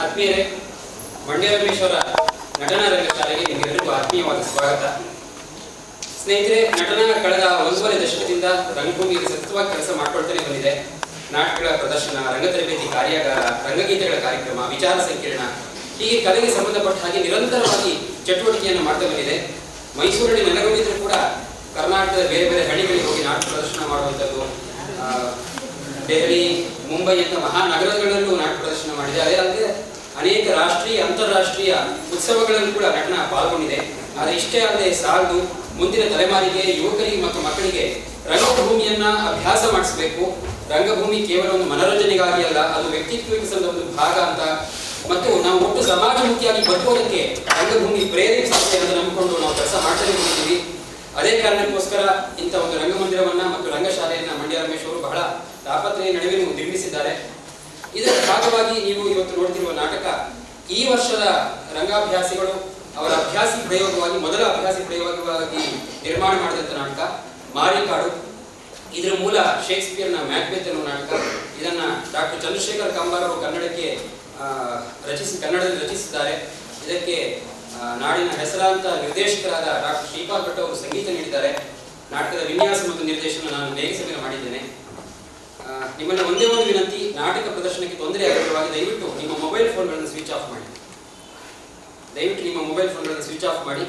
ಆತ್ಮೀಯರೇ, ಮಂಡ್ಯ ರಮೇಶ್ ಅವರ ನಟನಾ ರಂಗಶಾಲೆಗೆ ನಿಮಗೆಲ್ಲರಿಗೂ ಆತ್ಮೀಯವಾದ ಸ್ವಾಗತ. ಸ್ನೇಹಿತರೆ, ನಟನ ಕಳೆದ 1.5 ದಶಕದಿಂದ ರಂಗಭೂಮಿಯಲ್ಲಿ ಸತತವಾಗಿ ಕೆಲಸ ಮಾಡ್ಕೊಳ್ತಾನೆ ಬಂದಿದೆ. ನಾಟಕಗಳ ಪ್ರದರ್ಶನ, ರಂಗ ತರಬೇತಿ ಕಾರ್ಯಾಗಾರ, ರಂಗಗೀತೆಗಳ ಕಾರ್ಯಕ್ರಮ, ವಿಚಾರ ಸಂಕಿರಣ, ಹೀಗೆ ಕಲೆಗೆ ಸಂಬಂಧಪಟ್ಟ ಹಾಗೆ ನಿರಂತರವಾಗಿ ಚಟುವಟಿಕೆಯನ್ನು ಮಾಡ್ತಾ ಬಂದಿದೆ. ಮೈಸೂರಲ್ಲಿ ನೆಲೆಗೊಂಡಿದ್ರೂ ಕೂಡ ಕರ್ನಾಟಕದ ಬೇರೆ ಬೇರೆ ಹಳ್ಳಿಗಳಿಗೆ ಹೋಗಿ ನಾಟಕ ಪ್ರದರ್ಶನ ಮಾಡುವಂಥದ್ದು, ದೆಹಲಿ, ಮುಂಬೈ ಅಂತ ಮಹಾನಗರಗಳಲ್ಲೂ ನಾಟಕ ಪ್ರದರ್ಶನ ಮಾಡಿದೆ. ಅದೇ ಅಲ್ಲದೆ ಅನೇಕ ರಾಷ್ಟ್ರೀಯ, ಅಂತಾರಾಷ್ಟ್ರೀಯ ಉತ್ಸವಗಳಲ್ಲೂ ಕೂಡ ನಟನ ಪಾಲ್ಗೊಂಡಿದೆ. ಆದರೆ ಇಷ್ಟೇ ಅಲ್ಲದೆ ಸಾಲದು, ಮುಂದಿನ ತಲೆಮಾರಿಗೆ, ಯುವಕರಿಗೆ ಮತ್ತು ಮಕ್ಕಳಿಗೆ ರಂಗಭೂಮಿಯನ್ನ ಅಭ್ಯಾಸ ಮಾಡಿಸಬೇಕು. ರಂಗಭೂಮಿ ಕೇವಲ ಒಂದು ಮನೋರಂಜನೆಗಾಗಿ ಅಲ್ಲ, ಅದು ವ್ಯಕ್ತಿತ್ವ ವಿಕಸನದ ಒಂದು ಭಾಗ ಅಂತ, ಮತ್ತು ನಾವು ಒಟ್ಟು ಸಮಾಜಮುಖಿಯಾಗಿ ಬದುಕೋದಕ್ಕೆ ರಂಗಭೂಮಿ ಪ್ರೇರೇಪಿಸುತ್ತೆ ಅಂತ ನಂಬಿಕೊಂಡು ನಾವು ಕೆಲಸ ಮಾಡ್ತಾನೆ ಬಂದಿದ್ದೀವಿ. ಅದೇ ಕಾರಣಕ್ಕೋಸ್ಕರ ಇಂಥ ಒಂದು ರಂಗಮಂದಿರವನ್ನ ಮತ್ತು ರಂಗಶಾಲೆಯನ್ನ ಮಂಡ್ಯ ರಮೇಶ್ ಅವರು ಬಹಳ ತಾಪತ್ರೆಯ ನಡುವೆ ನಿರ್ಮಿಸಿದ್ದಾರೆ. ಇದರ ಭಾಗವಾಗಿ ನೀವು ಇವತ್ತು ನೋಡ್ತಿರುವ ನಾಟಕ ಈ ವರ್ಷದ ರಂಗಾಭ್ಯಾಸಿಗಳು ಅವರ ಅಭ್ಯಾಸಿ ಪ್ರಯೋಗವಾಗಿ, ಮೊದಲ ಅಭ್ಯಾಸಿ ಪ್ರಯೋಗವಾಗಿ ನಿರ್ಮಾಣ ಮಾಡಿದಂಥ ನಾಟಕ ಮಾರಿಕಾಡು. ಇದರ ಮೂಲ ಶೇಕ್ಸ್ಪಿಯರ್ನ ಮ್ಯಾಕ್ಬೆತ್ ಅನ್ನೋ ನಾಟಕ. ಇದನ್ನ ಡಾಕ್ಟರ್ ಚಂದ್ರಶೇಖರ್ ಕಂಬಾರ್ ಅವರು ಕನ್ನಡದಲ್ಲಿ ರಚಿಸಿದ್ದಾರೆ. ಇದಕ್ಕೆ ನಾಡಿನ ಹೆಸರಾಂತ ನಿರ್ದೇಶಕರಾದ ಡಾಕ್ಟರ್ ಶ್ರೀಪಾಲ್ ಭಟ್ ಅವರು ಸಂಗೀತ ನೀಡಿದ್ದಾರೆ. ನಾಟಕದ ವಿನ್ಯಾಸ ಮತ್ತು ನಿರ್ದೇಶನ ನಾನು ನೇಗಿಸಬೇಕ ಮಾಡಿದ್ದೇನೆ. ನಿಮ್ಮಲ್ಲಿ ಒಂದೇ ಒಂದು ವಿನಂತಿ, ನಾಟಕ ಪ್ರದರ್ಶನಕ್ಕೆ ತೊಂದರೆ ಆಗಲಿರುವಾಗ ದಯವಿಟ್ಟು ನಿಮ್ಮ ಮೊಬೈಲ್ ಫೋನ್ಗಳನ್ನು ಸ್ವಿಚ್ ಆಫ್ ಮಾಡಿ.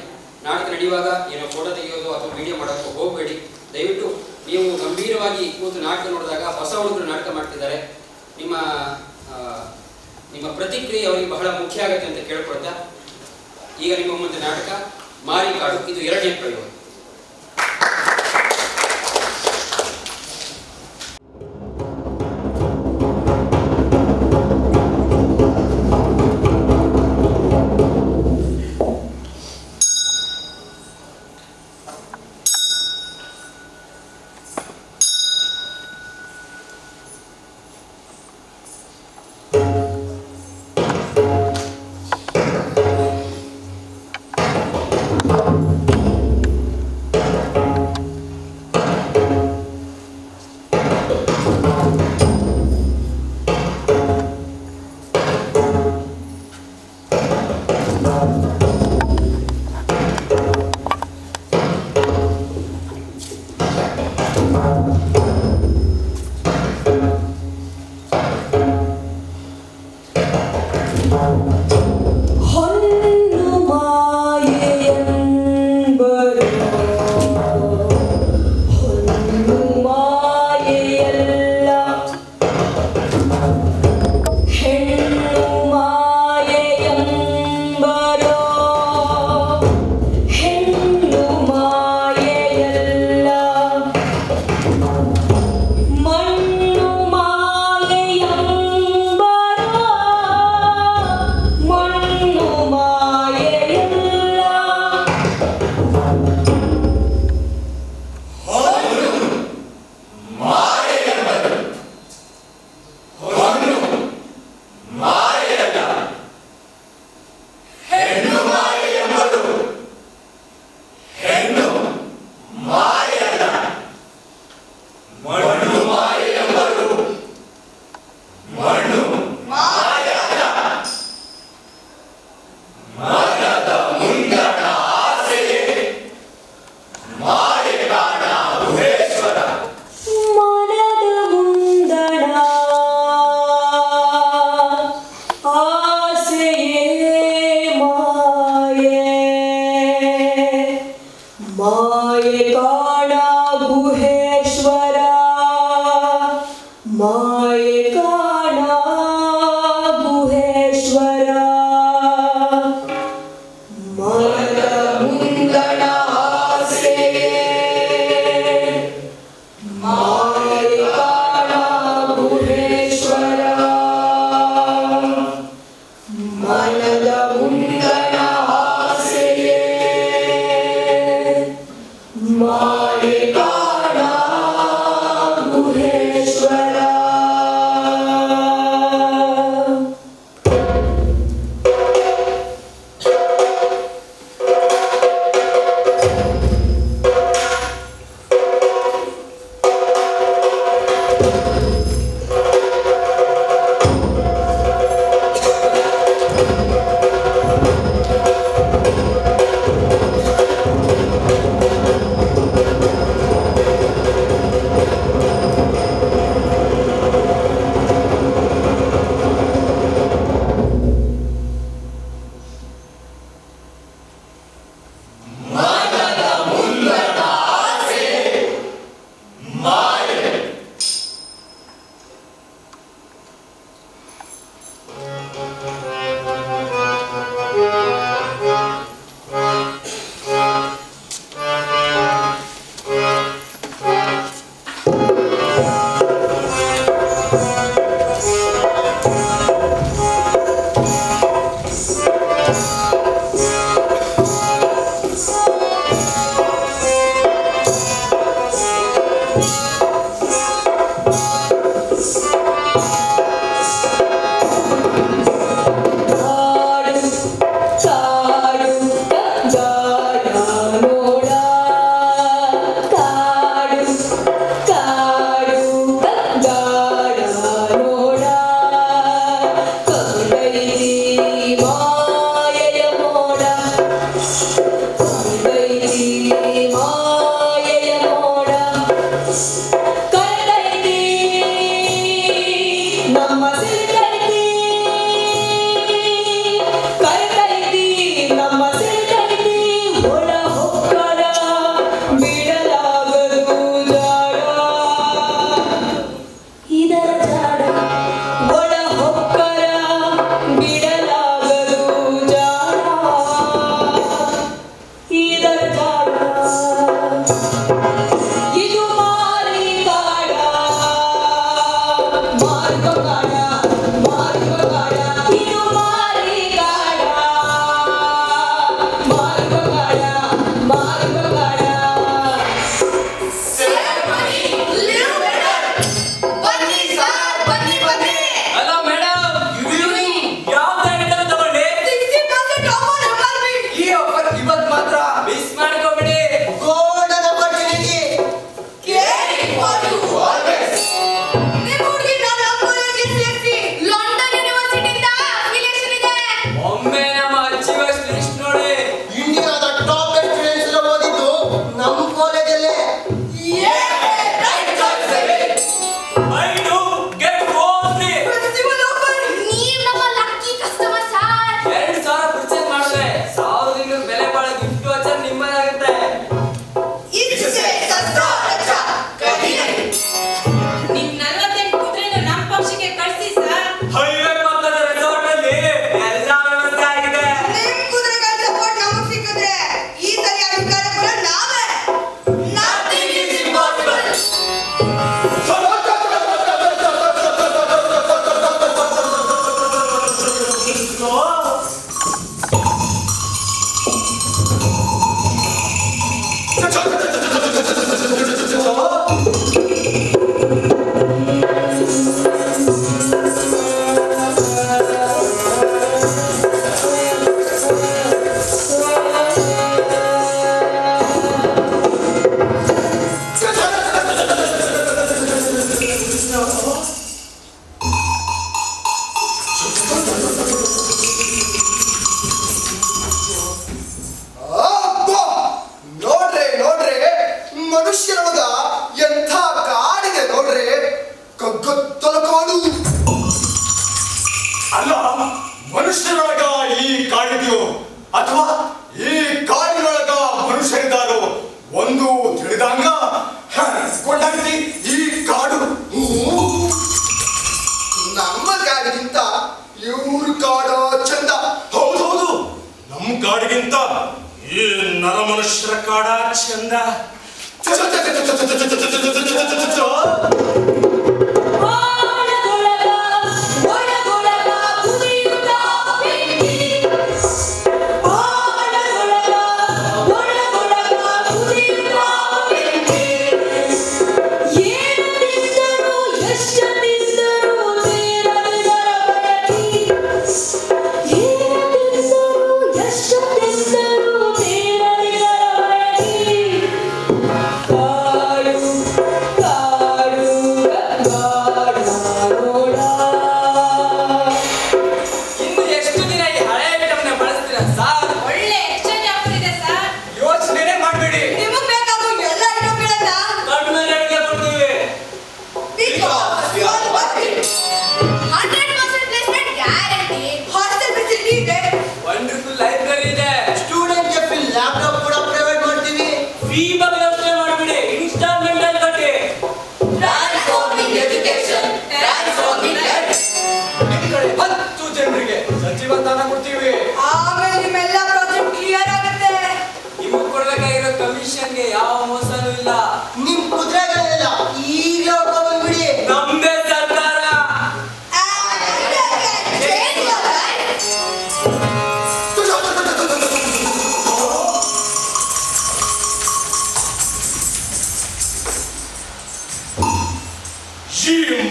ನಾಟಕ ನಡೆಯುವಾಗ ಏನೋ ಫೋಟೋ ತೆಗೆಯೋದು ಅಥವಾ ವಿಡಿಯೋ ಮಾಡೋಕ್ಕೂ ಹೋಗಬೇಡಿ. ದಯವಿಟ್ಟು ನೀವು ಗಂಭೀರವಾಗಿ ಕೂತು ನಾಟಕ ನೋಡಿದಾಗ ಹೊಸ ಹುಡುಗರು ನಾಟಕ ಮಾಡ್ತಿದ್ದಾರೆ, ನಿಮ್ಮ ಪ್ರತಿಕ್ರಿಯೆ ಅವರಿಗೆ ಬಹಳ ಮುಖ್ಯ ಆಗುತ್ತೆ ಅಂತ ಕೇಳ್ಕೊಳ್ತಾ, ಈಗ ನಿಮ್ಮ ಮುಂದೆ ನಾಟಕ ಮಾರಿಕಾಡು. ಇದು 2ನೇ ಪ್ರಯೋಗ.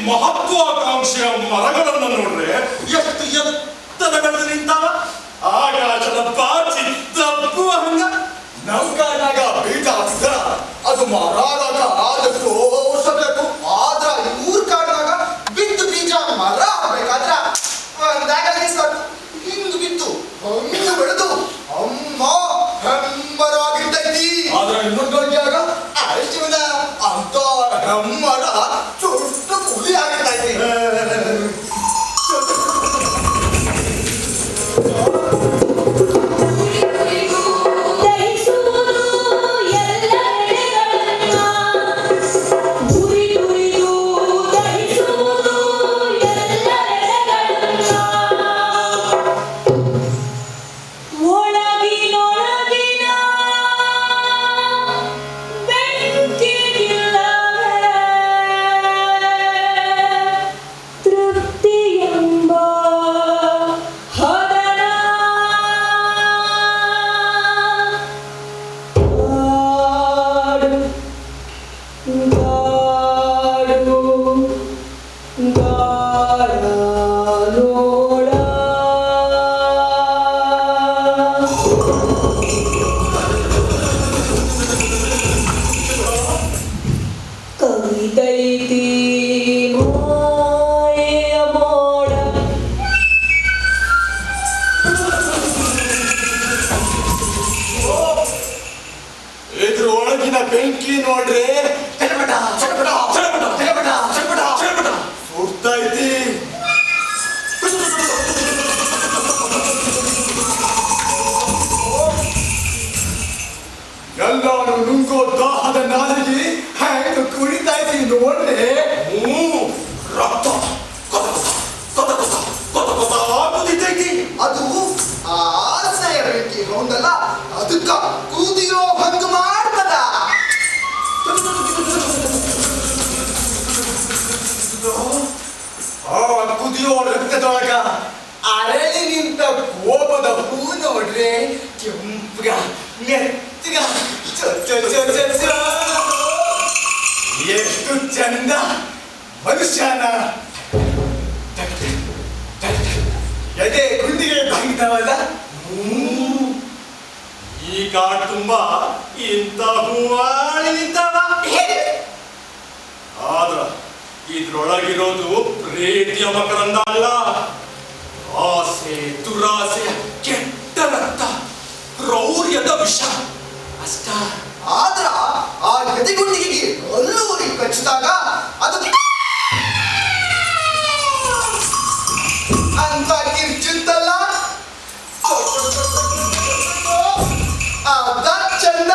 ಮಹತ್ವಾಕಾಂಕ್ಷೆಯ ಮರಗಳನ್ನು ನೋಡ್ರೆ ಎಷ್ಟು ಎತ್ತರ ಬೆಳೆದು ನಿಂತಾವ. ಆಕಾಶದ ಪಾಚಿ ತಪ್ಪುವ ಹಂಗ ನೌಕಾನಾಗ ಬೀಜ ಹಾಕಿದ್ರ ಅದು ಮರಾಗ ಆದಷ್ಟು ಓಸಬೇಕು. ಆದ್ರ ಊರ್ ಕಾಡಿನಾಗ ಬಿದ್ದು ಬೀಜ ಮರ ಆಗ್ಬೇಕಾದ್ರ ಒಂದಾಗ ಒಳ್ಳೆ ರಕ್ತ ಕೊತ ಕೊತ ಕೊತ ಕೊತ ಕೊತ ಆಗುತ್ತಿದ್ದೈತಿ. ಅದು ಆಸೆಯ ಬೆಂಕಿ ಹೌದಲ್ಲ, ಅದಕ್ಕ ಕೂದಿಯೋ ಹಂಗ ಮಾಡ್ತದ. ಕುದಿಯೋ ರಕ್ತದೊಳಗ ಅರಳಿ ನಿಂತ ಕೋಪದ ಹೂ ನೋಡ್ರೆ ಕೆಂಪಗ ನೆತ್ತಗ ಎಷ್ಟು ಚಂದ ಮನುಷ್ಯನ ಎದೆ ಗುಂಡಿಗೆ ಭಾಗಿದವಲ್ಲ. ಈ ಕಾಡು ತುಂಬಾ ಇಂಥ ಹೂವಾಳಿ ನಿಂತವ. ಆದ್ರ ಇದ್ರೊಳಗಿರೋದು ಪ್ರೀತಿಯ ಮಕರಂದ ಅಲ್ಲ, ಆಸೆ ದುರಾಸೆ ಕೆಟ್ಟ ರಕ್ತ ಕ್ರೌರ್ಯದ ವಿಷ ಅಷ್ಟ. ಆದ್ರ ಆ ಎದೆಗುಂಡಿಗೆ ಅಲ್ಲೂರಿ ಕಚ್ಚಿದಾಗ ಅದು ಅಂತ ಕಿರ್ಚುತ್ತಲ್ಲ, ಅದ ಚಂದ.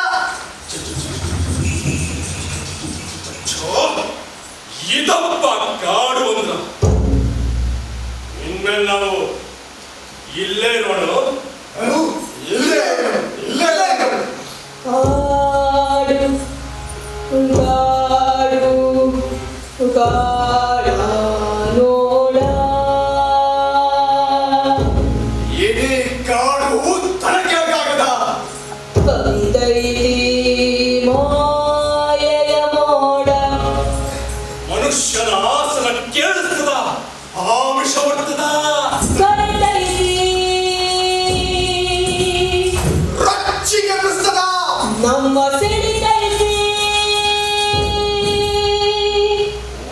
ಇದಪ್ಪ ಕಾಡು ಅಂದ್ರ. ಇನ್ಮೇಲೆ ನಾವು ಇಲ್ಲೇ ಇರೋಣ. ಇಲ್ಲೇ ಇಲ್ಲೇ ಕಾಡು ಕಾಡು ಕಾಡ ನೋಡ ಇಡೀ ಕಾಡು ತನಕಾಗದ ಬಂದೈತಿ ಮಾಯೆಯ ಮೋಡ. ಮನುಷ್ಯನ ಆಸನ ಕೇಳಿಸ್ತದ, ಆಮಿಷ ಬರ್ತದ, ಕರೆದೈತಿ ರಚ್ಚಿಗೆ ಅನ್ನಿಸ್ತದ. ನಮ್ಮ ಸಿಡಿದೈತಿ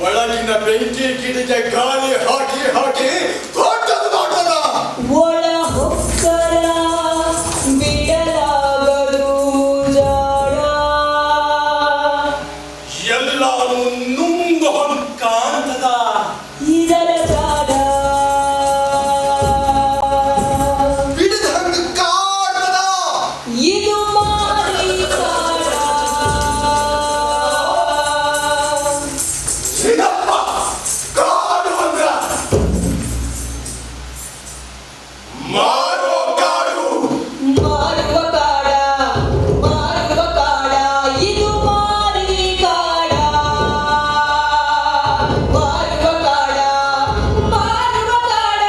ಒಳಗಿನ ಬೆಂಕಿ ಕಿಡಿಗೆ ಗಾಳಿ ಹಾಕಿ ಹಾಕಿ ದೊಡ್ಡದು ಮಾಡ್ತದ. ಒಳ ಹೊಕ್ಕರ ಬಿಡಲಾಗದು ಜಾಡ. ಎಲ್ಲಾನು ನುಂಗು ಕಾಣ್ತದ. ಇದರ ಜಾಡ ಬಿಡದ ಹಂಗ ಕಾಡ್ತದ. ಇದು ಮಾರಿ ಕಾಡ. ಇದಪ್ಪ ಕಾಡು ಅಂದ್ರ ಮಾರೋ ಕಾಡು. ಮಾರುವ ಕಾಡ ಮಾರುವ ಕಾಡ ಇದು ಮಾರಿ ಕಾಡ. ಮಾರುವ ಕಾಡ ಮಾರುವ ಕಾಡ.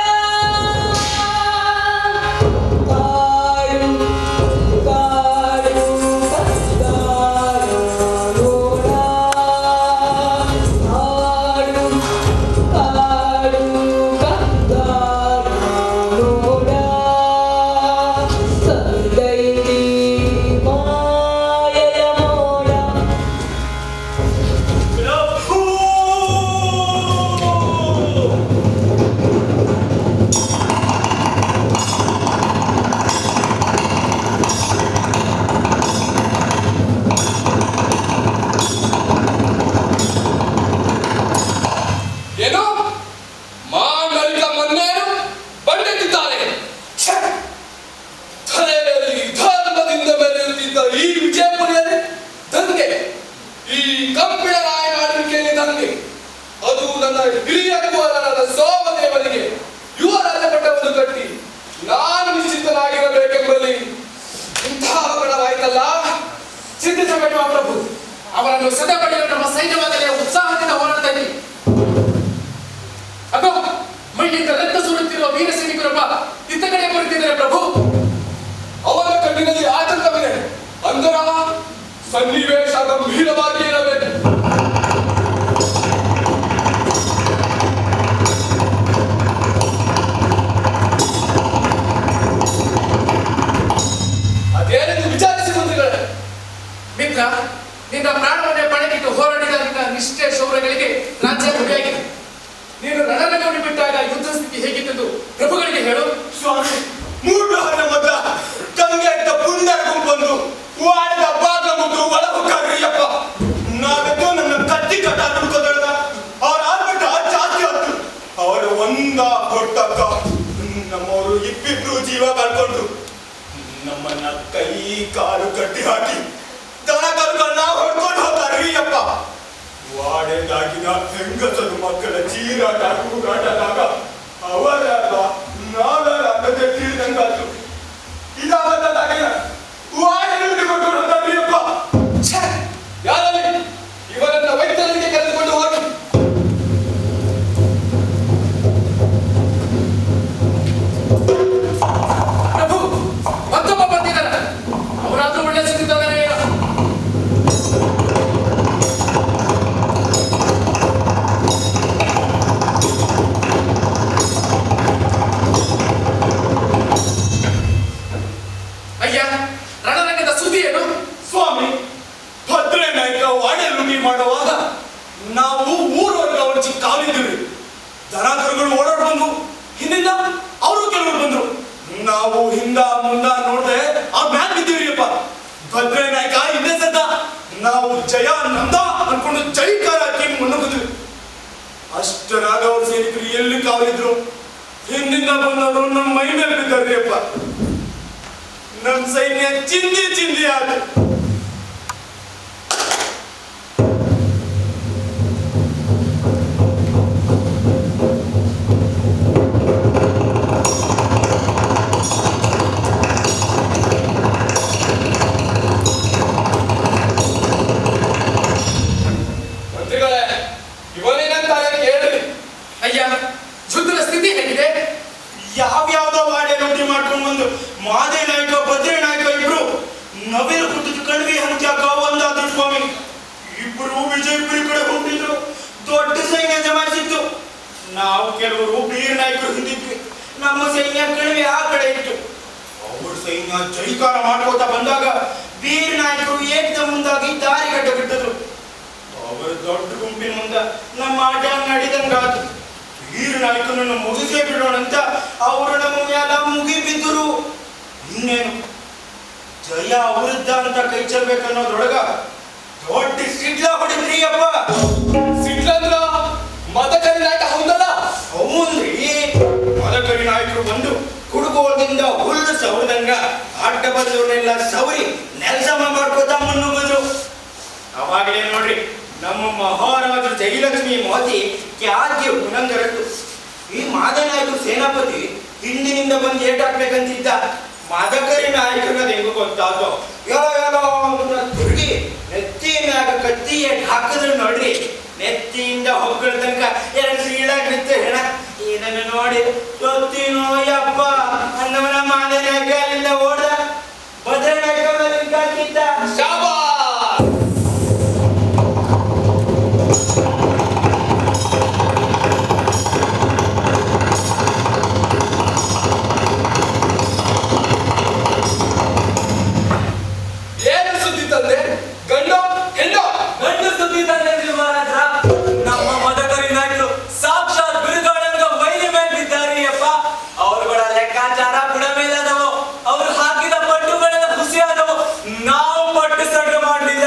ಕಾಡು ಕಾಡು ಕಾಡ ನೋಡ. ಕಾಡು ಕಾಡು ಕಾಡ ನೋಡ. ಸಂದೈತಿ ಮಾಯೆಯ ಮೋಡ. ಪ್ರಭು! ಏನು ಮಾಂಡಲಿಕ ಮನ್ನೇರು ಬಂಡೆತ್ತಿದ್ದಾರೆ. ತಲೆಯಲ್ಲಿ ಧರ್ಮದಿಂದ ಬೆರೆಯುತ್ತಿದ್ದ ಈ ವಿಜಯಪುರಿಯಲ್ಲಿ ದಂಗೆ, ಈ ಕಂಪಿನ ರಾಯನಾಡುವಿಕೆಯಲ್ಲಿ ದಂಗೆ, ಅದು ನನ್ನ ಹಿರಿಯ ಕುವರನಾದ ಸೋಮದೇವನಿಗೆ ಯುವರಾಜ ಪಟ್ಟವನ್ನು ಕಟ್ಟಿ ನಾನು ನಿಶ್ಚಿತನಾಗಿರಬೇಕೆಂಬಲ್ಲಿ ಇಂತಹ ಅವಘಡವಾಯ್ತಲ್ಲ. ಚಿಂತಿಸಬೇಡ ಪ್ರಭು, ಅವರನ್ನು ಸದಪಡೆಯಲು ನಮ್ಮ ಸೈನ್ಯವಾಗಲೇ ಉತ್ಸಾಹದಿಂದ ಹೋರಾಡ್ತಾ ಇದ್ದೀವಿ. ಅದು ಮೈಯಿಂದ ರಕ್ತ ಸುಡುತ್ತಿರುವ ವೀರ ಸೈನಿಕರೊಬ್ಬ ಇತ್ತ ಕಡೆ ಬರುತ್ತಿದ್ದಾರೆ ಪ್ರಭು. ಅವರ ಕಣ್ಣಿನಲ್ಲಿ ಆತಂಕವಿದೆ. ಅಂದರ ಸನ್ನಿವೇಶ ಗಂಭೀರವಾಗಿ ಇರಬೇಕು. ಅದೇನೆಂದು ವಿಚಾರಿಸಿ ಮಂತ್ರಿಗಳೇ. ಮಿತ್ರ, ನಿನ್ನ ಪ್ರಾಣವನ್ನೇ ಪಣಕ್ಕಿಟ್ಟು ಹೋರಾಡಿದ ನಿನ್ನ ನಿಷ್ಠೆ ಶೌರ್ಯಗಳಿಗೆ ರಾಜ್ಯ ಗುರಿಯಾಗಿದೆ. ನೀನು ರಣರಂಗವನ್ನು ಬಿಟ್ಟಾಗ ಯುದ್ಧ ಸ್ಥಿತಿ ಹೇಗಿತ್ತು ಪ್ರಭುಗಳಿಗೆ ಹೇಳು. ಸ್ವಾಮಿ, ಮೂರು ಹಣ ಮದ ತಂಗೆ ಅಂತ ಪುಂಡರ ಗುಂಪೊಂದು ವಾಡಿದ ಬಾಗ್ಲ ಮುಟ್ಟು ಒಳಗುಕ್ಕಾಗ್ರಿಯಪ್ಪ. ನಾವೆದ್ದು ನನ್ನ ಕತ್ತಿ ಕಟ್ಟ ಹುಡ್ಕೋದಳ್ದ ಅವ್ರ ಆರ್ಭಟ ಜಾಸ್ತಿ ಆಯ್ತು. ಅವರು ಒಂದ ಹೊಟ್ಟಕ್ಕ ನಮ್ಮವರು ಇಬ್ಬಿಬ್ರು ಜೀವ ಕಳ್ಕೊಂಡ್ರು. ನಮ್ಮನ್ನ ಕೈ ಕಾಲು ಕಟ್ಟಿ ಹಾಕಿ ದನ ಕರುಗಳನ್ನ ಹೊಡ್ಕೊಂಡು ಹೋಗ್ತಾರ್ರಿ ಅಪ್ಪ. ವಾಡೆದಾಗಿನ ಹೆಂಗಸರು ಮಕ್ಕಳ ಚೀರಾಟ ಕೂಗಾಟದಾಗ ಅವರಲ್ಲ ನಾವಲ್ಲ ಅನ್ನದೇ ತಿಳಿದಂಗಾದ್ರು. ಇದಾಗದಾಗಿನ ವಾಡೆ ಕೊಟ್ಟು ಯಾರಲ್ಲಿ ಇವರನ್ನ ವೈದ್ಯರಿಗೆ ಕರೆದುಕೊಂಡು ಹೋಗಿ. ಪ್ರಭು, ಮತ್ತೊಬ್ಬ ಬಂದಿದ್ದಾರೆ. ಅವರಾದ್ರೂ ಒಳ್ಳೆ ಸಿಕ್ಕಿದ್ದಾರೆ ಏನೋ. ಅಯ್ಯ, ರಣರಂಗದ ಸುದ್ದಿ ಏನು? ಸ್ವಾಮಿ, ಭದ್ರೆ ನಾಯಕ ವಾಡೆ ಲುಂಗಿ ಮಾಡುವಾಗ ನಾವು ಊರವರೆಗೆ ಅವರ ಚಿಕ್ಕ ಕಾಲಿದ್ದೀವಿ. ದನಕರುಗಳು ಓಡಾಡ್ ಬಂದು ಹಿಂದಿಂದ ಅವರು ಕೆಲವರು ಬಂದ್ರು. ನಾವು ಹಿಂದ ಮುಂದ ನೋಡ್ದೆ ಅವ್ರ ಮ್ಯಾಲ್ ಬಿದ್ದೀವ್ರಿಯಪ್ಪ. ಭದ್ರೆ ನಾಯಕ ಹಿಂದೆ ಸದ್ದ ನಾವು ಜಯ ನಂದ ಅನ್ಕೊಂಡು ಜೈಕಾರ ಹಾಕಿ ಮುನ್ನುಗ್ಗಿದ್ವಿ. ಅಷ್ಟರಾಗ ಅವ್ರ ಸೈನಿಕರು ಎಲ್ಲಿ ಕಾವಲಿದ್ರು. ಹಿಂದಿಂದ ಬಂದವರು ನಮ್ಮ ಮೈ ಮೇಲೆ ಬಿದ್ದಾರ್ರಿಯಪ್ಪ. ನಮ್ಮ ಸೈನ್ಯ ಚಿಂದಿ ಚಿಂದಿ ಆಯ್ತು. ಮಂತ್ರಿಗಳೇ, ಇವನೇನಂತಾರೆ ಕೇಳ್ರಿ. ಅಯ್ಯ, ಯುದ್ಧದ ಸ್ಥಿತಿ ಹೇಗಿದೆ? ಯಾವ್ಯಾವ್ದೋ ವಾಡೆ ಲೂಟಿ ಮಾಡ್ಕೊಂಡು ಬಂದು ಮಾದೇ ನಾಯಕ ಭದ್ರೆ ನಾಯಕ ಇಬ್ರು ನವಿಲು ಕುಟ್ಟಿದ ಕಣಿವೆ ಹಂಚಾಕ ಒಂದಾದ್ರು ಸ್ವಾಮಿ. ಇಬ್ರು ವಿಜಯಪುರಿ ಕಡೆ ಹೋಗ್ತಿದ್ರು. ದೊಡ್ಡ ಸೈನ್ಯ ಜಮಾಯಿಸಿತ್ತು. ನಾವು ಕೆಲವರು ಬೀರ್ ನಾಯಕರು ಹಿಂದಿದ್ವಿ. ನಮ್ಮ ಸೈನ್ಯ ಕಣಿವೆ ಆ ಕಡೆ ಇತ್ತು. ಅವ್ರ ಸೈನ್ಯ ಜೈಕಾರ ಮಾಡ್ಕೋತಾ ಬಂದಾಗ ಬೀರ್ ನಾಯಕರು ಏಕ್ದ ಮುಂದಾಗಿ ದಾರಿಗಡ್ಡ ಬಿಟ್ಟಿದ್ರು. ಅವರ ದೊಡ್ಡ ಗುಂಪಿನ ಮುಂದ ನಮ್ಮ ಆಟ ನಡೆದಂಗಾತು. ಬೀರ್ ನಾಯಕನನ್ನು ಮುಗಿಸೇ ಬಿಡೋಣ ಅಂತ ಅವರು ನಮ್ಮ ಮ್ಯಾಲ ಮುಗಿ ಬಿದ್ದರು. ಇನ್ನೇನು ಜಯ ಅವೃದ್ಧ ಅಂತ ಕೈ ಚೆಲ್ಬೇಕನ್ನೋದ್ರೊಳಗ ದೊಡ್ಡ ಸಿಡ್ಲ ಹೊಡಿದ್ರಿ ಅಪ್ಪ. ಸಿಡ್ಲಂದ್ರ ಮತಕರಿ ನಾಯಕ ಹೌದಲ್ಲ? ಹೌದ್ರಿ, ಮದಕರಿ ನಾಯಕರು ಬಂದು ಕುಡುಗೋಳದಿಂದ ಹುಲ್ಲು ಸವರದಂಗ ಅಡ್ಡ ಬಂದವನ್ನೆಲ್ಲ ಸವರಿ ನೆಲಸಮ ಮಾಡ್ಕೋತಾ ಮುನ್ನುಗ್ಗಿದ್ರು. ಅವಾಗಲೇ ನೋಡ್ರಿ ನಮ್ಮ ಮಹಾರಾಜರು ಜಯಲಕ್ಷ್ಮಿ ಮೋತಿ ಖ್ಯಾತಿಯ ಗುಣಂಗರದ್ದು. ಈ ಮಾದನಾಯಕರು ಸೇನಾಪತಿ ಹಿಂದಿನಿಂದ ಬಂದು ಏಟಾಕ್ಬೇಕಂತಿದ್ದ. ಮದಕರಿ ನಾಯಕನ ಹೆಂಗ ಗೊತ್ತಾದೋ ಏನೋ ಏನೋ ತಿರುಗಿ ನೆತ್ತಿ ಮ್ಯಾಗ ಕತ್ತಿ ಏಟ್ ಹಾಕಿದ್ರು ನೋಡ್ರಿ. ನೆತ್ತಿಯಿಂದ ಹೊಕ್ಕಳ ತನಕ ಎರಡು ಸೀಳಾಗಿ ನಿಂತು ಹೆಣ. ಇದನ್ನು ನೋಡಿ ಸೊತ್ತಿನೋ ಯಪ್ಪ ಅನ್ನವನ ಮಾದನಾಯಕ ಅಲ್ಲಿಂದ ಓಡ್ದ. ಭದ್ರ ನಾಯಕ ಮೇಲೆ ಕಾಕಿದ್ದ. ಶಾಬಾಸ್! ಏನು ಸುದ್ದಿ ತಂದೆ? ಗಂಡು ಹೆಣ್ಣು? ಗಂಡು ಸುದ್ದಿ ತಂದಿದ್ರು ಮಹಾರಾಜ. ನಮ್ಮ ಮದಕರಿ ನಾಯಕರು ಸಾಕ್ಷಾತ್ ಬಿರುಗಾಳಂಗ ವೈರಿ ಮೇಲೆ ಬಿದ್ದಾರೆ ಅಪ್ಪ. ಅವರುಗಳ ಲೆಕ್ಕಾಚಾರ ಬುಡ ಮೇಲಾದವು. ಅವರು ಹಾಕಿದ ಪಟ್ಟುಗಳೆಲ್ಲ ಹುಸಿಯಾದವು. ನಾವು ಪಟ್ಟು ಸಡ್ಡು ಮಾಡಲಿಲ್ಲ.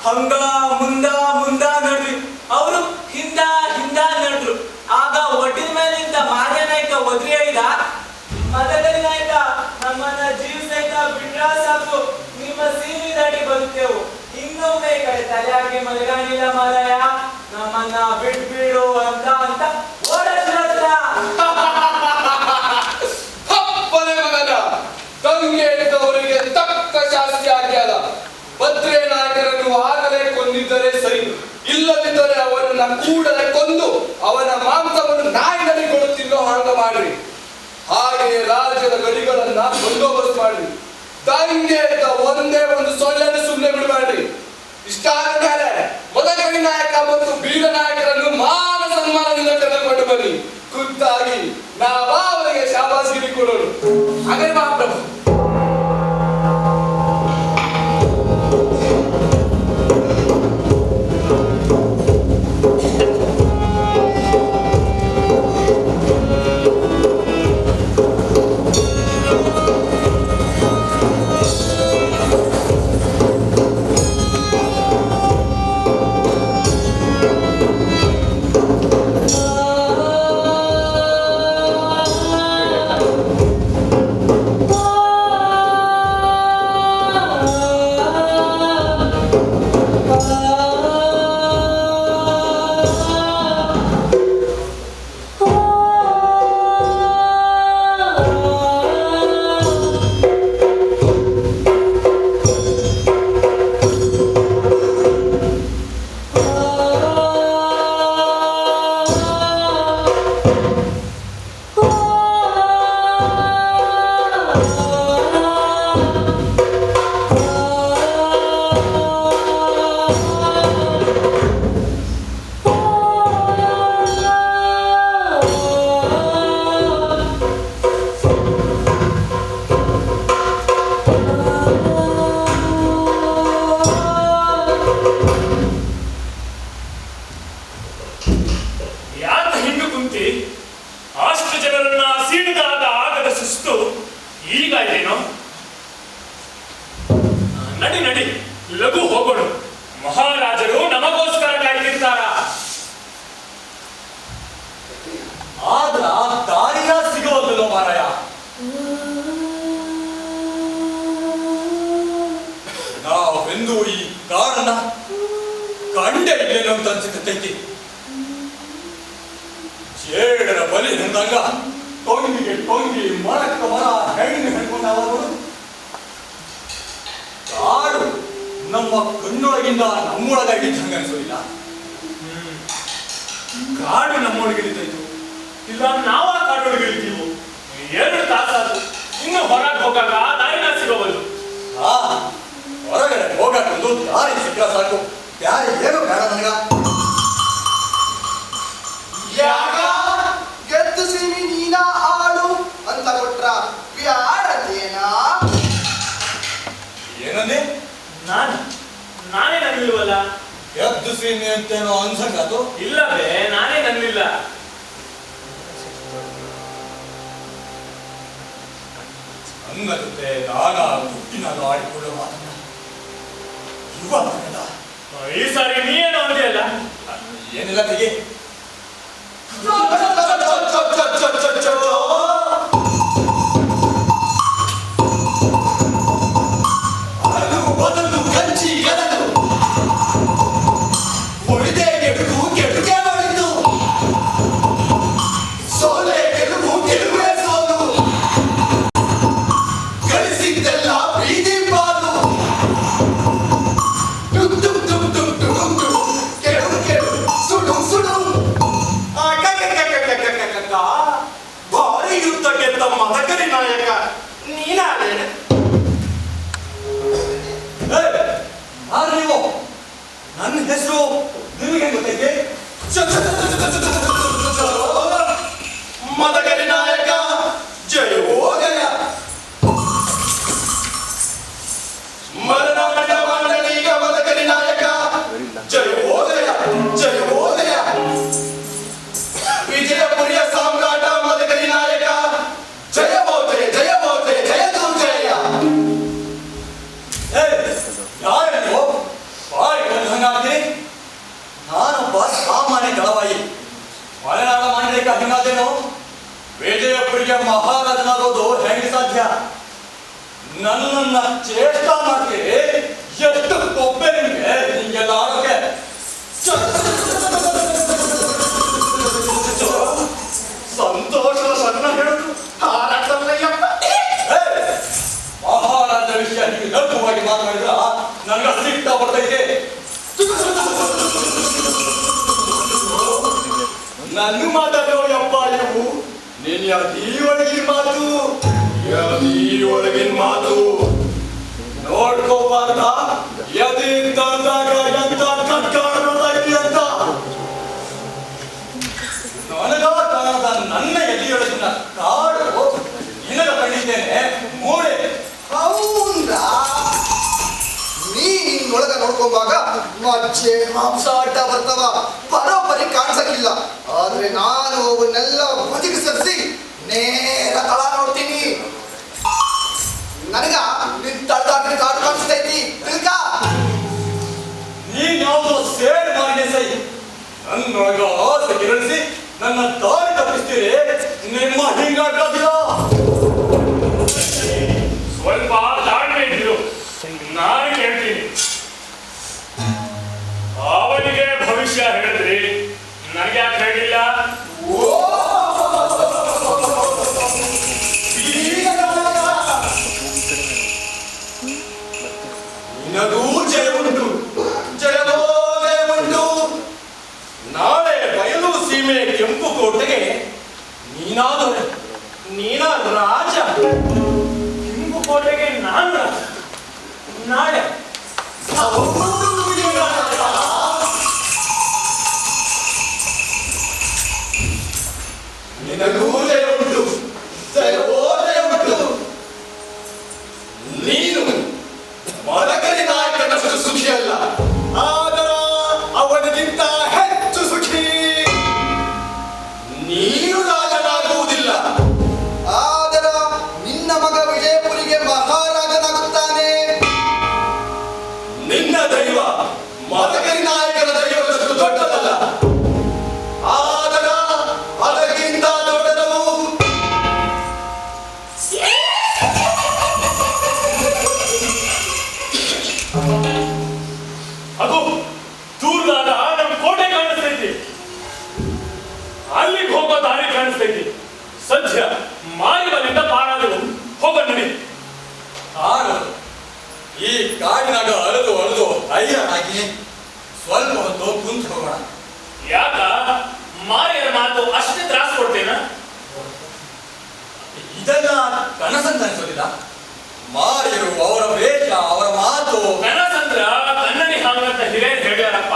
ಹಂಗ ಮುಂದ ಮುಂದ ನಡ್ವಿ. ಅವರು ಹಿಂದ ಹಿಂದ ನಡ್ರು. ಆಗ ಒಡ್ಡಿನ ಮೇಲಿಂದ ಮಾನ್ಯ ನಾಯಕ ಒದ್ರಿ ಐದ. ಮದಕರಿ ನಾಯಕ ನಮ್ಮನ್ನ ಜೀವ ಸಹಿತ ಬಿಟ್ರ ಸಾಕು, ನಿಮ್ಮ ಸೀನಿ ದಾಟಿ ಬದುಕ್ತೇವು. ಇನ್ನೊಮ್ಮೆ ಈ ಕಡೆ ತಲೆಯಾಗಿ ಮಲಗಾಣಿಲ್ಲ ಮಾರಾಯ, ನಮ್ಮನ್ನ ಬಿಟ್ಬಿಡು ಅಂತ ಓಡದ್ರ. ಅಪ್ಪನೇ ಮಗನ ಗಂಗೆ ಇದ್ದವರಿಗೆ ತಕ್ಕ ಶಾಸ್ತಿ ಆಗ್ಯಾದ. ಭದ್ರೆ ನಾಯಕರನ್ನು ಆಗಲೇ ಕೊಂದಿದ್ದರೆ ಸರಿ, ಇಲ್ಲದಿದ್ದರೆ ಅವರನ್ನ ಕೂಡಲೇ ಕೊಂದು ಅವನ ಮಾಂಸವನ್ನು ನಾಯಿನಲ್ಲಿ ಕೊಡುತ್ತಿಲ್ಲೋ ಹಾಂಗ ಮಾಡ್ರಿ. ಹಾಗೆ ರಾಜ್ಯದ ಗಡಿಗಳನ್ನ ಬಂದೋಬಸ್ತ್ ಮಾಡ್ರಿ. ದಂಗೆ ಇದ್ದ ಒಂದೇ ಒಂದು ಸೊಳ್ಳೆಯನ್ನು ಸುಮ್ಮನೆ ಬಿಡಬೇಡ್ರಿ. ಇಷ್ಟಾದ ಮೇಲೆ ಮದಕರಿ ನಾಯಕ ಮತ್ತು ಬೀರ ನಾಯಕರನ್ನು ಮಾನ ಸನ್ಮಾನದಿಂದ ಕರೆದುಕೊಂಡು ಬನ್ನಿ. ಖುದ್ದಾಗಿ ನಾವಾ ಅವರಿಗೆ ಶಾಬಾಸ್ಗಿರಿ ಕೊಡೋಣ. ಹಾಗೆ ಮಹಾಪ್ರಭು. ಆ ಯಾಕೆ ಹಿಂಡು ಕುಂತಿ? ಅಷ್ಟು ಜನರನ್ನ ಸೀಳಿದಾಗ ಆಗದ ಸುಸ್ತು ಈಗ ಇದೇನೋ? ನಡಿ ನಡಿ, ಲಘು ಹೋಗೋಣ. ಮಹಾರಾಜರು ನಮಗೋಸ್ಕರ ಕಾಯ್ತಿರ್ತಾರ. ಆದ್ರ ದಾರಿಯ ಸಿಗೋದಿಲ್ಲ ಮಾರಾಯ. ನಾವೆಂದು ಈ ಕಾಡನ್ನ ಕಂಡೆ ಇಲ್ಲೇನೋ ಅಂತ ಅನ್ಸುತ್ತೈತಿ. ಚೇಡರ ಬಲಿ ನಿಂದಾಗ ಟೊಂಗಿಗೆ ಟೊಂಗಿ, ಮರಕ್ಕ ಮರ ಹೆಣ್ಣು ಹಿಡ್ಕೊಂಡವರು. ಕಾಡು ನಮ್ಮ ಕಣ್ಣೊಳಗಿಂದ ನಮ್ಮೊಳಗಾಗಿ ಹಂಗ ಅನ್ಸೋದಿಲ್ಲ. ಕಾಡು ನಮ್ಮೊಳಗಿಳಿತಾಯ್ತು, ಇಲ್ಲ ನಾವ ಕಾಡೊಳಗಿಳಿತೀವು. 2 ತಾಸಾದ್ರು ಇನ್ನು ಹೊರಗೆ ಹೋಗಾಗ ದಾರಿನ ಸಿಗೋಬಲ್ಲು. ಆ ಹೊರಗಡೆ ಹೋಗಕ್ಕೊಂದು ದಾರಿ ಸಿಕ್ಕ ಸಾಕು. ಯಾರು ಏನು ಬೇಡ ನನಗ. ಯಾಗ ಗೆದ್ದು ಸಿಮಿ ನೀನ ಆಳು ಅಂತ ಕೊಟ್ರ ಬ್ಯಾಡದೇನ? ಏನಂದೆ? ನಾನೇ ನನ್ನಿಲ್ವಲ್ಲ. ಎದ್ದು ಸೀಮೆ ಅಂತೇನೋ ಅನ್ಸಂಗಾತು. ಇಲ್ಲವೇ, ನಾನೇ ನನ್ನಿಲ್ಲ. ಹಂಗತ್ತೆ ನಾನ ಹುಟ್ಟಿನಾಗ ಆಡಿಕೊಳ್ಳೋ ಮಾತನ್ನ ಇವಾಗ ಈ ಸಾರಿ ನೀನೇನು ಅಂದಿಯಲ್ಲ. ಏನಿಲ್ಲ ತೆಗಿ. ಬದಲು ಕಂಚಿ ಗದಲು ಹೊಡೆದೆ ಗೆಡುಗು ಗೆಡುಗೆ ಮಾಡಿದ್ದು. ಸೋಲೆ ಗೆಲುವು ಗೆಲುವೇ ಸೋಲು. ಗಳಿಸಿದ್ದೆಲ್ಲ ಬೀದಿ ಪಾಲು. ಡುಮ್ ಡುಮ್ ಡುಮ್ ಡುಮ್ ಡುಮ್ ಡುಮ್ ಕೆಡು ಕೆಡು ಸುಡು ಸುಡು. ಭಾರಿ ಯುದ್ಧ ಗೆದ್ದ ಮದಕರಿ ನಾಯಕ ನೀನಾಳೆ. ನೀವು ನನ್ನ ಹೆಸರು ನಿಮಗೆ ಗೊತ್ತೈತೆ? ಮದಕರಿ ನಾಯಕ ಜಯವೋ ಜಯ. ಮರನಾಡ ಮಂಡಳಿಗ ಮದಕರಿ ನಾಯಕ ಜಯವೋ ಜಯ ಜಯವೋ ಜಯ. ವಿಜಯಪುರಿಯ ಸಾಮ್ರಾಟ ಮದಕರಿ ನಾಯಕ ಜಯವೋ ಜಯ ಜಯವೋ ಜಯ ಜಯದು ಜಯ. ಯಾರು ಬಾಯಿ ಹಂಗಾಗ್ತೀನಿ? ನಾನೊಬ್ಬ ಸಾಮಾನ್ಯ ದಳವಾಯಿ. ಮಲೆನಾಡ ಮಾಡಲಿಕ್ಕೆ ಹಂಗಾದೇನು? ವಿಜಯಪುರಿಗೆ ಮಹಾರಾಜನಾಗೋದು ಹೆಂಗೆ ಸಾಧ್ಯ? ನನ್ನನ್ನ ಚೇಷ್ಟ ಮಾಡ್ತೀರಿ? ಎಷ್ಟು ಕೊಬ್ಬೆ ನಿಮಗೆ ಹಿಂಗೆಲ್ಲ ಆಡೋಕೆ? ಸಂತೋಷದ ಸಣ್ಣ ಹೇಳುದು ಹಾರಾಟಲ್ಲಯ್ಯಪ್ಪ. ಮಹಾರಾಜ ವಿಷಯ ನೀವು ಲಘುವಾಗಿ ಮಾತನಾಡಿದ್ರ ನನಗೆ ಸಿಟ್ಟ ಬರ್ತೈತೆ. ನನ್ನ ಮಾತಾಡೋ ಯಪ್ಪ ಇವು ನೀನ್ ಈ ಒಳಗಿನ ಮಾತು, ಈ ಒಳಗಿನ ಮಾತು ನೋಡ್ಕೋಬಾರ್ದ. ಎದೆಯಿಂದ ಅಂದಾಗ ಎಂತ ಕಟ್ಕಾಡೋದಾಗಿ ಅಂತ ನನಗ ಕಾಣದ ನನ್ನ ಎದೆಯೊಳಗಿನ ಕಾಡು ನಿನಗ ಕಂಡಿದ್ದೇನೆ. ಮೂಳೆ ಹೌದಾ? ನೀನೊಳಗ ನೋಡ್ಕೊಂಬಾಗ ಮಜ್ಜೆ ಮಾಂಸ ಅಡ್ಡ ಬರ್ತವ, ಬರೋಬ್ಬರಿ ಕಾಣಿಸಕ್ಕಿಲ್ಲ. ಆದ್ರೆ ನಾನು ಅವನ್ನೆಲ್ಲ ಬದಿಗೆ ಸರಿಸಿ ನೇರ ತಳ ನೋಡ್ತೀನಿ. ನನಗ ನಿನ್ ತಳ್ದಾಗ್ಲಿ ಕಾಡು ಕಾಣಿಸ್ತೈತಿ ತಿಳ್ಕ. ನೀನ್ ಯಾವುದೋ ಸೇಡ್ ಮಾಡಿ ಸೈ ನನ್ನೊಳಗ ಆಸೆ ಕಿರಣಿಸಿ ನನ್ನ ದಾರಿ ತಪ್ಪಿಸ್ತೀರಿ. ನಿಮ್ಮ ಹಿಂಗಾಡ್ದಿಲ್ಲ. ಸ್ವಲ್ಪ ತಾಳ್ಮೆ ಇದ್ರು, ನಾನು ಕೇಳ್ತೀನಿ. ಅವನಿಗೆ ಭವಿಷ್ಯ ಹೇಳಿದ್ರಿ, ನನಗೆ ಯಾಕೆ ಹೇಳಿಲ್ಲ? ನಾನು ಅಷ್ಟೇ ತ್ರಾಸ ಕೊಡ್ತೇನ? ಇದೆಲ್ಲ ಕನಸಂತ ಅನ್ಸೋದಿಲ್ಲ. ಮಾರಿಯರು, ಅವರ ವೇಷ, ಅವರ ಮಾತು. ಕನಸಂದ್ರ ಕನ್ನಡಿ ಹಾಗಂತ ಹಿರಿಯರು ಹೇಳ್ಯಾರಪ್ಪ.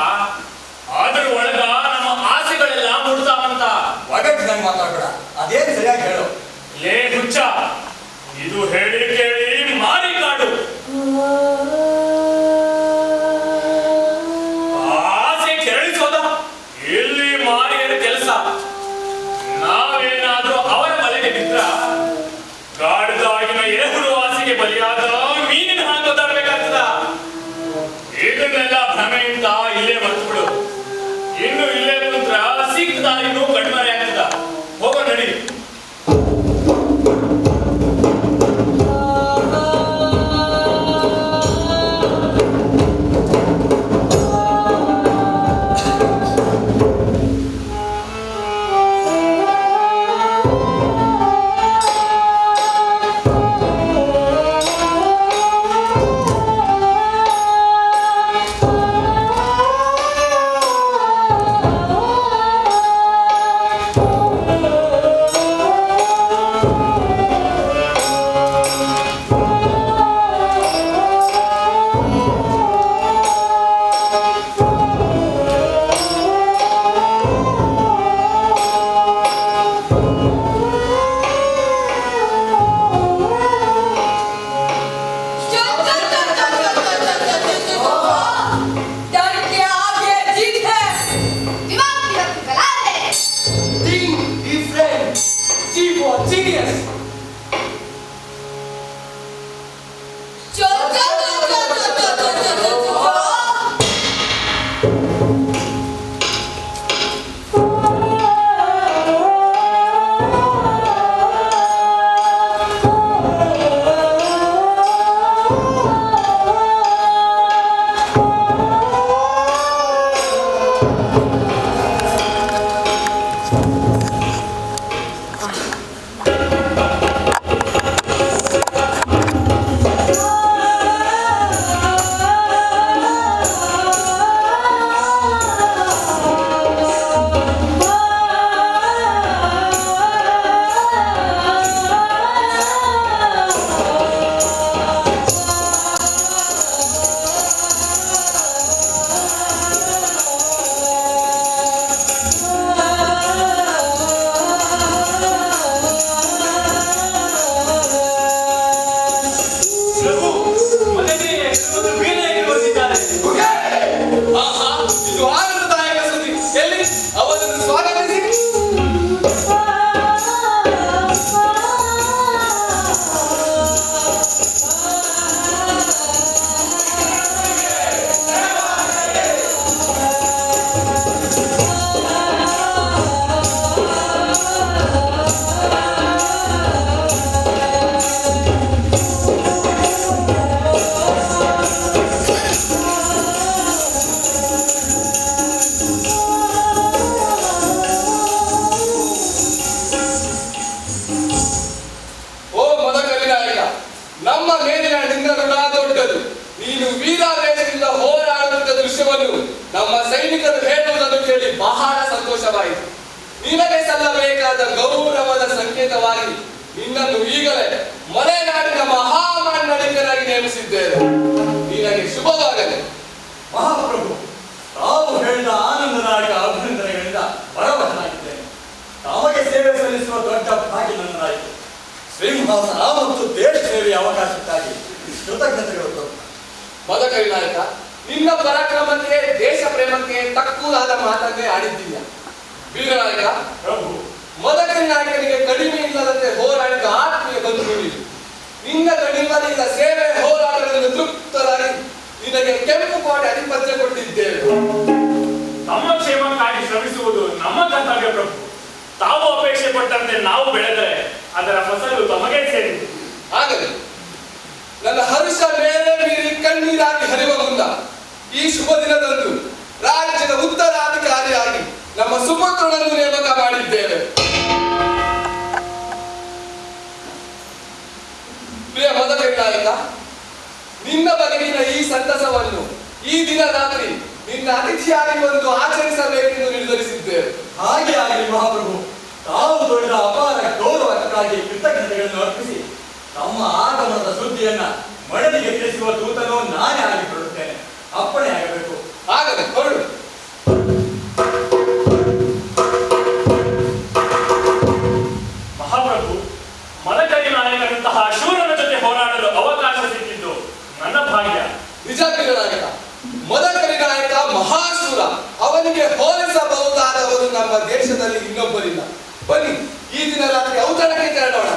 ಅದ್ರ ಒಳಗ ನಮ್ಮ ಆಸೆಗಳೆಲ್ಲ ಮುಡ್ತಾವಂತ. ಒಗಟ್ಟಿನಂಗೆ ಮಾತಾಡ್ಬೇಡ, ಅದೇನ್ ಸರಿಯಾಗಿ ಹೇಳು. ಲೇ ಹುಚ್ಚ, ಇದು ಹೇಳಿ ಕೇಳಿ ಮಾರಿ ಕಾಡು. ಆಸೆ ಕೆರಳಿಸೋದ ಇಲ್ಲಿ ಮಾರಿಯರ ಕೆಲಸ. ನಾವೇನಾದ್ರೂ ಅವರ ಬಲೆಗೆ ಬಿದ್ರ ಗಾಡಿದಾಗಿನ ಎರೆಹುಳು ಆಸೆಗೆ ಬಲಿಯಾದ ಮೀನಿನ ಹಾಗೆ ಒದ್ದಾಡ್ಬೇಕಾಗ್ತದ. ಇದನ್ನೆಲ್ಲ ಭ್ರಮೆಯಿಂದ ಇಲ್ಲೇ ಮರೆತುಬಿಡು. ಇನ್ನು ಇಲ್ಲೇ ಕುಂತ್ರ ಸಿಕ್ತ ಇನ್ನೂ ಕಣ್ಮರೆ ಆಗ್ತದ. ಹೋಗೋ ನಡಿ. ನಿನಗೆ ಸಲ್ಲಬೇಕಾದ ಗೌರವದ ಸಂಕೇತವಾಗಿ ನಿನ್ನನ್ನು ಈಗಲೇ ಮಲೆನಾಡಿನ ಮಹಾಮಂಡಳಿಕರಾಗಿ ನೇಮಿಸಿದ್ದೇವೆ. ನಿನಗೆ ಶುಭವಾಗಲಿ. ಮಹಾಪ್ರಭು, ತಾವು ಹೇಳಿದ ಆನಂದದಾಯಕ ಅಭಿನಂದನೆಗಳಿಂದ ಪರವಶನಾಗಿದ್ದೇನೆ. ತಮಗೆ ಸೇವೆ ಸಲ್ಲಿಸುವ ದೊಡ್ಡ ಭಾಗ್ಯ ನನ್ನದಾಯಿತು. ಸಿಂಹಾಸನ ಮತ್ತು ದೇಶ ಸೇವೆಯ ಅವಕಾಶಕ್ಕಾಗಿ ಕೃತಜ್ಞತೆಗಳು. ಮದಕರಿ ನಾಯಕ, ನಿನ್ನ ಪರಾಕ್ರಮಕ್ಕೆ ದೇಶ ಪ್ರೇಮಕ್ಕೆ ತಕ್ಕುದಾದ ಮಾತನ್ನೇ ಆಡಿದ್ದೀಯ. ವೀರನಾಯಕ ಪ್ರಭು, ಮದಕರಿ ನಾಯಕನಿಗೆ ಕಡಿಮೆ ಇಲ್ಲದಂತೆ ಹೋರಾಡಿದ ಆತ್ಮೀಯ ಬಂಧುಗಳು ನಿನ್ನ ಕಡಿಮದಿಂದ ಸೇವೆ ಹೋರಾಟಗಳನ್ನು ತೃಪ್ತರಾಗಿ ನಿನಗೆ ಕೆಂಪು ಕೋಟೆ ಅಧಿಪತ್ಯ ಕೊಟ್ಟಿದ್ದೇವೆ. ನಮ್ಮ ಕ್ಷೇಮಕ್ಕಾಗಿ ಶ್ರಮಿಸುವುದು ನಮ್ಮ ಕರ್ತವ್ಯ ಪ್ರಭು. ತಾವು ಅಪೇಕ್ಷೆ ಪಟ್ಟಂತೆ ನಾವು ಬೆಳೆದರೆ ಅದರ ಫಸಲು ತಮಗೆ ಸೇರಿದೆ. ಆಗಲಿ. ನನ್ನ ಹರ್ಷ ಮೇಲೆ ಮೀರಿ ಕಣ್ಣೀರಾಗಿ ಹರಿವ ಮುನ್ನ ಈ ಶುಭ ದಿನದಂದು ರಾಜ್ಯದ ಉತ್ತರಾಧಿಕಾರಿಯಾಗಿ ನಮ್ಮ ಸುಪುತ್ರನನ್ನು ನೇಮಕ ಮಾಡಿದ್ದೇವೆ. ಪ್ರಿಯ ಮದಕರಿ ನಾಯಕ, ನಿನ್ನ ಬಗೆಗಿನ ಈ ಸಂತಸವನ್ನು ಈ ದಿನ ರಾತ್ರಿ ನಿನ್ನ ಅತಿಥಿಯಾಗಿ ಒಂದು ಆಚರಿಸಬೇಕೆಂದು ನಿರ್ಧರಿಸಿದ್ದೇವೆ. ಹಾಗೆ ಆಗಲಿ ಮಹಾಪ್ರಭು. ತಾವು ದೊಡ್ಡ ಅಪಾರ ಗೌರವಕ್ಕಾಗಿ ಕೃತಜ್ಞತೆಗಳನ್ನು ಅರ್ಪಿಸಿ ತಮ್ಮ ಆಗಮನದ ಸುದ್ದಿಯನ್ನ ಮಡಲಿಗೆ ತಿಳಿಸುವ ದೂತನು ನಾನೇ ಆಗಿಕೊಳ್ಳುತ್ತೇನೆ. ಅಪ್ಪಣೆ ಆಗಬೇಕು. ಆಗಲಿ, ಹೊರಡು. ಮಹಾಪ್ರಭು, ಮದಕರಿ ನಾಯಕರಂತಹ ಶೂರನ ಜೊತೆ ಹೋರಾಡಲು ಅವಕಾಶ ಸಿಕ್ಕಿದ್ದು ನನ್ನ ಭಾಗ್ಯ. ನಿಜ ನಾಯಕ, ಮದಕರಿ ನಾಯಕ ಮಹಾಶೂರ. ಅವನಿಗೆ ಹೋಲಿಸಬಹುದಾದವರು ನಮ್ಮ ದೇಶದಲ್ಲಿ ಇನ್ನೊಬ್ಬರಿಲ್ಲ. ಬನ್ನಿ, ಈ ದಿನ ರಾತ್ರಿ ಔತಣಕ್ಕೆ ತೆರಳೋಣ.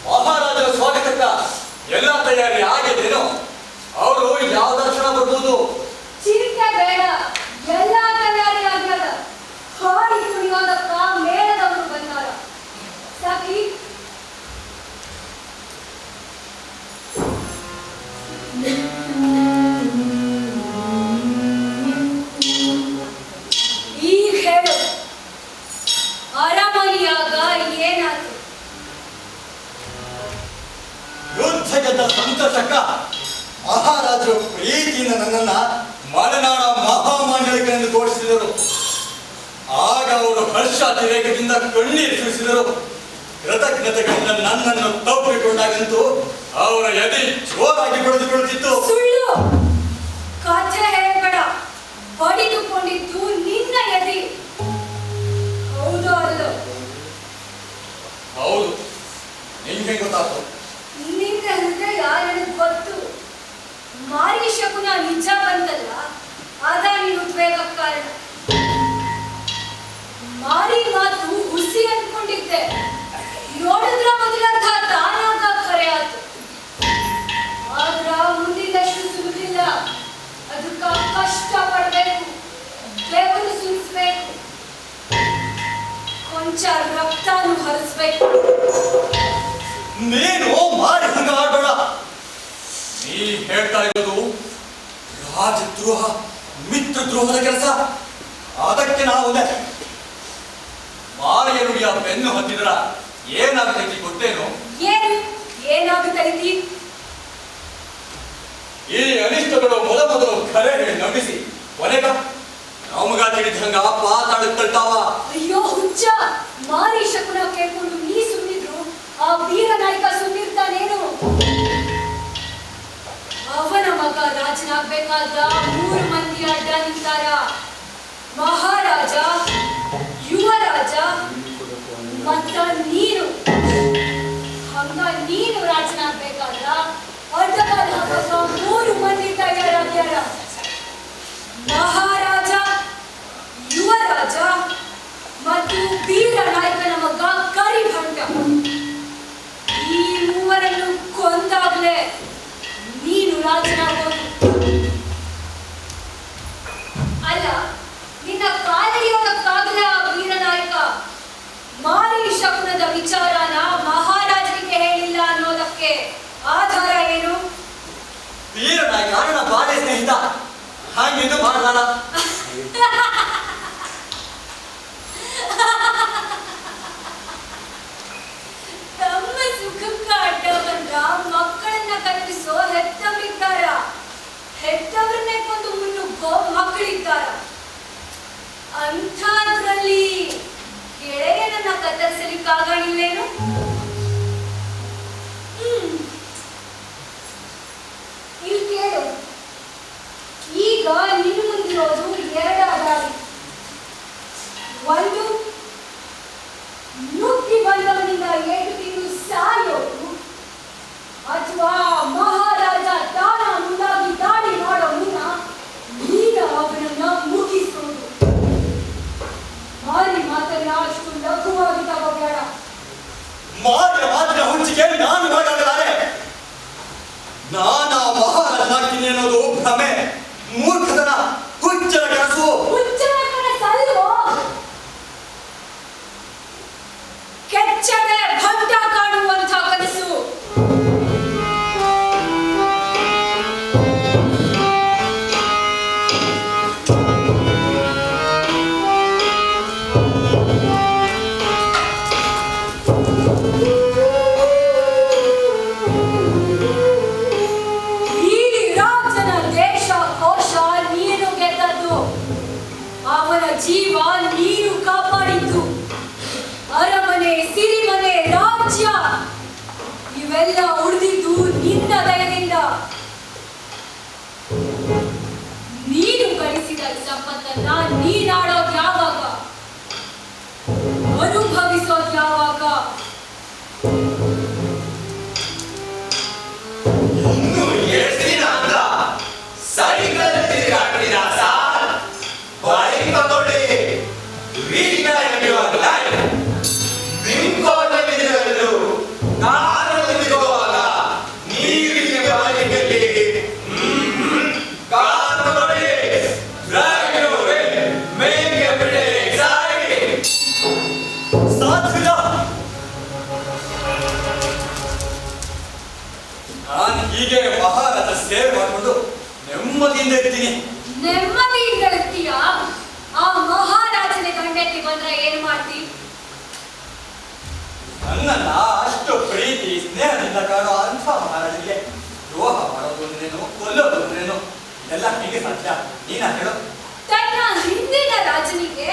ಮಹಾರಾಜರ ಸ್ವಾಗತಕ್ಕ ಎಲ್ಲ ತಯಾರಿ ಆಗಿದ್ದೇನೋ? ಅವರು ಯಾವ ದರ್ಶನ ಬರ್ಬೋದು? ಚಿಂತೆ ಬೇಡ, ಎಲ್ಲ ತಯಾರಿ ಆಗ್ಯದ. ಹಾಡಿ ಕುಣಿಯೋದಕ್ಕ ಮೇಳದವರು ಬಂದಾರ. ಸಾಕಿ ಈಗ ಹೇಳು, ಅರಮನೆಯಾಗ ಏನಾಯ್ತು? ಯುದ್ಧ ಗೆದ್ದ ಸಂತೋಷಕ್ಕ ಮಹಾರಾಜರು ಪ್ರೀತಿಯಿಂದ ನನ್ನನ್ನ ಮಲೆನಾಡ ಮಹಾಮಾಂಡಲಿಕನೆಂದು ತೋರಿಸಿದರು. ಆಗ ಅವರು ಹರ್ಷಾತಿರೇಕದಿಂದ ಕಣ್ಣೀರು ಸುರಿಸಿದರು. ಕೃತಜ್ಞತೆಗಳಿಂದ ನನ್ನನ್ನು ತಪ್ಪಿಕೊಂಡಾಗಂತೂ ಅವರ ಎದೆ ಜೋರಾಗಿ ಬೆಳೆದುಕೊಳ್ಳುತ್ತಿತ್ತು. ಸುಳ್ಳು ಕಥೆ ಹೇಳಬೇಡ. ಹೊಡೆದುಕೊಂಡಿದ್ದು ನಿನ್ನ ಎದೆ. ಹೌದು ಅಲ್ಲೋ? ಹೌದು. ನಿಮ್ಗೆ ಗೊತ್ತಾಯ್ತು? ನಿನ್ನ ಹೃದಯ ನನಗೆ ಗೊತ್ತು. ಮಾರಿ ಶಕುನ ನಿಜ ಬಂತಲ್ಲ, ಅದ ನೀನು ಉದ್ವೇಗಕ್ಕೆ ಕಾರಣ. ಮಾರಿ ಮಾತು ಹುಸಿ ಅನ್ಕೊಂಡಿದ್ದೆ, ನೋಡಿದ್ರ ಮೊದಲರ್ಥ ತಾನಾಗ ಖರೆ ಆತು. ಆದ್ರ ಮುಂದಿನಷ್ಟು ಸುಲಭಿಲ್ಲ. ಅದಕ್ಕ ಕಷ್ಟ ಪಡ್ಬೇಕು, ಬೆವರು ಸುರಿಸ್ಬೇಕು, ಕೊಂಚ ರಕ್ತಾನು ಹರಿಸ್ಬೇಕು. ನೀನು ಮಾರಿ ಹಂಗ ಆಡ್ಬೇಡ. ನೀ ಹೇಳ್ತಾ ಇರೋದು ರಾಜದ್ರೋಹ, ಮಿತ್ರ ದ್ರೋಹದ ಕೆಲಸ. ಅದಕ್ಕೆ ನಾವು ಮಾರಿಯ ನುಡಿಯ ಬೆನ್ನು ಹತ್ತಿದ್ರ ಏನಾಗ್ತೈತಿ ಗೊತ್ತೇನು? ಏನಾಗುತ್ತೈತಿ? ಈ ಅನಿಷ್ಟಗಳು ಮೊದಲು ಖರೆ ಹೇಳಿ ನಂಬಿಸಿ ಕೊನೆಗ ನಮಗ ತಿಳಿದಂಗ ಪಾತಾಳಕ್ ತಳ್ತಾವ. ಅಯ್ಯೋ ಹುಚ್ಚ, ಮಾರಿ ಶಕುನ ಕೇಳ್ಕೊಂಡು ನೀ ಸುಮ್ನಿದ್ರು ಆ ವೀರ ನಾಯಕ ಸುಮ್ನಿರ್ತಾನೇನು? ಅವನ ಮಗ ರಾಜನಾಗ್ಬೇಕಾದ 3 ಮಂದಿ ಅಡ್ಡ ನಿಂತಾರ. ಮಹಾರಾಜ, ಯುವರಾಜ ಮತ್ತ ನೀನು. ಹಂಗ ನೀನು ರಾಜನಾಗ್ಬೇಕಾದ್ರ ಅಡ್ಡಗಾಲ ಹಾಕಕ 3 ಮಂದಿ ತಯಾರಾಗ್ಯಾರ. ಮಹಾರಾಜ, ಯುವರಾಜ ಮತ್ತು ವೀರ ನಾಯಕನ ಮಗ ಕರಿಭಂಟ. ಈ ಮೂವರನ್ನು ಕೊಂದಾಗ್ಲೇ ನೀನು ರಾಜನಾಗೋದು. ಅಲ್ಲ, ನಿನ್ನ ಕಾಲಿಡಿಯೋದಕ್ಕಾಗಲೇ ಆ ವೀರ ನಾಯಕ ಮಾರಿ ಶಕುನದ ವಿಚಾರನ ಮಹಾರಾಜನಿಗೆ ಹೇಳಿಲ್ಲ ಅನ್ನೋದಕ್ಕೆ ಆಧಾರ ಏನು? ವೀರ ನಾಯಕ ನನ್ನ ಬಾಲ್ಯ ಸ್ನೇಹಿತ, ಹಾಗಿದ್ದು ಮಾಡ್ದಾನ. ತಮ್ಮ ಸುಖಕ್ಕ ಅಡ್ಡ ಬಂದ ಮಕ್ಕಳನ್ನ ಕಲ್ಪಿಸೋ ಹೆತ್ತವರಿದ್ದಾರ. ಹೆತ್ತವರನ್ನೇ ಕೊಂದು ಮುನ್ನುಗ್ಗೋ ಮಕ್ಕಳಿದ್ದಾರ. ಅಂಥದ್ರಲ್ಲಿ ಗೆಳೆಯನನ್ನ ಕತ್ತರಿಸಲಿಕ್ಕಾಗಲಿಲ್ಲೇನು? ಇಲ್ಲಿ ಕೇಳು, ಈಗ ನಿನ್ನ ಮುಂದಿರೋದು 2 ದಾರಿ. ಒಂದು, ನುಗ್ಗಿ ಬಂದವನಿಂದ ಏಟು ತಿಂದು ಸಾಯೋದು, ಅಥವಾ ಮಹಾರಾಜ ತಾನ ಮುಂದಾಗಿ ದಾಳಿ ಮಾಡೋ ಮುನ್ನ ನೀನ ಅವನನ್ನ ಮುಗಿಸಿ ಮಾತ್ರ ಹುಚ್ಚಿಗೆ ನಾನು ಒಳಗಾಗಲಾರೆ. ನಾನಾ ಮಹಾರಾಜನಾಗ್ತೀನಿ ಅನ್ನೋದು ಭ್ರಮೆ, ಮೂರ್ಖತನ, ಹುಚ್ಚರ ಕೆಲಸವು. ಹುಚ್ಚರ ಕನಸಲ್ವೋ? ಕೆಚ್ಚದೆ ಭಂಟ ಕಾಣುವಂಥ ಕನಸು. ಜೀವ ನೀರು ಕಾಪಾಡಿದ್ದು, ಅರಮನೆ, ಸಿರಿಮನೆ, ರಾಜ್ಯ ಇವೆಲ್ಲ ಉಳಿದಿದ್ದು ನಿನ್ನ ದಯದಿಂದ. ನೀನು ಗಳಿಸಿದ ಸಂಪತ್ತನ್ನ ನೀನಾಡೋದು ಯಾವಾಗ? ಅನುಭವಿಸೋದು ಯಾವಾಗ? ಇನ್ನು ಎಷ್ಟು ದಿನ ಅಂತ ಸೈಕಲ್ ತಿರುಗಾಡ್ತೀರ ಸಾರ್? ಬೈಕ್ ತಗೊಳ್ಳಿ. ವೀಕ್ನಲ್ಲಿ ಕಾರಲ್ಲಿ ತಿರುಗುವಾಗ ನೀರಿನ ಬಾಲಿನಲ್ಲಿ ಕಾರ್ ತಗೊಳ್ಳಿ. ನಾನು ಹೀಗೆ ಮಹಾರಾಜ ಸೇವೆ ಮಾಡಿಕೊಂಡು ನೆಮ್ಮದಿಯಿಂದ ಇರ್ತೀನಿ. ನೆಮ್ಮದಿಯಿಂದ ಇರ್ತೀಯ? ಆ ಮಹಾರಾಜನ ಗಂಡಕ್ಕೆ ಬಂದ್ರೆ ಏನ್ ಮಾಡ್ತಿ? ನನ್ನನ್ನ ಅಷ್ಟು ಪ್ರೀತಿ ಸ್ನೇಹದಿಂದ ಕಾಣೋ ಅಂಥ ಮಹಾರಾಜರಿಗೆ ದ್ರೋಹ ಮಾಡೋದು ಅಂದ್ರೇನು, ಕೊಲ್ಲೋದು ಅಂದ್ರೇನು, ಇದೆಲ್ಲ ಹೇಗೆ ಸಾಧ್ಯ? ನೀನ ಹೇಳು. ತನ್ನ ಹಿಂದಿನ ರಾಜನಿಗೆ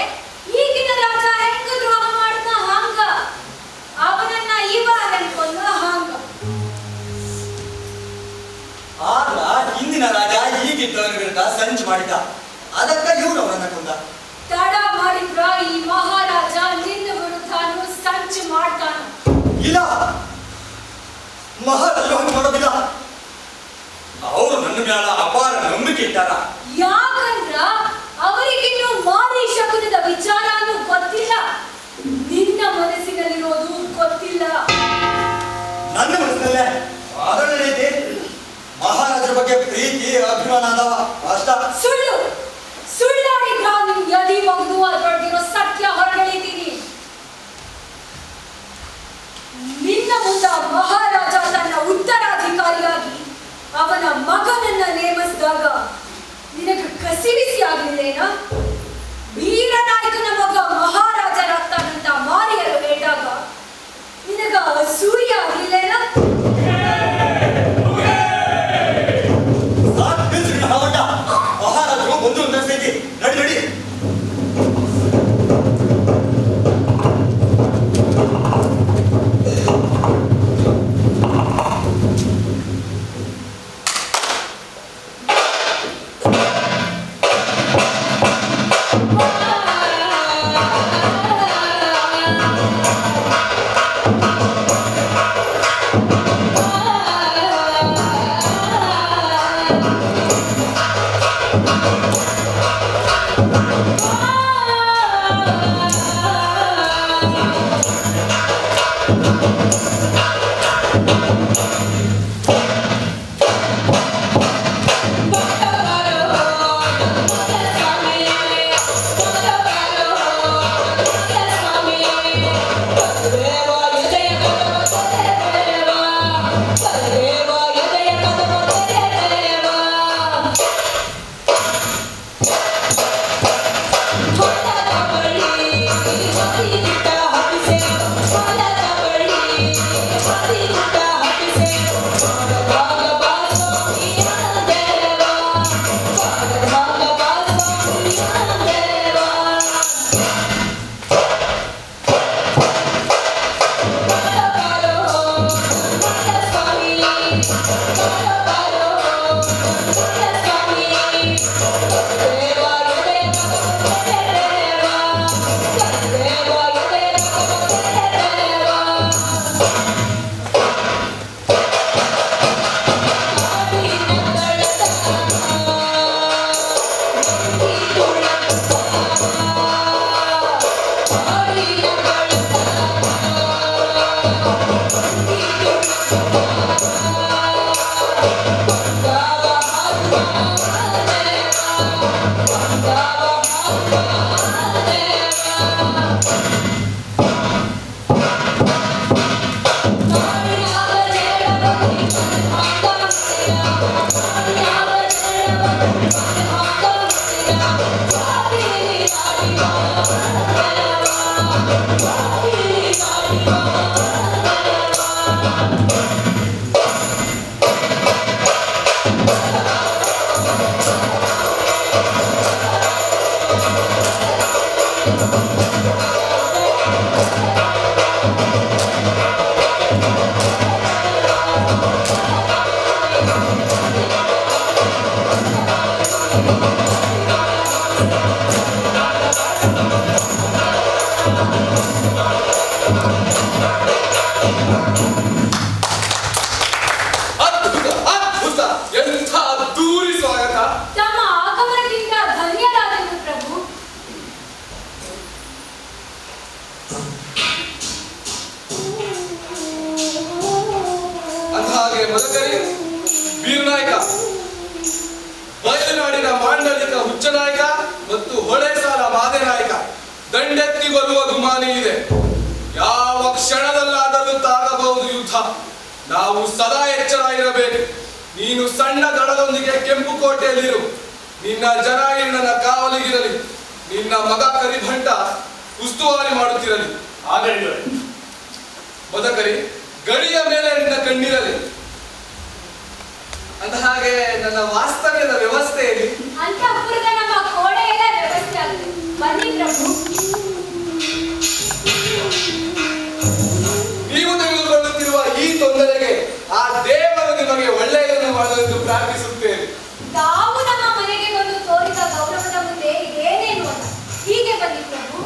ಈಗಿನ ರಾಜ ಹೆಂಗ ದ್ರೋಹ ಮಾಡ್ದ ಹಂಗ, ಅವನನ್ನ ಇವಾಗ ಕೊಂದ ಹಂಗ. ಆಗ ಹಿಂದಿನ ರಾಜ ಈಗಿದ್ದವನ ವಿರುದ್ಧ ಸಂಚು ಮಾಡಿದ, ಅದಕ್ಕ ಇವನು ಅವರನ್ನ ಕೊಂದ. ತಡ ಮಾಡಿದ್ರ ಈ ಮಹಾರಾಜ ನಿನ್ನ ವಿರುದ್ಧನೂ ಸಂಚು ಮಾಡ್ತಾನ. ಇಲ್ಲ, ಮಹಾರಾಜರು ಹಂಗೆ ಮಾಡೋದಿಲ್ಲ. ಅವರು ನನ್ನ ಮ್ಯಾಲ ಅಪಾರ ನಂಬಿಕೆ ಇಟ್ಟಾರ. ಯಾಕಂದ್ರ ಅವರಿಗಿನ್ನು ಮಾರಿ ಶಕುನದ ವಿಚಾರನೂ ಗೊತ್ತಿಲ್ಲ, ನಿನ್ನ ಮನಸ್ಸಿನಲ್ಲಿರೋದು ಗೊತ್ತಿಲ್ಲ. ನನ್ನ ಮನಸ್ಸಿನಲ್ಲೇ ಆದರಣೆ ಐತಿ. ಮಹಾರಾಜರ ಬಗ್ಗೆ ಪ್ರೀತಿ ಅಭಿಮಾನ ಅದಾವ ಅಷ್ಟ. ಸುಳ್ಳು ಸುಳ್ಳಾಡಿದ್ರ ನಿನ್ ಯದಿ ಮಗದು ಅದರೊಳಗಿರೋ ಸತ್ಯ ಹೊರಗೆಳಿತೀನಿ. ನಿನ್ನ ಮುಂದ ಮಹಾರಾಜ ತನ್ನ ಉತ್ತರಾಧಿಕಾರಿಯಾಗಿ ಅವನ ಮಗನನ್ನ ನೇಮಿಸಿದಾಗ ನಿನಗೆ ಕಸಿವಿಸಿ ಆಗ್ಲಿಲ್ಲೇನ? ವೀರನಾಯಕನ ಮಗ ಮಹಾರಾಜರಾಗ್ತಾನಂತ ಮಾರಿಯರು ಹೇಳಿದಾಗ ನಿನಗ ಅಸೂಯೆ ಆಗ್ಲಿಲ್ಲೇನ? ಮಹಾರಾಜರು ಬಂದು ನಡೆಸೈತಿ. ನಡಿ ನಡಿ. ಮದಕರಿ ಬೀರ್ನಾಯಕ, ಬಯಲುನಾಡಿನ ಮಾಂಡಲಿಕ ಹುಚ್ಚನಾಯಕ ಮತ್ತು ಹೊಳೆಸಾಲ ಮಾದೇನಾಯಕ ದಂಡೆತ್ತಿ ಬರುವ ಗುಮಾನಿ ಇದೆ. ಯಾವ ಕ್ಷಣದಲ್ಲಾದರೂ ತಾಗಬಹುದು ಯುದ್ಧ. ನಾವು ಸದಾ ಎಚ್ಚರ ಇರಬೇಕು. ನೀನು ಸಣ್ಣ ದಳದೊಂದಿಗೆ ಕೆಂಪು ಕೋಟೆಯಲ್ಲಿರು. ನಿನ್ನ ಜನ ನನ್ನ ಕಾವಲಿಗಿರಲಿ. ನಿನ್ನ ಮಗ ಕರಿಭಂಟ ಉಸ್ತುವಾರಿ ಮಾಡುತ್ತಿರಲಿ. ಆದರೆ ಬದಕರಿ ಗಡಿಯ ಮೇಲೆ ನಿನ್ನ ಕಣ್ಣಿರಲಿ. ಅಂದ ಹಾಗೆ ನನ್ನ ವಾಸ್ತವ್ಯದ ವ್ಯವಸ್ಥೆಯಲ್ಲಿ ಅಂತಃಪುರದ ನಮ್ಮ ಕೋಣೆಯಲ್ಲೇ ವ್ಯವಸ್ಥೆ ಆಗಿದೆ. ಬನ್ನಿ ಪ್ರಭು. ನೀವು ತೆಗೆದುಕೊಳ್ಳುತ್ತಿರುವ ಈ ತೊಂದರೆಗೆ ಆ ದೇವರು ನಿಮಗೆ ಒಳ್ಳೆಯದನ್ನು ಮಾಡಲೆಂದು ಪ್ರಾರ್ಥಿಸುತ್ತೇನೆ. ತಾವು ನಮ್ಮ ಮನೆಗೆ ಬಂದು ತೋರಿದ ಗೌರವದ ಮುಂದೆ ಏನೇನು ಅಲ್ಲ. ಹೀಗೆ ಬನ್ನಿ ಪ್ರಭು.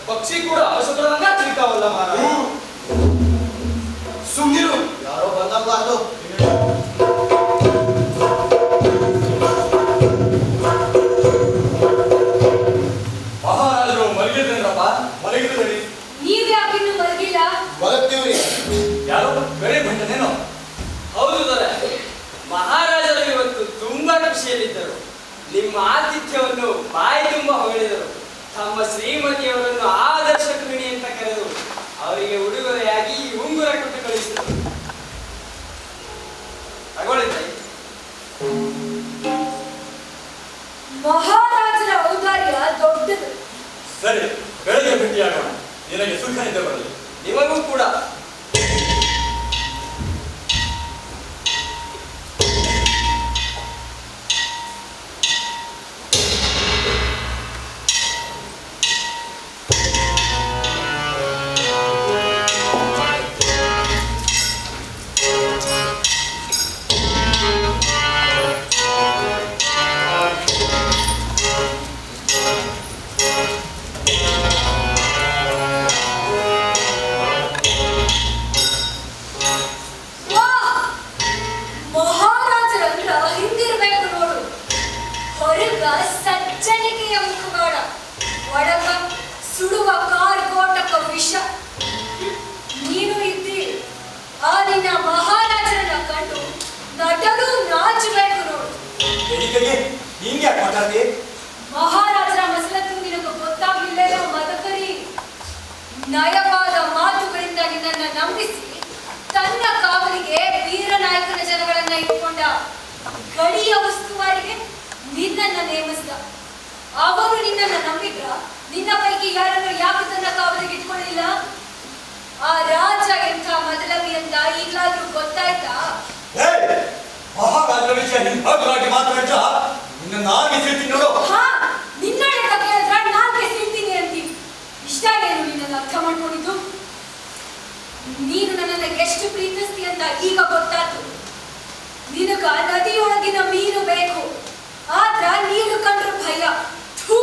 ಪಕ್ಷಿ ಕೂಡ ಅವಸರದಂಗ ಚಿಂತಾವಲ್ಲ ಮಾರಾಯ. ಸುಮ್ನಿರು, ಯಾರೋ ಬಂದಂಗಾಯ್ತು. ಮಹಾರಾಜರು ಮಲಗಿದ್ರೇನ್ರಪ್ಪ? ಮಲಗಿದ್ರಿ? ನೀವ್ ಯಾಕಿನ್ನು ಮಲಗಿಲ್ಲ? ಮಲಗ್ತೀವ್ರಿ. ಯಾರು ಬೇರೆ ಬಂಟನೇನೋ? ಹೌದು ದೊರೆ, ಮಹಾರಾಜರು ಇವತ್ತು ತುಂಬಾ ಖುಷಿಯಲ್ಲಿದ್ದರು. ನಿಮ್ಮ ಆತಿಥ್ಯವನ್ನು ಬಾಯಿ ತುಂಬ ಹೊಗಳಿದರು. ತಮ್ಮ ಶ್ರೀಮತಿಯವರನ್ನು ಆದರ್ಶ ಗೃಹಿಣಿ ಅಂತ ಕರೆದು ಅವರಿಗೆ ಉಡುಗೊರೆಯಾಗಿ ಉಂಗುರ ಕೊಟ್ಟು ಕಳಿಸಿದರು. ತಗೊಳ್ಳಿದ್ದೆ. ಮಹಾರಾಜರ ಔದಾರ್ಯ ದೊಡ್ಡದು. ಸರಿ, ಬೆಳಗ್ಗೆ ಭೇಟಿಯಾಗೋಣ. ನಿನಗೆ ಸುಖ ನಿದ್ದೆ ಬರಲಿ. ನಿಮಗೂ ಕೂಡ. ಹೊರಗ ಸಜ್ಜನಿಕೆಯ ಮುಖವಾಡ, ಒಳಗ ಸುಡುವ ಕಾರ್ಗೋಟಕ ವಿಷ. ನೀನು ಇದ್ದಿ ಆ ನಿನ್ನ ಮಹಾರಾಜರನ್ನ ಕಂಡು ನಟರು ನಾಚಬೇಕು ನೋಡು. ಹಿಂಗೆ ಮಾತಾಡ್ತಿ? ಮಹಾರಾಜರ ಮಸಲತ್ತು ನಿನಗೆ ಗೊತ್ತಾಗ್ಲಿಲ್ಲ ಮದಕರಿ. ನಯವಾದ ಮಾತುಗಳಿಂದ ನಿನ್ನನ್ನ ನಂಬಿಸಿ ತನ್ನ ಕಾವಲಿಗೆ ವೀರನಾಯಕನ ಜನಗಳನ್ನ ಇಟ್ಕೊಂಡ. ಗಡಿಯ ಉಸ್ತುವಾರಿಗೆ ನಿನ್ನನ್ನ ನೇಮಿಸಿದ. ಅವರು ನಿನ್ನನ್ನ ನಂಬಿದ್ರ ನಿನ್ನ ಪೈಕಿ ಯಾರನ್ನು ಯಾಕೆ ತನ್ನ ಕಾವಲಿಗೆ ಇಟ್ಕೊಳ್ಳಿಲ್ಲ? ಆ ರಾಜ ಎಂಥ ಮೊದಲವಿ ಅಂತ ಈಗಲಾದ್ರೂ ಗೊತ್ತಾಯ್ತಾ? ಮಹಾರಾಜರ ವಿಷಯ ಹಿಂಭಾಗವಾಗಿ ಮಾತಾಡ್ತಾ ನಿನ್ನ ನಾಲ್ಗೆ ಸಿಳ್ತೀನಿ ನೋಡು. ಹಾ, ನಿನ್ನಡೆ ಕೇಳಿದ್ರ ನಾಲ್ಗೆ ಸಿಳ್ತೀನಿ ಅಂತೀವಿ. ಇಷ್ಟ ಏನು ನಿನ್ನನ್ನು ಅರ್ಥ ಮಾಡ್ಕೊಂಡಿದ್ದು? ನೀನು ನನ್ನನ್ನ ಎಷ್ಟು ಪ್ರೀತಿಸ್ತಿ ಅಂತ ಈಗ ಗೊತ್ತಾಯ್ತು. ನಿನಗ ನದಿಯೊಳಗಿನ ಮೀನು ಬೇಕು, ಆದ್ರ ನೀನು ಕಂಡ್ರ ಭಯ. ಥೂ,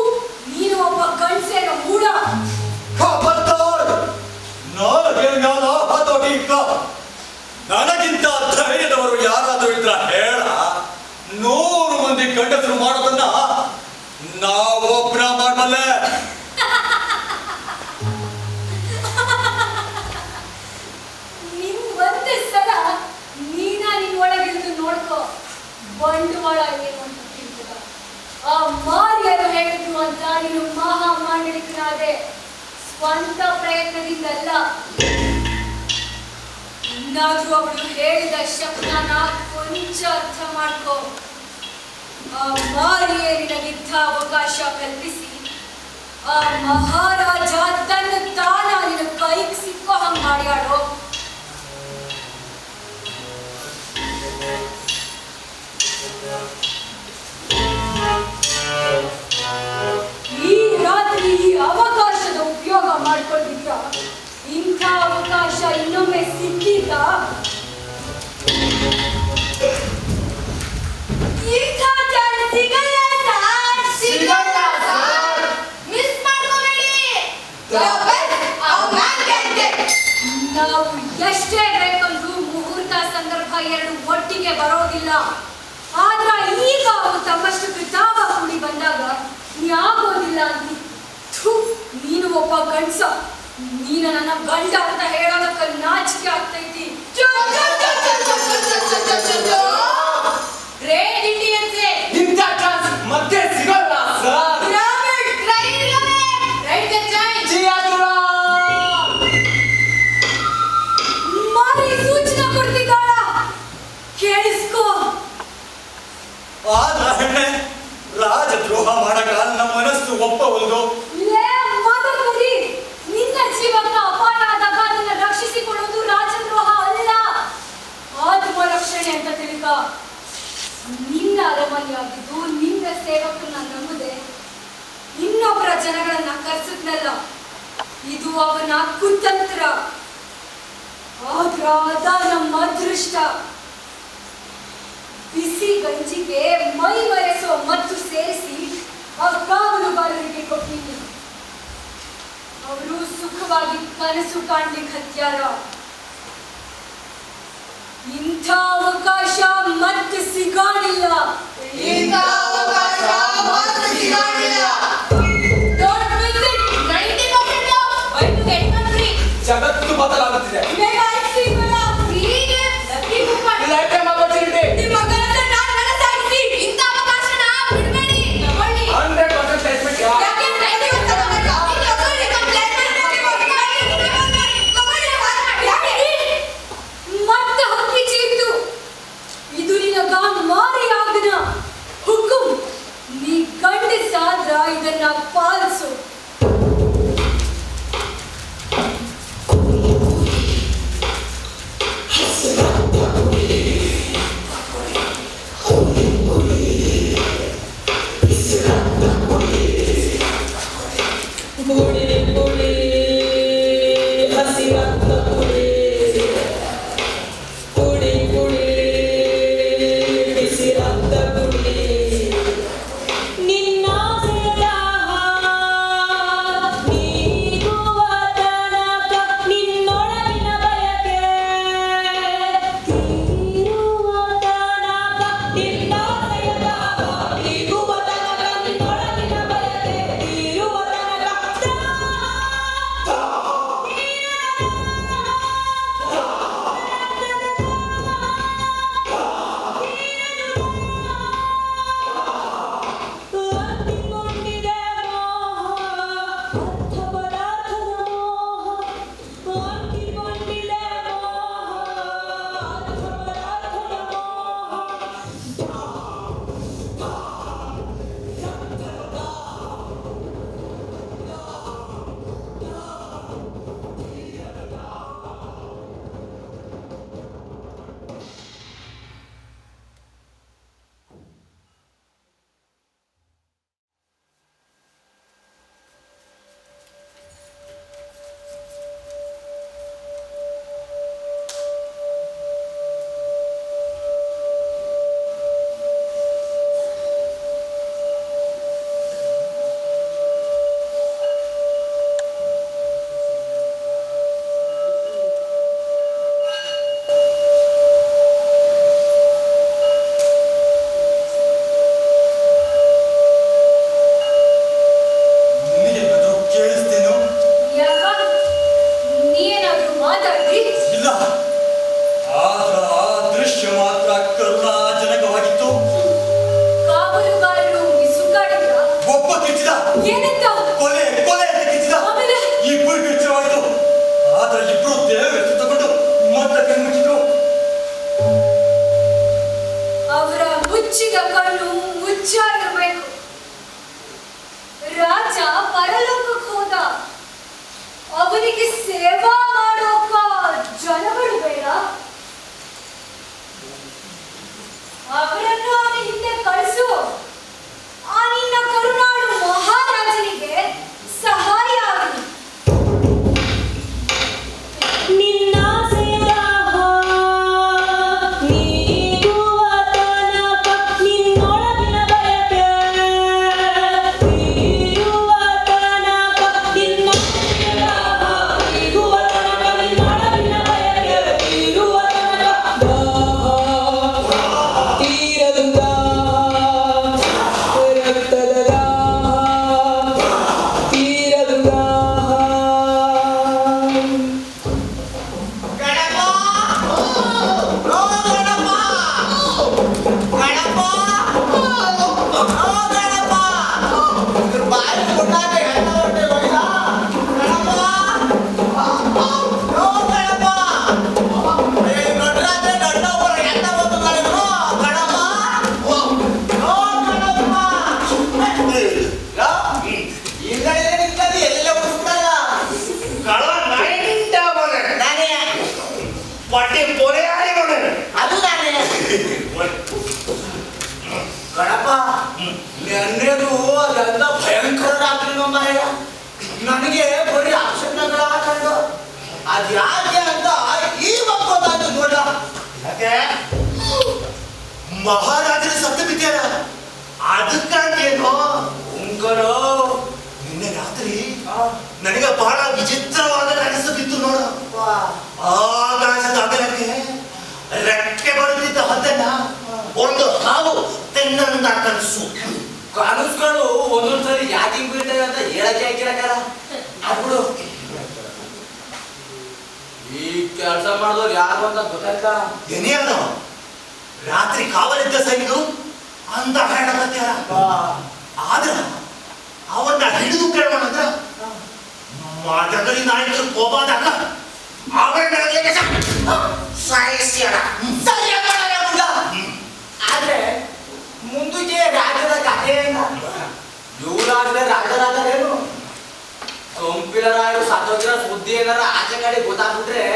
ನೀನು ಒಬ್ಬ ಗಂಡಸೇನ ಮೂಡ. ನನಗಿಂತ ಧೈರ್ಯದವರು ಯಾರಾದ್ರೂ ಇದ್ರ ಹೇಳ. 100 ಮಂದಿ ಗಂಡಸರು ಮಾಡೋದನ್ನ ನಾವೊಬ್ಬನ ಮಾಡಬಲ್ಲೆ. ನಿನ್ ಒಂದೇ ಸಲ ನಿನ್ನೊಳಗಿಳಿದು ನೋಡ್ಕೋ. ಬಂಡವಾಳ ಏನು ಅಂತ ತಿಳ್ಕೊ. ಆ ಮಾರಿಯರು ಹೇಳಿದ್ರು ಅಂತ ನೀನು ಮಹಾ ಮಾಂಡಲಿಕನಾದೆ. ಸ್ವಂತ ಪ್ರಯತ್ನದಿಂದಲ್ಲ. ಇನ್ನಾದ್ರೂ ಅವಳು ಹೇಳಿದ ಶಬ್ದನ ಕೊಂಚ ಅರ್ಥ ಮಾಡ್ಕೋ. ಆ ಮಾರಿಯೇ ನಿನಗಿದ್ದ ಅವಕಾಶ ಕಲ್ಪಿಸಿ ಆ ಮಹಾರಾಜ ತನ್ನ ತಾನ ನಿನ್ನ ಕೈಗೆ ಸಿಕ್ಕೋ ಹಂಗ್ ಮಾಡ್ಯಾಡೋ. ಈ ರಾತ್ರಿ ಈ ಅವಕಾಶದ ಉಪಯೋಗ ಮಾಡ್ಕೊಂಡಿದ್ದ. ಇಂಥ ಅವಕಾಶ ಇನ್ನೊಮ್ಮೆ ಸಿಕ್ಕಿದ್ದ? ಇಂಥ ಚಾನ್ಸ್ ಸಿಗಲ್ಲ ಸರ್. ಸಿಗಲ್ಲ ಸರ್. ಮಿಸ್ ಮಾಡ್ಕೋಬೇಡಿ. ನಾವು ಎಷ್ಟೇ ಬೇಕಂದ್ರೂ ಮುಹೂರ್ತ ಸಂದರ್ಭ ಎರಡು ಒಟ್ಟಿಗೆ ಬರೋದಿಲ್ಲ. ಆದ್ರ ಈಗ ಅವು ತಮ್ಮಷ್ಟಕ್ಕೆ ತಾವ ಕೂಡಿ ಬಂದಾಗ ನೀ ಆಗೋದಿಲ್ಲ ಅಂದಿ. ನೀನು ಒಬ್ಬ ಗಂಡಸ. ನೀನು ನನ್ನ ಗಂಡ ಅಂತ ಹೇಳೋದಕ್ಕೆ ನಾಚಿಕೆ ಆಗ್ತೈತಿ. ಗ್ರೇಟ್ ಇಂಡಿಯನ್ಸ್ ಇಂಥ ಚಾನ್ಸ್ ಮತ್ತೆ ಸಿಗಲ್ಲ ಸರ್. ಮಾರಿ ಸೂಚನೆ ಕೊಡ್ತಿದ್ದಾಳ, ಕೇಳಿಸ್ಕೋ. ಆದ್ರ ಹೆಣ್ಣೆ ರಾಜದ್ರೋಹ ಮಾಡಕ ನಮ್ಮ ಮನಸ್ಸು ಒಪ್ಪವಲ್ದು. ನಿನ್ನ ಜೀವನ ಅಪಾಯ ಆದಾಗ ಅದನ್ನ ರಕ್ಷಿಸಿಕೊಳ್ಳುವುದು ರಾಜದ್ರೋಹ ಅಲ್ಲ, ಆತ್ಮರಕ್ಷಣೆ ಅಂತ ತಿಳ್ಕ. ನಿನ್ನ ಅರಮನೆಯಾಗಿದ್ದು ನಿನ್ನ ಸೇವಕರನ್ನ ನಂಬುದೆ ಇನ್ನೊಬ್ಬರ ಜನಗಳನ್ನ ಕರೆಸಿದ್ನಲ್ಲ, ಇದು ಅವನ ಕುತಂತ್ರ. ಆದ್ರ ಅದ ನಮ್ಮ ಅದೃಷ್ಟ. ಬಿಸಿ ಗಂಜಿಗೆ ಮೈ ಮರೆಸೋ ಮತ್ತು ಸೇರಿಸಿ ಆ ಕಾವಲುಗಾರರಿಗೆ ಕೊಟ್ಟಿನಿ. ಅವರು ಸುಖವಾಗಿ ಕನಸು ಕಾಣ್ಲಿಕ್ಕೆ ಹತ್ಯಾರ. ಇಂಥ ಅವಕಾಶ ಮತ್ತೆ ಸಿಗಾಣಿಲ್ಲ. ಜಗತ್ತು ಬದಲಾಗುತ್ತಿದೆ. ಇದನ್ನ ಪಾಲಿಸು. Ibu ಏನು ಅದೆಲ್ಲ ಭಯಂಕರ ರಾತ್ರಿ ಮಾರಾಯ. ನನಗೆ ಬರೀ ಅಕ್ಷರಗಳ ಹಾಕೊಂಡು ಅದ್ ಯಾಕೆ ಅಂತ ಇವಾಗ ಗೊತ್ತಾಯ್ತು ನೋಡ. ಯಾಕೆ ಮಹಾರಾಜರ ಸತ್ತು ಬಿದ್ದಾರ ಅದಕ್ಕೇನೋ ಉಂಕರೋ. ನಿನ್ನೆ ರಾತ್ರಿ ನನಗೆ ಬಹಳ ವಿಚಿತ್ರವಾದ ಅನಿಸುತ್ತಿತ್ತು ನೋಡು. ಆಕಾಶದ ಅಗಲಕ್ಕೆ ರೆಕ್ಕೆ ಬರುತ್ತಿದ್ದ ಹದ್ದನ್ನ ಒಂದು ಹಾವು ತೆನ್ನಂದ ಕನಸು. ಕನಸುಗಳು ಒಂದೊಂದ್ಸರಿ ಯಾಕೆ ಬೀಳ್ತವೆ ಅಂತ ಹೇಳಕ್ಕೆ ಹಾಕಿರಕಲ್ಲ. ಅದ್ಬಿಡು, ಈ ಕೆಲಸ ಮಾಡಿದವ್ರು ಯಾರು ಅಂತ ಗೊತ್ತಾಯ್ತಾ? ಏನೇನು ರಾತ್ರಿ ಕಾವಲಿದ್ದ ಸೈನಿಕರು ಅಂತ ಹೇಳಕತ್ಯಾರ. ಆದ್ರ ಅವನ್ನ ಹಿಡಿದು ಕೇಳೋಣ ಅಂತ ಮದಕರಿ ನಾಯಕರು ಕೋಪದಾಗ ಆದ್ರೆ ಮುಂದಕ್ಕೆ ರಾಜ್ಯದ ಕಥೆಯಿಂದ ಯುವರಾಜರೇ ರಾಜರಾಜರೇನು ಕಂಪಿಲರಾಯರು ಸತ್ತೋಗಿರೋ ಸುದ್ದಿ ಏನಾರ ಆಚೆ ಕಡೆ ಗೊತ್ತಾಗ್ಬಿಟ್ರೆ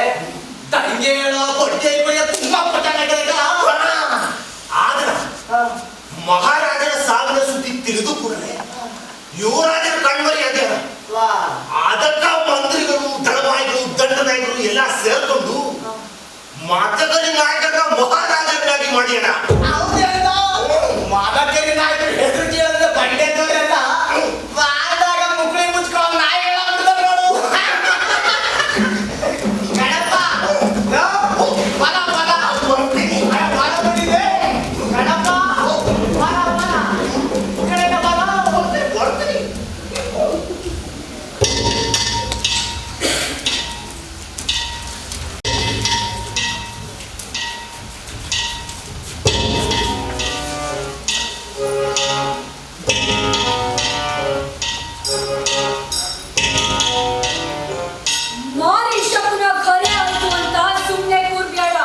ತಂಗೆ ಹೇಳೋ ಕೊಟ್ಟೆ ತುಂಬಾ ಆದ್ರ ಮಹಾರಾಜರ ಸಾವಿನ ಸುದ್ದಿ ತಿಳಿದು ಕೂಡಲೇ ಯುವರಾಜರ ಕಣ್ಮರಿ ಅದೇ. ಅದಕ್ಕ ಮಂತ್ರಿಗಳು ದಳವಾಯಿಗಳು ದಂಡನಾಯಕರು ಎಲ್ಲ ಸೇರ್ಕೊಂಡು ಮದಕರಿ ನಾಯಕರ ಮಹಾರಾಜರಾಗಿ ಮಾಡ್ಯಾರ. ಮದಕರಿ ನಾಯಕರು ಹೆಸರು ಕೇಳಿದ್ರೆ ಬಂಡೆದವರೆಲ್ಲ ಬಾದಾಗ ಮುಕ್ಳಿ ಮುಚ್ಕೊಂಡು ನಾಯಿಗಳ ನೋಡು. ಗಣಪ ಬಲ ಬಲ ಬಲ ಬಂದಿದೆ. ಗಣಪ ಬಲ ಬಲ ಕಡೆಗೆ ಬಲ ಬರ್ತೀನಿ. ಮಾರೀಶಪ್ಪನ ಖರೆ ಆಯ್ತು ಅಂತ ಸುಮ್ಮನೆ ಕೂರ್ಬೇಡ.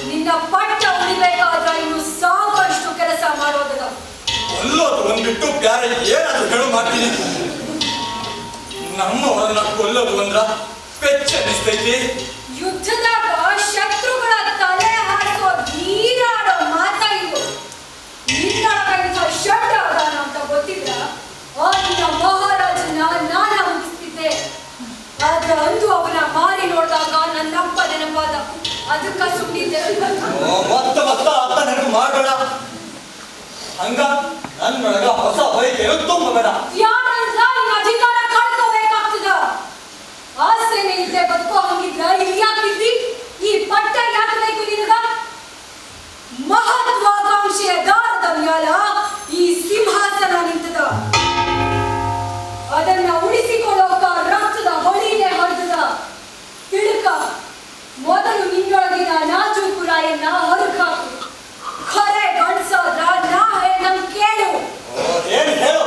ನಿನ್ನ ಪಟ್ಟ ಉಳಿಬೇಕಾದ್ರ ಇನ್ನು ಸಾಕಷ್ಟು ಕೆಲಸ ಮಾಡೋದಲ್ಲ. ಕೊಲ್ಲೋದು ಒಂದ್ಬಿಟ್ಟು ಬ್ಯಾರೆ ಏನಾದ್ರು ಹೇಳು ಮಾಡ್ತೀನಿ. ನಮ್ಮವರನ್ನ ಕೊಲ್ಲೋದು ಅಂದ್ರ ಪೆಚ್ಚನಿಸ್ತೈತಿ. ಯುದ್ಧದಾಗ ಶತ್ರುಗಳ ತಲೆ ಹಾಕೋ ನೀರಾಡೋ ಮಾತ ಇವು. ನಿನ್ನೊಳಗ ಇಂಥ ಷಡ್ಡ ಅದಾನ ಅಂತ ಗೊತ್ತಿದ್ರ ಆ ನಿನ್ನ ಮಹಾರಾಜನ ನಾನ ಮುಗಿಸ್ತಿದ್ದೆ. ಆದ್ರೆ ಅಂದು ಅವನ ಮಾರಿ ನೋಡಿದಾಗ ನನ್ನಪ್ಪ ನೆನಪಾದ. ಅದಕ್ಕ ಸುಮ್ಮನಿದ್ದೆ. ಮತ್ತ ಅರ್ಥ ನೆನಪು ಮಾಡಬೇಡ. ಹಂಗ ನನ್ನೊಳಗ ಹೊಸ ಬಯಕೆಯನ್ನು ತುಂಬಬೇಡ. ಯಾರಂದ್ರ ನಿನ್ನ ಅಧಿಕಾರ ಕಳ್ಕೋಬೇಕಾಗ್ತದ. ಆಸೆನೆ ಇದ್ದೆ ಬದುಕೋ ಹಂಗಿದ್ರ ಇಲ್ಲಿ ಯಾಕಿದ್ದಿ? ಈ ಪಟ್ಟ ಯಾಕೆ ಬೇಕು ನಿನಗ? ಮಹತ್ವಾಕಾಂಕ್ಷೆಯ ದಾರದ ಮ್ಯಾಲ ಈ ಸಿಂಹಾಸನ ನಿಂತದ. ಅದನ್ನ ಉಳಿಸಿಕೊಳ್ಳೋಕ ರಕ್ತದ ಹೊಳಿನೇ ಹೊಡೆದ. ತಿಳುಕ ಮೊದಲು ನಿನ್ನೊಳಗಿನ ನಾಜೂಕುರಾಯನ್ನ ಹೊರಗಾಕು. ಖರೆ ಗಂಡ್ಸಾದ್ರ ನಾ ಹೇಳ್ದಂಗ್ ಕೇಳು. ಏನ್ ಹೇಳು?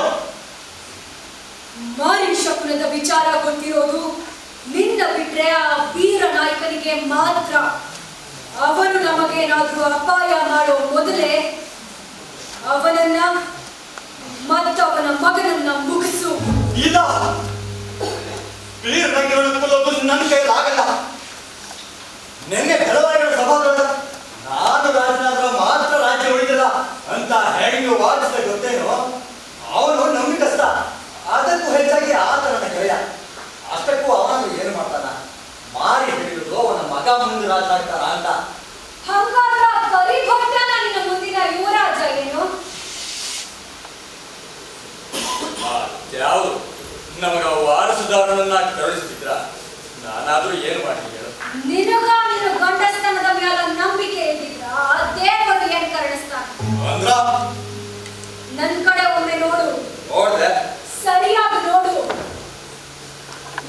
ಮಾರೀಶಪ್ಪನದ ವಿಚಾರ ಗೊತ್ತಿರೋದು ನಿನ್ನ ಬಿಟ್ರೆ ಆ ವೀರ ನಾಯಕನಿಗೆ ಮಾತ್ರ. ಅವನು ನಮಗೇನಾದ್ರೂ ಅಪಾಯ ಮಾಡೋ ಮೊದಲೇ ಅವನನ್ನ ಮತ್ತವನ ಮಗನನ್ನ ಮುಗಿಸು. ಇಲ್ಲ, ವೀರನಾಗಿರೋದು ಕೊಲ್ಲೋದು ನನ್ನ ಕೈಲಾಗಲ್ಲ. ನಿನ್ನೆ ಬೆಳವಾಯಿಗಳ ಸಭಾದೊಳಗ ನಾನು ರಾಜನಾದ್ರ ಮಾತ್ರ ರಾಜ್ಯ ಉಳಿದಿಲ್ಲ ಅಂತ ಹೆಂಗೆ ವಾದಿಸಿದ ಗೊತ್ತೇನೋ. ಅವನು ನಂಬಿಕಸ್ತ. ಅದಕ್ಕೂ ಹೆಚ್ಚಾಗಿ ಆತನ ಗೆಳೆಯ. ಅಷ್ಟಕ್ಕೂ ಅವನು ಏನು ಮಾಡ್ತಾನ? ಮಾರಿ ಹಿಡಿಯುವುದು ಅವನ ಮಗ ಮುಂದೆ ರಾಜನಾಗ್ತಾನ ಅಂತ. ಹಂಗಾದ್ರ ಕರಿಭಟ್ಟನ ನಿನ್ನ ಮುಂದಿನ ಯುವರಾಜ ಏನು? ಯಾವುದು ನಮಗ ವಾರಸುದಾರನನ್ನ ಕರುಣಿಸ್ತಿದ್ರ ನಾನಾದ್ರೂ ಏನು ಮಾಡಿ ಹೇಳು? ನಿನಗ ನಿನ್ನ ಗಂಡಸ್ತನದ ಮ್ಯಾಲ ನಂಬಿಕೆ ಇದ್ದಿದ್ರ ದೇವರು ಏನ್ ಕರುಣಿಸ್ತಾನ ಅಂದ್ರ ನನ್ ಕಡೆ ಒಮ್ಮೆ ನೋಡು. ನೋಡ್ದೆ? ಸರಿಯಾಗಿ ನೋಡು.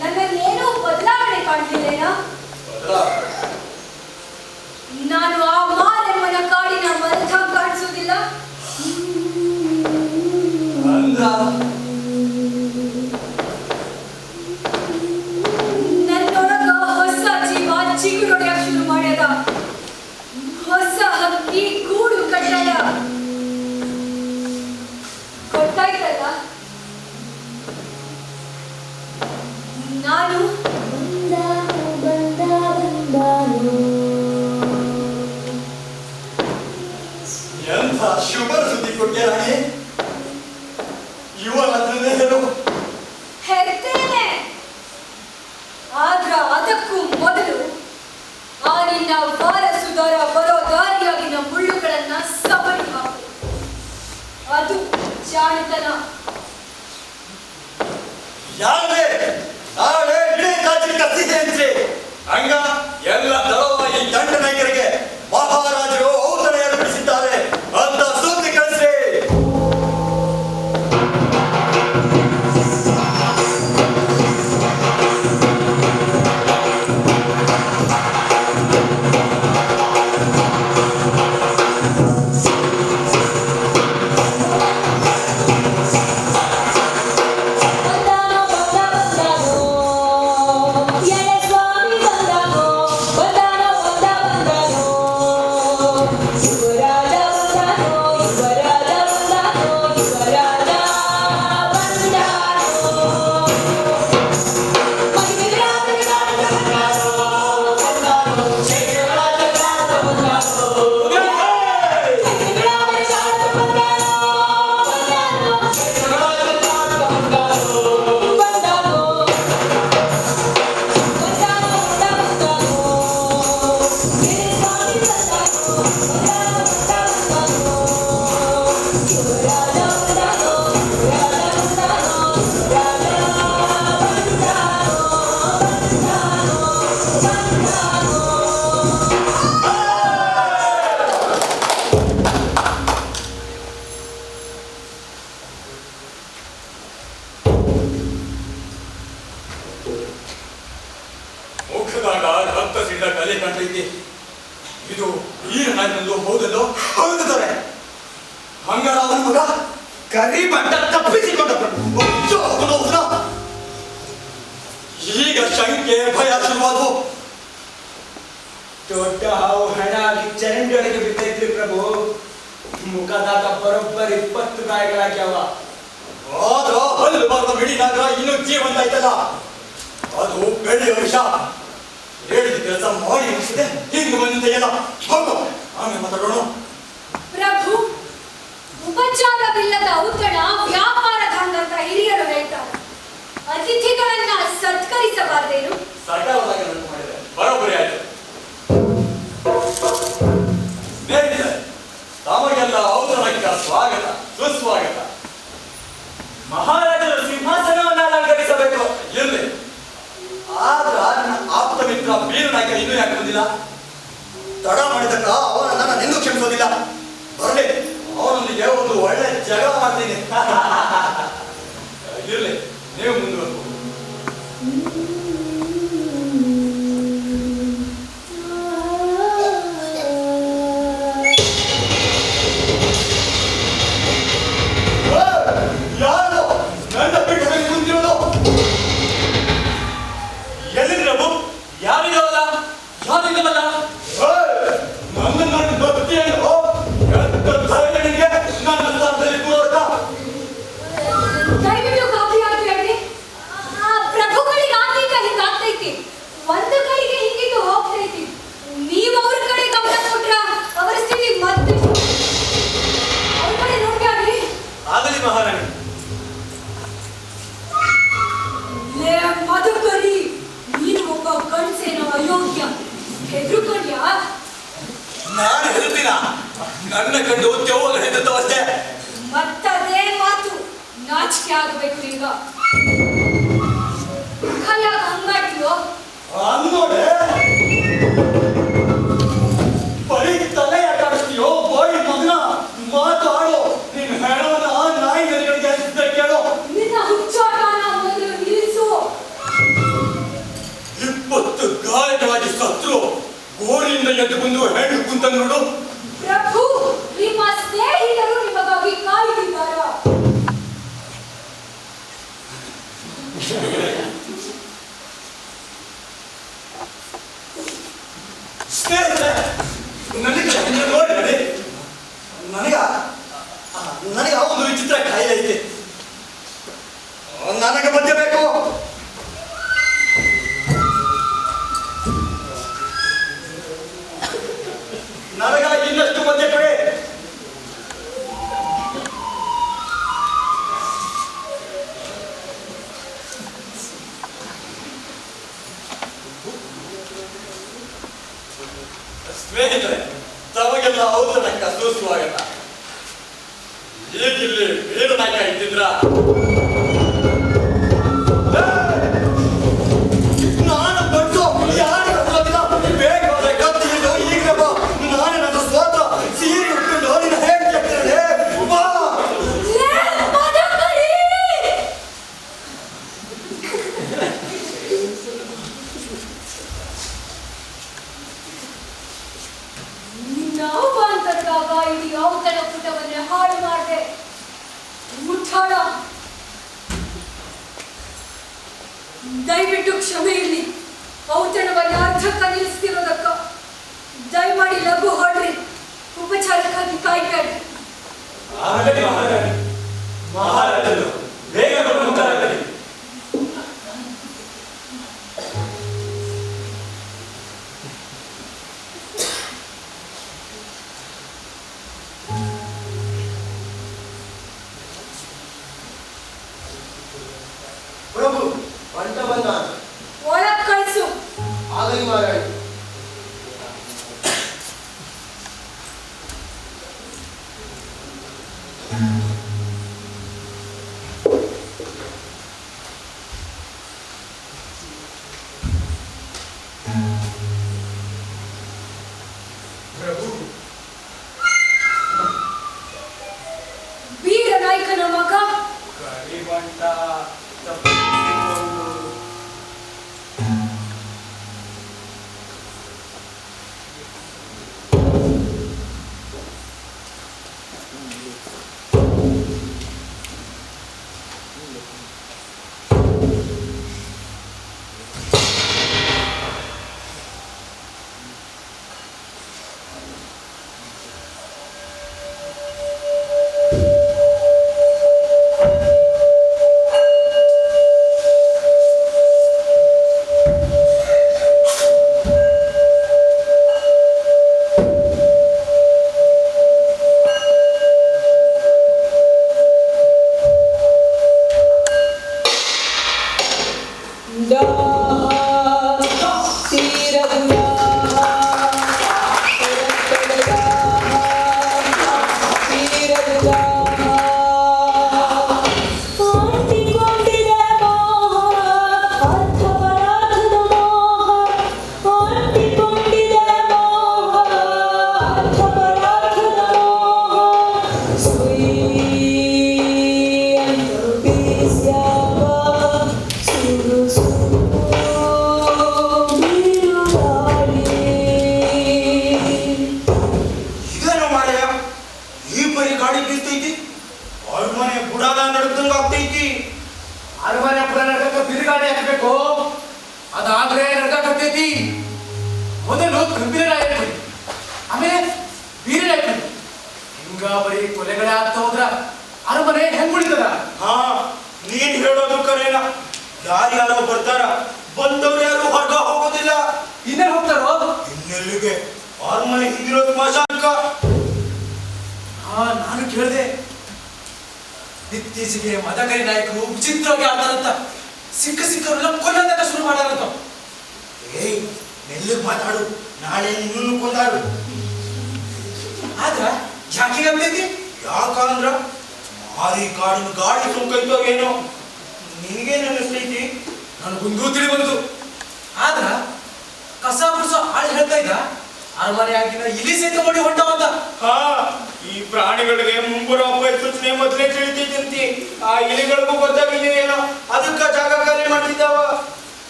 ನನ್ನಲ್ಲೇನೂ ಬದಲಾವಣೆ ಕಾಣ್ತಿಲ್ಲೇನಾ? ನಾನು ಆ ಮಾರೆಮ್ಮನ ಕಾಡಿನ ಮಲ್ಕ ಕಾಣಿಸೋದಿಲ್ಲ. ಅಂದ್ರ ನನ್ನೊಳಗ ಹೊಸ ಜೀವ ಚಿಗುರೊಡೆಯಕ್ ಶುರು ಮಾಡ್ಯದ. ಹೊಸ ಹಕ್ಕಿ ಗೂಡು ಕಟ್ಟದ. ಗೊತ್ತಾಯ್ತಲ್ಲ, ನಾನು ಎಂಥ ಶುಭ ಸುದ್ದಿ ಕೊಟ್ಟೆ ರಾಣಿ. ಇವನ ಹತ್ರನೇ ಹೇಳು. ಹೆರ್ತೇನೆ. ಆದ್ರ ಅದಕ್ಕೂ ಮೊದಲು ಆ ನಿನ್ನ ವಾರಸುದಾರ ಬರೋ ದಾರಿಯಾಗಿನ ಮುಳ್ಳುಗಳನ್ನ ಸವರಿ ಹಾಕು. ಅದು ಜಾಣತನ. ಯಾರೇ ನಾಳೆ ಇಡೀ ರಾಜ್ಯಕ್ಕೆ ಕಸಿಗೆ ಅಂತ್ರಿ. ಹಂಗ ಎಲ್ಲ ದಳವಾಯಿ ದಂಡ ನಾಯಕರಿಗೆ ಮಹಾರಾಜರು ಔತಣ ಏರ್ಪಡಿಸಿದ್ದಾರೆ ಅಂತ ಸುದ್ದಿ ಕಳಿಸ್ರಿ. ಮುಖದಾಗ ರಕ್ತ ಸಿಡಿದ ಕಲೆ ಕಂಡೈತಿ. ಇದು ಈ ನಾಯಿನಲ್ಲೂ ಹೌದಲ್ಲೋ? ಹೌದಿದ್ದಾರೆ. ಹಂಗಾರ ಅವನ ಮಗ ಕರಿ ಬಟ್ಟ ತಪ್ಪಿಸಿಕೊಂಡ. ಈಗ ಶಂಕೆ ಭಯ ಶುರುವಾದವು. ದೊಡ್ಡ ಹಾವು ಹಣ ಆಗಿ ಚರಂಡಿಯೊಳಗೆ ಬಿದ್ದೈತ್ರಿ ಪ್ರಭು. ಮುಖದಾಗ ಬರೋಬ್ಬರಿ 20 ಗಾಯಗಳಾಗ್ಯಾವ. ಆದ್ರ ಹಲ್ಲು ಬರುವ ಮಿಡಿನಾಗ ಇನ್ನೂ ಜೀವಂತ ಐತಲ್ಲ, ಅದು ಬೆಳೆಯ ವಿಷ. ಹೇಳಿದ ಕೆಲಸ ಮಾಡಿ ಮುಗಿಸಿದೆ ಹಿಂಗ ಬಂದಿದೆಯಲ್ಲ. ಹೋಗು, ಆಮೇಲೆ ಮಾತಾಡೋಣ. ಪ್ರಭು, ಉಪಚಾರವಿಲ್ಲದ ಔತಣ ವ್ಯಾಪಾರದ ಹಂಗಂತ ಹಿರಿಯರು ಹೇಳ್ತಾರೆ. ಅತಿಥಿಗಳನ್ನ ಸತ್ಕರಿಸಬಾರ್ದೇನು? ಸರ್ಕಾರದಾಗ ಮಾಡಿದೆ, ಬರೋಬ್ಬರಿ ಆಯ್ತು. ಸ್ನೇಹಿತರೆ, ತಮಗೆಲ್ಲ ಔತಣಕ್ಕೆ ಸ್ವಾಗತ ಸುಸ್ವಾಗತ. ಮಹಾರಾಜರು ಸಿಂಹಾಸನವನ್ನು ಅಲಂಕರಿಸಬೇಕು. ಇರ್ಲಿ, ಆದ್ರ ನನ್ನ ಆಪ್ತ ಮಿತ್ರ ಬೀರನಾಯ್ಕ ಇನ್ನೂ ಯಾಕೆ ಬಂದಿಲ್ಲ? ತಡ ಮಾಡಿದಕ್ಕ ಅವನನ್ನ ನಾನು ಎಂದೂ ಕ್ಷಮಿಸೋದಿಲ್ಲ. ಬರಲಿ, ಅವನೊಂದಿಗೆ ಒಂದು ಒಳ್ಳೆ ಜಗಳ ಮಾಡ್ತೀನಿ. ಇರ್ಲಿ, ನೀವು ಮುಂದುವರೆದು. ಯಾರು ನನ್ನ ಬಿಟ್ಟು ಮುಂದಿರೋದು? ಎಲ್ಲಿ ಪ್ರಭು? ಯಾರಿಗವಲ್ಲ ಯಾರಿಗವಲ್ಲ? ನನ್ನ ಭಕ್ತಿಯನ್ನು ಎಂತ ಧೈರ್ಯನಿಗೆ ನನ್ನ ಸ್ಥಾನದಲ್ಲಿ ಕೂರೋಟ? ದಯವಿಟ್ಟು ಕಾಪಿ ಹಾಕಿ. ಆ ಪ್ರಭುಗಳಿಗೆ ಆತೈಕ ಹಿಂಗಾಗ್ತೈತಿ, ಒಂದು ಕೈಗೆ ಹಿಂಗಿದ್ದು ಹೋಗ್ತೈತಿ. ನೀವು ಅವ್ರ ಕಡೆ ಗಮನ ಕೊಟ್ರ ಅವರ ಸ್ಥಿತಿ ಮತ್ತೆ ಅವ್ರ ಕಡೆ ನೋಡ್ಯಾಡಿ. ಆಗಲಿ ಮಹಾರಾಣಿ. ಲೇ ಮಧುಕರಿ, ನೀನು ಒಬ್ಬ ಗಂಡಸೇನೋ ಅಯೋಗ್ಯ. ಹೆದರುಕೊಂಡ್ಯಾ? ನಾನು ಹೆದರ್ತೀನ? ನನ್ನ ಕಂಡು ದೆವ್ವ ಹೆದರ್ತವಷ್ಟೇ. ಮತ್ತದೇ ಮಾತು, ನಾಚಿಕೆ ಆಗಬೇಕು ಈಗ. ಕೈಯಾಗ ಹಂಗಾಡ್ತೀಯೋ? ಅನ್ನೋಡೆ ಬರೀ ತಲೆ ಯಾಕಾಡಿಸ್ತೀಯೋ? ಬಾಯಿ ಮಗನ ಮಾತಾಡೋ. ನಿನ್ನ ಹೆಣವನ್ನ ನಾಯಿ ನರಿಗಳಿಗೆ ಹಚ್ಚಿದ್ದ ಕೇಳೋ. ನಿನ್ನ ಹುಚ್ಚಾಟನ ಮೊದಲು ನಿಲ್ಲಿಸು. 20 ಗಾಯಗಳಾಗಿ ಸತ್ರು ಗೋರಿಯಿಂದ ಎದ್ದು ಬಂದು ಹೆಣ್ಣು ಕುಂತ ನೋಡು. ಪ್ರಭು, ನಿಮ್ಮ ಸ್ನೇಹಿತರು ನಿಮಗಾಗಿ ಕಾಯುತ್ತಿದ್ದಾರ. ಸ್ನೇಹಿತರೆ, ನನಗೆ ನೋಡಿ, ನನಗೆ ಆ ಒಂದು ವಿಚಿತ್ರ ಕಾಯಿಲೆ ಐತೆ. ನನಗೆ ಮಧ್ಯ ಬೇಕು. ನನಗಾಗಿ ಸ್ನೇಹಿತರೆ, ತಮಗೆಲ್ಲ ಔತಣಕ್ಕ ಸುಸ್ವಾಗತ. ಈಗಿಲ್ಲಿ ಮೀನು ನಾಯಕ ಇದ್ದಿದ್ರ ನಾನು ಬಂದು ಯಾರು ಬೇಗ ಕತ್ತಿದ್ದು ಈಗ ಬಾ. ನಾನು ನನ್ನ ಸ್ವತಃ ಸೀರೆ ಉಟ್ಕೊಂಡು ನಿನ್ನ ಹೇಗೆ ಕೇಳ್ತೇನೆ. ಬಾ. ನಾವಾಂತರದಾಗ ಇಡೀ ಔತಣ ಪುಟವನ್ನೇ ಹಾಳು ಮಾಡಿದೆ. ಮುಟ್ಟಾಳ, ದಯವಿಟ್ಟು ಕ್ಷಮೆ ಇರಲಿ. ಔತಣವನ್ನ ಅರ್ಧಕ್ಕ ನಿಲ್ಲಿಸ್ತಿರೋದಕ್ಕ ದಯಮಾಡಿ ಲಘು ಹೊಡ್ರಿ. ಉಪಚಾರಕ್ಕಾಗಿ ಕಾಯ್ಬೇಡ್ರಿ. ಮಹಾರಾಜರು ಬೇಗ ಮುಂದಾಗಲಿ. ಪ್ರಭು ಬಂಟ ಬಂದ ಒಳಗ್ ಕಳಿಸು. ಆಗಲಿ ಮಹಾರಾಜ. ಪ್ರಭು, ವೀರ ನಾಯಕನ ಮಗ ಕರಿಬಂಟ ಅರಮನೆ ಪುರ ನಡ್ಕ ಬಿರುಗಾಡಿ ಹಾಕಬೇಕು. ಅದಾದ್ರೆ ನಡ್ಕತ್ತೈತಿ. ಮೊದಲು ಗಂಭೀರ ಆಯ್ತು, ಆಮೇಲೆ ಬೀರ ಆಯ್ತು. ಹಿಂಗ ಬರೀ ಕೊಲೆಗಳೇ ಆಗ್ತಾ ಹೋದ್ರ ಅರಮನೆ ಹೆಂಗ್ ಉಳಿತದ? ಹಾ, ನೀನ್ ಹೇಳೋದು ಕರೇನ. ಯಾರ್ಯಾರೋ ಬರ್ತಾರ, ಬಂದವ್ರು ಯಾರು ಹೊರಗ ಹೋಗೋದಿಲ್ಲ. ಇನ್ನೇನ್ ಹೋಗ್ತಾರೋ? ಇನ್ನೆಲ್ಲಿಗೆ? ಅರಮನೆ ಹಿಂದಿರೋ ಸ್ಮಶಾನಕ್ಕ. ಹಾ, ನಾನು ಕೇಳಿದೆ. ಇತ್ತೀಚೆಗೆ ಮದಕರಿ ನಾಯಕರು ವಿಚಿತ್ರವಾಗಿ ಆಡ್ತಾರಂತ. ಸಿಕ್ಕವರೆಲ್ಲ ಕೊಲ್ಲೋದನ್ನ ಶುರು ಮಾಡಾರಂತ. ಏಯ್, ಮೆಲ್ಲಗೆ ಮಾತಾಡು. ನಾಳೆ ನಿನ್ನನ್ನು ಕೊಂದಾಡು. ಆದ್ರ ಯಾಕೆ ಆಗ್ತೈತಿ? ಯಾಕಂದ್ರ ಮಾರಿ ಕಾಡಿನ ಗಾಳಿ ಸುಂಕೈತೋ ಏನೋ. ನಿನಗೇನು ಅನಿಸ್ತೈತಿ? ನನಗೊಂದು ತಿಳಿ ಬಂತು. ಆದ್ರ ಕಸ ಗುಡ್ಸೋ ಆಳು ಹೇಳ್ತಾ ಇದ್ದ ಅರಮನೆ ಆಗಿನ ಇಲಿ ಸಹಿತ ಮಾಡಿ ಹೊಂಟವಂತ. ಹಾ, ಈ ಪ್ರಾಣಿಗಳಿಗೆ ಮುಂಬರುವ ಸೂಚನೆ ಮೊದಲೇ ತಿಳಿತೈತಿ. ಆ ಇಲಿಗಳಿಗೂ ಗೊತ್ತಾಗಿದೆಯೇನೋ, ಅದಕ್ಕ ಜಾಗ ಖಾಲಿ ಮಾಡ್ತಿದ್ದಾವ.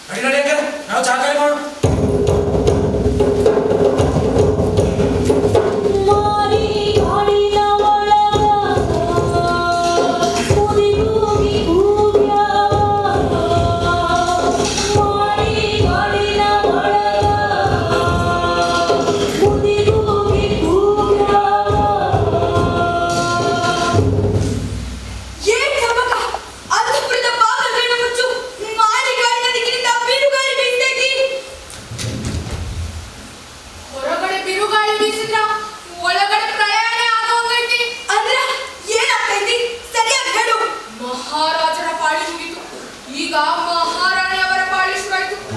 ನಡಿ ನಡಿ, ನಾವು ಜಾಗ ಖಾಲಿ ಮಾಡೋಣ.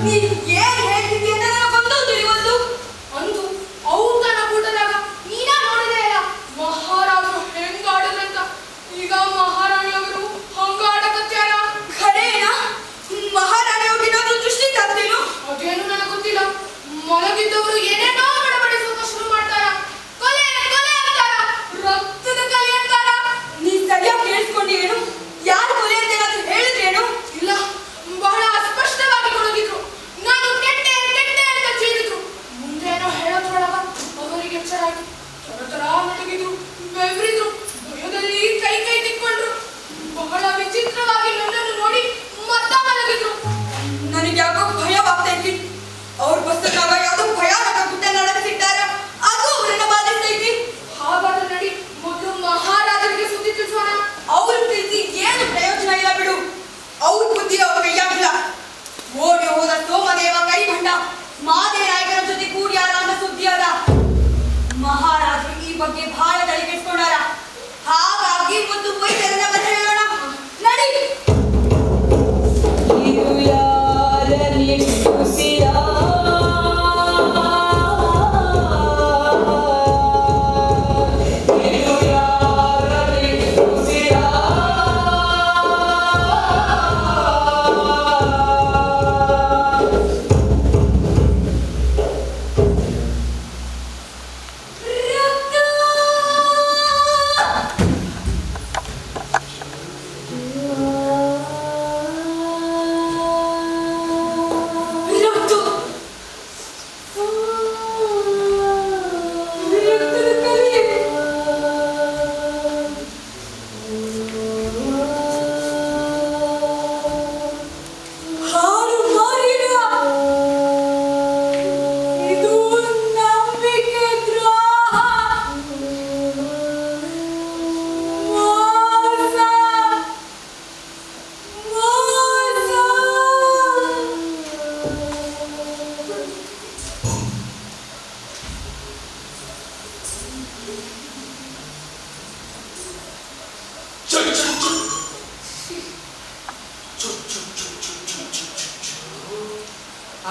ನೀನು ಏನ್ ಹೇಳ್ತಿದ್ದೀಯ ಅಂತ ನನಗೆ ಬಂದು ತಿಳಿವಲ್ದು. ಅಂದು ಔತಣ ವಿಚಿತ್ರವಾಗಿ ನನ್ನನ್ನು ನೋಡಿ ಮತ್ತ ಮಲಗಿದ್ರು. ನನಗೆ ಯಾಕೋ ಭಯವಾಗ್ತಾ ಇತ್ತು. ಅವ್ರ ಪುಸ್ತಕ ಯಾವುದೋ ಭಯಾನಕ ಕೃತ್ಯ ನಡೆಸಿದ್ದಾರ, ಅದು ಅವರನ್ನ ಬಾಧಿಸ್ತೈತಿ. ಹಾಗಾದ್ರೆ ನಡಿ ಮೊದಲು ಮಹಾರಾಜರಿಗೆ ಸುದ್ದಿ ತಿಳಿಸೋಣ. ಅವ್ರ ತಿಳಿಸಿ ಏನು ಪ್ರಯೋಜನ ಇಲ್ಲ ಬಿಡು. ಅವ್ರ ಬುದ್ಧಿ ಅವ್ರ ಕೈಯಾಗಿಲ್ಲ. ಓಡಿ ಹೋದ ಸೋಮದೇವ ಕೈಗೊಂಡ ಮಾದೇರಾಯಕರ ಜೊತೆ ಕೂಡ್ಯಾರ ಅನ್ನೋ ಸುದ್ದಿ ಅದ. ಮಹಾರಾಜರು ಈ ಬಗ್ಗೆ ಬಹಳ ತಲೆ ಕೆಡಿಸ್ಕೊಂಡಾರ. ಹಾಗಾಗಿ ಒಂದು ವೈದ್ಯರನ್ನ ಬಂದು ಹೇಳೋಣ. ನಡಿ.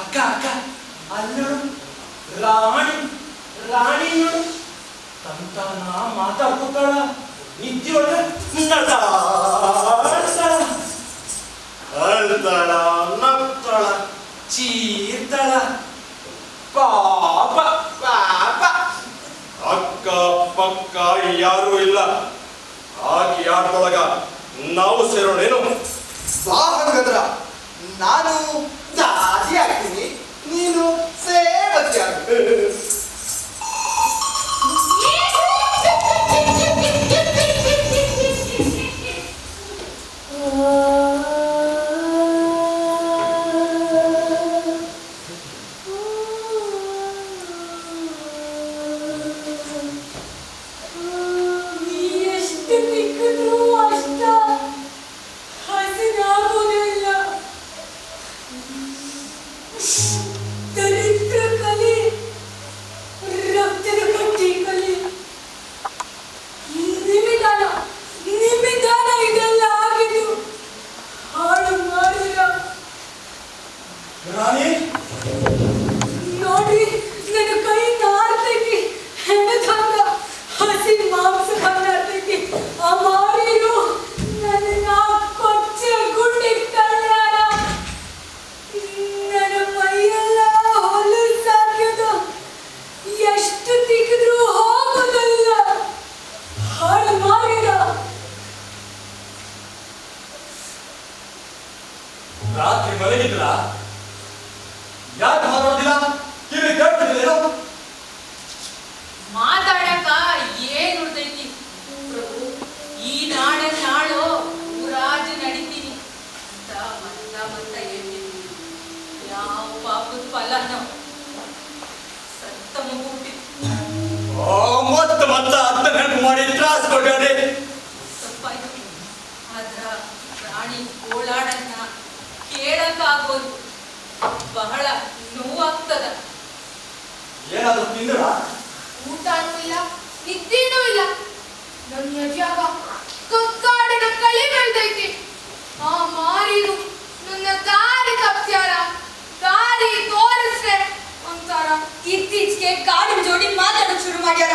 ಅಕ್ಕ ಅಕ್ಕ ಅಲ್ಲೋಡು, ರಾಣಿ ನೋಡು ತಂತಾನ ಮಾತಾಡ್ಕೊತಾಳ. ನಿದ್ದೆ ಅಳ್ತಾಳ, ನಗ್ತಾಳ, ಚೀರ್ತಾಳ. ಪಾಪ ಪಾಪ. ಅಕ್ಕ ಪಕ್ಕ ಯಾರೂ ಇಲ್ಲ. ಆಗಿ ಆಟದೊಳಗ ನಾವು ಸೇರೋಣೇನು? ಬಾ ಹಂಗಂದ್ರ ನಾನು ದಾದಿ ಆಗ್ತೀನಿ, ನೀನು ಸೇವತಿ ಆಗ್ತೀನಿ. ರಾಣಿ ನೋಡ್ರಿ, ನನ್ನ ಕೈ ನಾರ್ತೈತಿ. ಹೆಣದಂಗ ಹಸಿ ಮಾಂಸ ಬಂದಾರ್ತೈತಿ. ಆ ಮಾರಿರು ನನ್ನ ಕೊಚ್ಚೆ ಗುಂಡಿಗೆ ತಳ್ಳ್ಯಾರ. ನನ್ನ ಮೈಯೆಲ್ಲ ಹೊಲಸಾಗ್ಯದ. ಎಷ್ಟು ತಿಕ್ಕಿದ್ರು ಹೋಗೋದಿಲ್ಲ. ಹಾಳು ಮಾರಿರ. ರಾತ್ರಿ ಮಲಗಿದ್ರ? ಯಾಕೆ ಮಾತಾಡೋದಿಲ್ಲ? ಕಿವಿ ಕೇಳ್ತಿದ್ದೀರೇನೋ? ಮಾತಾಡಕ ಏನ್ ಉಳ್ದೈತಿ ಪ್ರಭು? ಈ ನಾಳು ಊರಾಜು ನಡಿತೀನಿ ಮತ್ತ ಹೇಳ್ತೀನಿ. ಯಾವ ಪಾಪದ ಫಲನೋ ಸತ್ತ ಮಗು ಮತ್ತ ಅತ್ತ ನೆನಪು ಮಾಡಿ ತ್ರಾಸ ಕೊಡ್ಬೇಡಿ. ತಪ್ಪಾಯ್ತು. ಆದ್ರ ಪ್ರಾಣಿ ಓಡಾಡನ್ನ ಕೇಳಕ್ಕಾಗೋದು ಬಹಳ ನೋವಾಗ್ತದ. ಏನಾದ್ರೂ ತಿಂದ್ರ? ಊಟನೂ ಇಲ್ಲ, ನಿದ್ದೆನೂ ಇಲ್ಲ. ನನ್ನ ಯಜಾಗ ಕಕ್ಕಾಡಿನ ಕಳಿ ಬೆಳ್ದೈತಿ. ಆ ಮಾರಿರು ನನ್ನ ದಾರಿ ತಪ್ಸ್ಯಾರ. ದಾರಿ ತೋರಿಸ್ರೆ ಅಂತಾರ. ಇತ್ತೀಚೆಗೆ ಕಾಡಿನ ಜೋಡಿ ಮಾತಾಡೋಕ್ ಶುರು ಮಾಡ್ಯಾರ.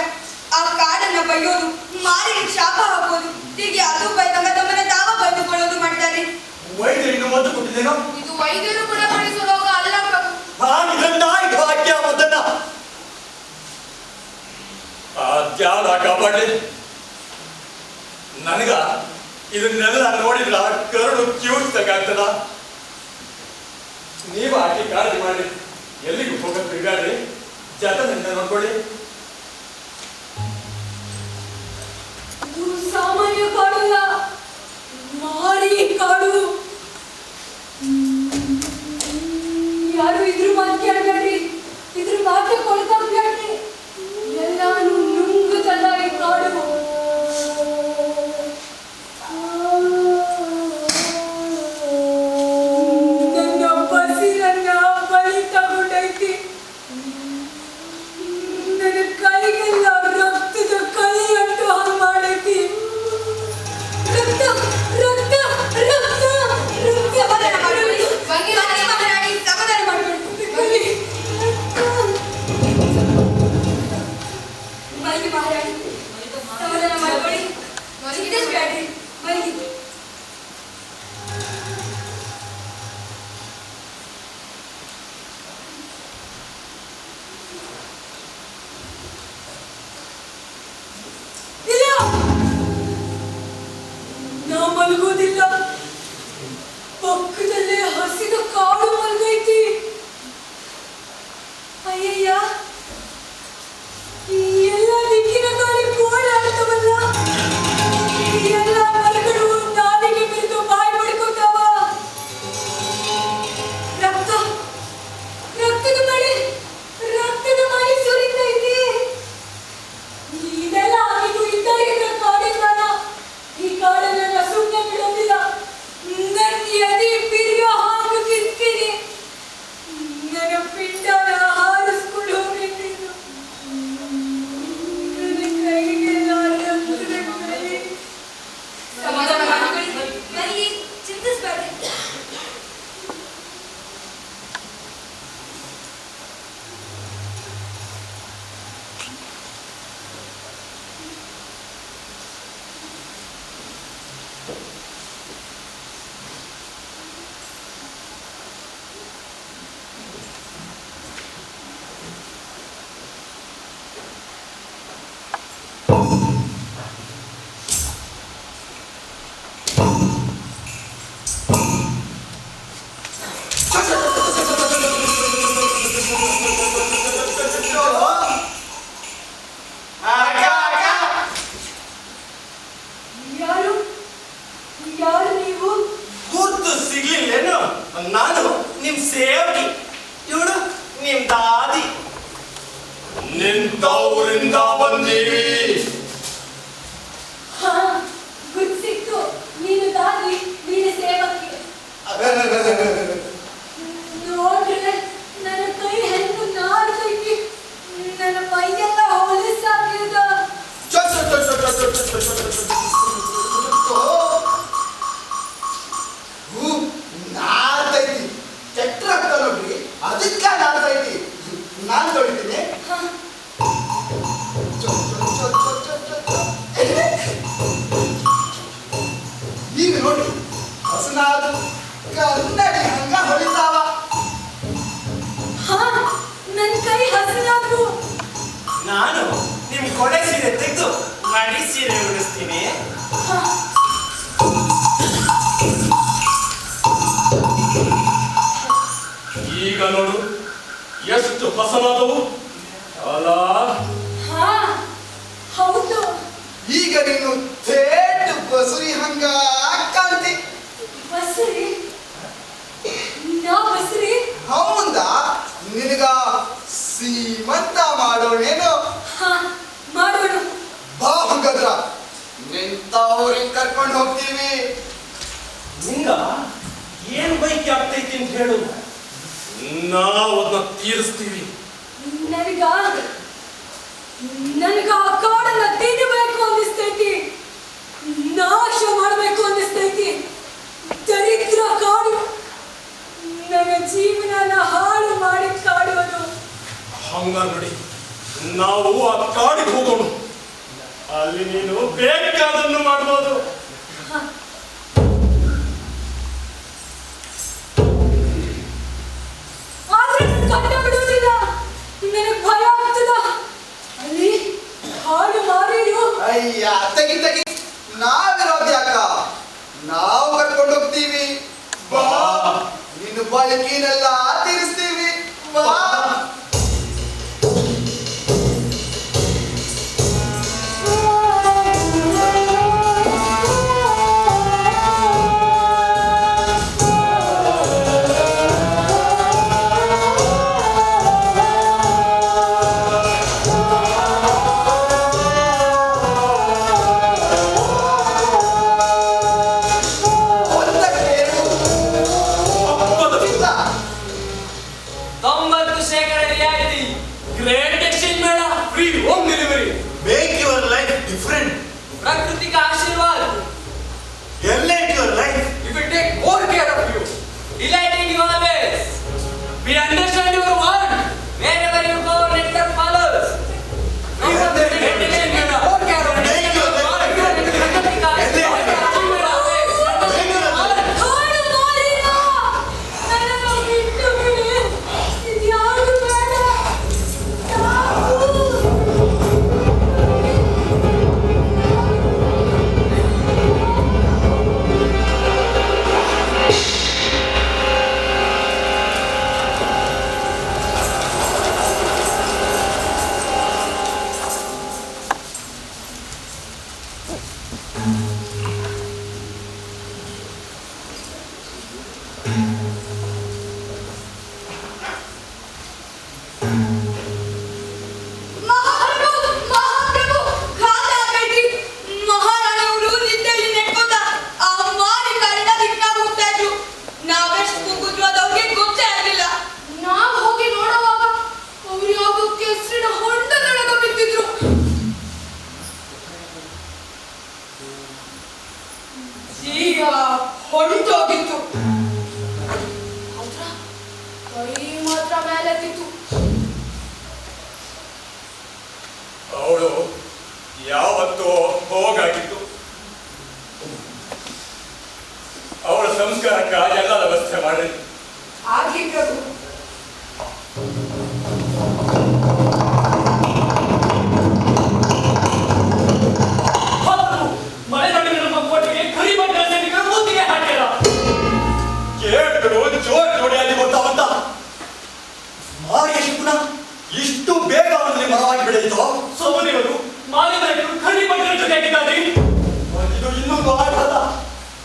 ಆ ಕಾಡನ್ನ ಬೈಯೋದು, ಮಾರಿಗೆ ಶಾಪ ಹಾಕೋದು, ಹೀಗೆ ಅದು ಬೈದಂಗ ತಮ್ಮನ್ನ ತಾವ ಬೈದುಕೊಳ್ಳೋದು ಮಾಡ್ತಾರೆ. ವೈದ್ಯರಿಗೆ ಮದ್ದು ಕೊಟ್ಟಿದ್ದೇನೋ? ಇದು ವೈದ್ಯರು ಕೂಡ ಮಾಡಿಸೋ ರೋಗ ಅಲ್ಲ ಪ್ರಭು. ತ್ಯಾಗ ಕಾಪಾಡಿ. ನನಗ ಇದನ್ನೆಲ್ಲ ನೋಡಿದ್ರ ಕರುಳು ಕಿವುಡ್ತಕ್ಕಾಗ್ತದ. ನೀವು ಆಕೆ ಕಾಳಜಿ ಮಾಡಿ, ಎಲ್ಲಿಗೂ ಹೋಗಕ್ ಬಿಡಾಡ್ರಿ, ಜತನಿಂದ ನೋಡ್ಕೊಳ್ಳಿ. ಸಾಮಾನ್ಯ ಕಾಡಲ್ಲ ಮಾರಿ ಕಾಡು. ಯಾರು ಇದ್ರ ಮಾತು ಕೇಳಬೇಡ್ರಿ, ಇದ್ರ ಮಾತು ಕೊಡ್ತಾಬೇಡ್ರಿ. ಎಲ್ಲಾನು ನುಂಗುತ್ತಲ್ಲ ಈ ಕಾಡು. ನನ್ನ ಬಸಿರನ್ನ ಬಲಿ ತಗೊಂಡೈತಿ. ನನ್ನ ಕೈಗೆಲ್ಲ ರಕ್ತದ ಕಲಿ ಅಂಟು ಹಾಗೆ ಮಾಡೈತಿ. ರಕ್ತ ರಕ್ತ ರಕ್ತ ರಕ್ತ ಸಮಾಧಾನ ಮಾಡ್ಕೊಳ್ಳಿ. ಮಹಾರಾಣಿ ಸಮಾಧಾನ ಮಾಡ್ಕೊಳ್ಳಿ. ಮೈಗೆ ಮಹಾರಾಣಿ ಸಮಾಧಾನ ಮಾಡ್ಕೊಳ್ಳಿ. ಇದಷ್ಟು ಬ್ಯಾಡ್ರಿ ಮೈಗೆ. ಇಲ್ಲ, ನಾ ಮಲಗೋದಿಲ್ಲ. ಪಕ್ಕದಲ್ಲೇ ಹಸಿದ ಕಾಡು ಮಲ್ಗೈತಿ. ಅಯ್ಯಯ್ಯ, ಈ ಎಲ್ಲ ದಿಕ್ಕಿನ ಗಾಳಿ ಗೋಳಾಡ್ತವಲ್ಲ. ಈ ಎಲ್ಲ ಮರಗಳು ನಾಲಿಗೆ ಬಿದ್ದು ಬಾಯಿ ಪಡ್ಕೊತಾವ. ರಕ್ತ ರಕ್ತದ ಮಳೆ ಸುರಿತೈತಿ. ಇದೆಲ್ಲ ಆಗಿದ್ದು ಇದ್ದ ಕಾಡಿನ. ಈ ಕಾಡನ್ನ ಸುಮ್ಮನೆ ಬಿಡೋದಿಲ್ಲ. ನನ್ನ ಎದೆ ಬಿರಿಯೋ ಹಾಗೆ ಕಿರ್ತೀನಿ. ನನ್ನ ಪಿಂಡನ ಹಾರಿಸ್ಕೊಂಡು ಹೋಗ್ಬೇಕು. ನನ್ನ ಕೈಗೆಲ್ಲ ರಕ್ತದ ಕಲೆ. ಸಮಾಧಾನ ಮಾಡ್ಕೊಳ್ಳಿ. ಮರಿ ಚಿಂತಿಸ್ಬೇಡ್ರಿ. ಯಾರು ಯಾರು ನೀವು? ಗುರ್ತು ಸಿಗ್ಲಿಲ್ಲೇನು? ನಾನು ನಿಮ್ ಸೇವಕಿ, ಇವಳು ನಿಮ್ ದಾದಿ. ನಿಂತವರಿಂದ ಬಂದೀವಿ. ಹಾ, ಗುರ್ತು ಸಿಕ್ತು. ನೀನು ದಾದಿ, ನೀನು ಸೇವಕಿ. ನೋಡ್ರೆ ನನ್ನ ಕೈ ಹೆಂಗು ನಾಡ್ತೈತಿ. ನನ್ನ ಮೈಯೆಲ್ಲ ಹೊಲಸಾಗಿದ. ನಾಡ್ತೈತಿ ಕೆಟ್ಟ ರಕ್ತ ನೋಡ್ರಿ, ಅದಕ್ಕೆ ನಾಡ್ತೈತಿ. ನಾನು ತೊಳಿತೀನಿ. ಈಗ ನೋಡ್ರಿ, ಹಸನಾದು ಕನ್ನಡಿ ಹಂಗ ಹೊಳಿತಾವ. ಹಾ, ನನ್ನ ಕೈ ಹಸಿರಾದ್ರು. ನಾನು ನಿಮ್ ಕೊಡೆ ಸೀರೆ ತೆಗೆದು ಮಡಿ ಸೀರೆ ಉಡಿಸ್ತೀನಿ. ಹಾ, ಈಗ ನೋಡು ಎಷ್ಟು ಹಸನಾದವು ಅಲ್ಲ. ಹಾ, ಹೌದು. ಈಗ ನೀನು ಥೇಟ್ ಬಸುರಿ ಹಂಗ ಕಾಂತಿ. ಬಸ್ರಿ? ನಾ ಬಸ್ರಿ? ಹೌದ, ನಿನಗ ಸೀಮಂತ ಮಾಡೋಣೇನು? ಹಾ, ಮಾಡೋಣ. ಬಾ ಹಂಗದ್ರ ನಿಂತವ್ರಿಗೆ ಕರ್ಕೊಂಡು ಹೋಗ್ತೀವಿ. ನಿಂಗ ಏನ್ ಬೈಕಿ ಆಗ್ತೈತಿ ಅಂತ ಹೇಳು, ನಾವು ಅದನ್ನ ತೀರಿಸ್ತೀವಿ. ನನಗ ಆ ಕಾಡನ್ನ ತಿನ್ನಬೇಕು ಅನ್ನಿಸ್ತೈತಿ. ನಾಶ ಮಾಡಬೇಕು ಅನ್ನಿಸ್ತೈತಿ. ದರಿದ್ರ ಕಾಡು. ನನ್ನ ಜೀವನನ ಹಾಳು ಮಾಡಿ ಕಾಡುವುದು. ಹಂಗ ನೋಡಿ, ನಾವು ಆ ಕಾಡಿಗೆ ಹೋಗೋಣ. ಅಲ್ಲಿ ನೀನು ಬೇಕಾದನ್ನು ಮಾಡ್ಬೋದು. ಆದ್ರೆ ನಾನು ಕಂಡ ಬಿಡುವುದಿಲ್ಲ. ನನಗೆ ಭಯ ಆಗ್ತದ. ಅಲ್ಲಿ ಹಾಳು ಮಾರಿರು. ಅಯ್ಯ ತೆಗಿ ತೆಗಿ, ನಾವಿರೋದು ಯಾಕ? ನಾವು ಕರ್ಕೊಂಡು ಹೋಗ್ತೀವಿ. ಬಾ, ನಿನ್ನ ಬಯಕಿನೆಲ್ಲ ತೀರಿಸ್ತೀವಿ. ಬಾ. ಮಹಾಪ್ರಭು ಮಹಾಪ್ರಭು ಘಾತ ಆಗೈತಿ. ಮಹಾರಾಣಿಯವರು ನಿದ್ದೆಯಲ್ಲಿ ನೆಟ್ಕೋತ ಆ ಮಾರಿ ಕಾಲಿನ ದಿಕ್ಕಾಗ ಹೋಗ್ತಾ ಇದ್ರು. ನಾವೆಷ್ಟು ಕೂಗಿದ್ರು ಅದು ಅವ್ರಿಗೆ ಗೊತ್ತೇ ಆಗ್ಲಿಲ್ಲ. ನಾವು ಹೋಗಿ ನೋಡುವಾಗ ಅವ್ರು ಯಾವ ಕೆಸರಿನ ಹೊಂಡದೊಳಗ ಬಿದ್ದಿದ್ರು. ಈಗ ಹೊಂಟೋಗಿತ್ತು. ಹೌದ್ರ ಕೈ ಮಾತ್ರ ಮೇಲೆತ್ತಿತ್ತು. ಅವಳು ಯಾವತ್ತೋ ಹೋಗಾಗಿತ್ತು. ಅವಳ ಸಂಸ್ಕಾರಕ್ಕ ಎಲ್ಲ ವ್ಯವಸ್ಥೆ ಮಾಡ್ರಿ. ಆಗ್ಲಿ ಪ್ರಭು. ಮಲೆನಾಡಿನ ನಮ್ಮ ಕೋಟೆಗೆ ಕರಿಬಂದ ಸೈನಿಕರು ಮುತ್ತಿಗೆ ಹಾಕ್ಯಾರ. ಕೇಳ್ಗಳು ಜೋರ್ ಜೋಡಿಯಾಗಿ ಗೊತ್ತಾವಂತ ಮಾರಿಯ ಶಕುನ ಇಷ್ಟು ಬೇಗ ಅವನಲ್ಲಿ ಮರವಾಗಿ ಬೆಳೆಯಿತು. ಸೋಮನಿಯವರು ಮಾಲೆನಾಡಿಗಳು ಕರಿಬಂದರ ಜೊತೆಯಾಗಿದ್ದಾರೆ. ಇದು ಇನ್ನೊಂದು ಆಘಾತ.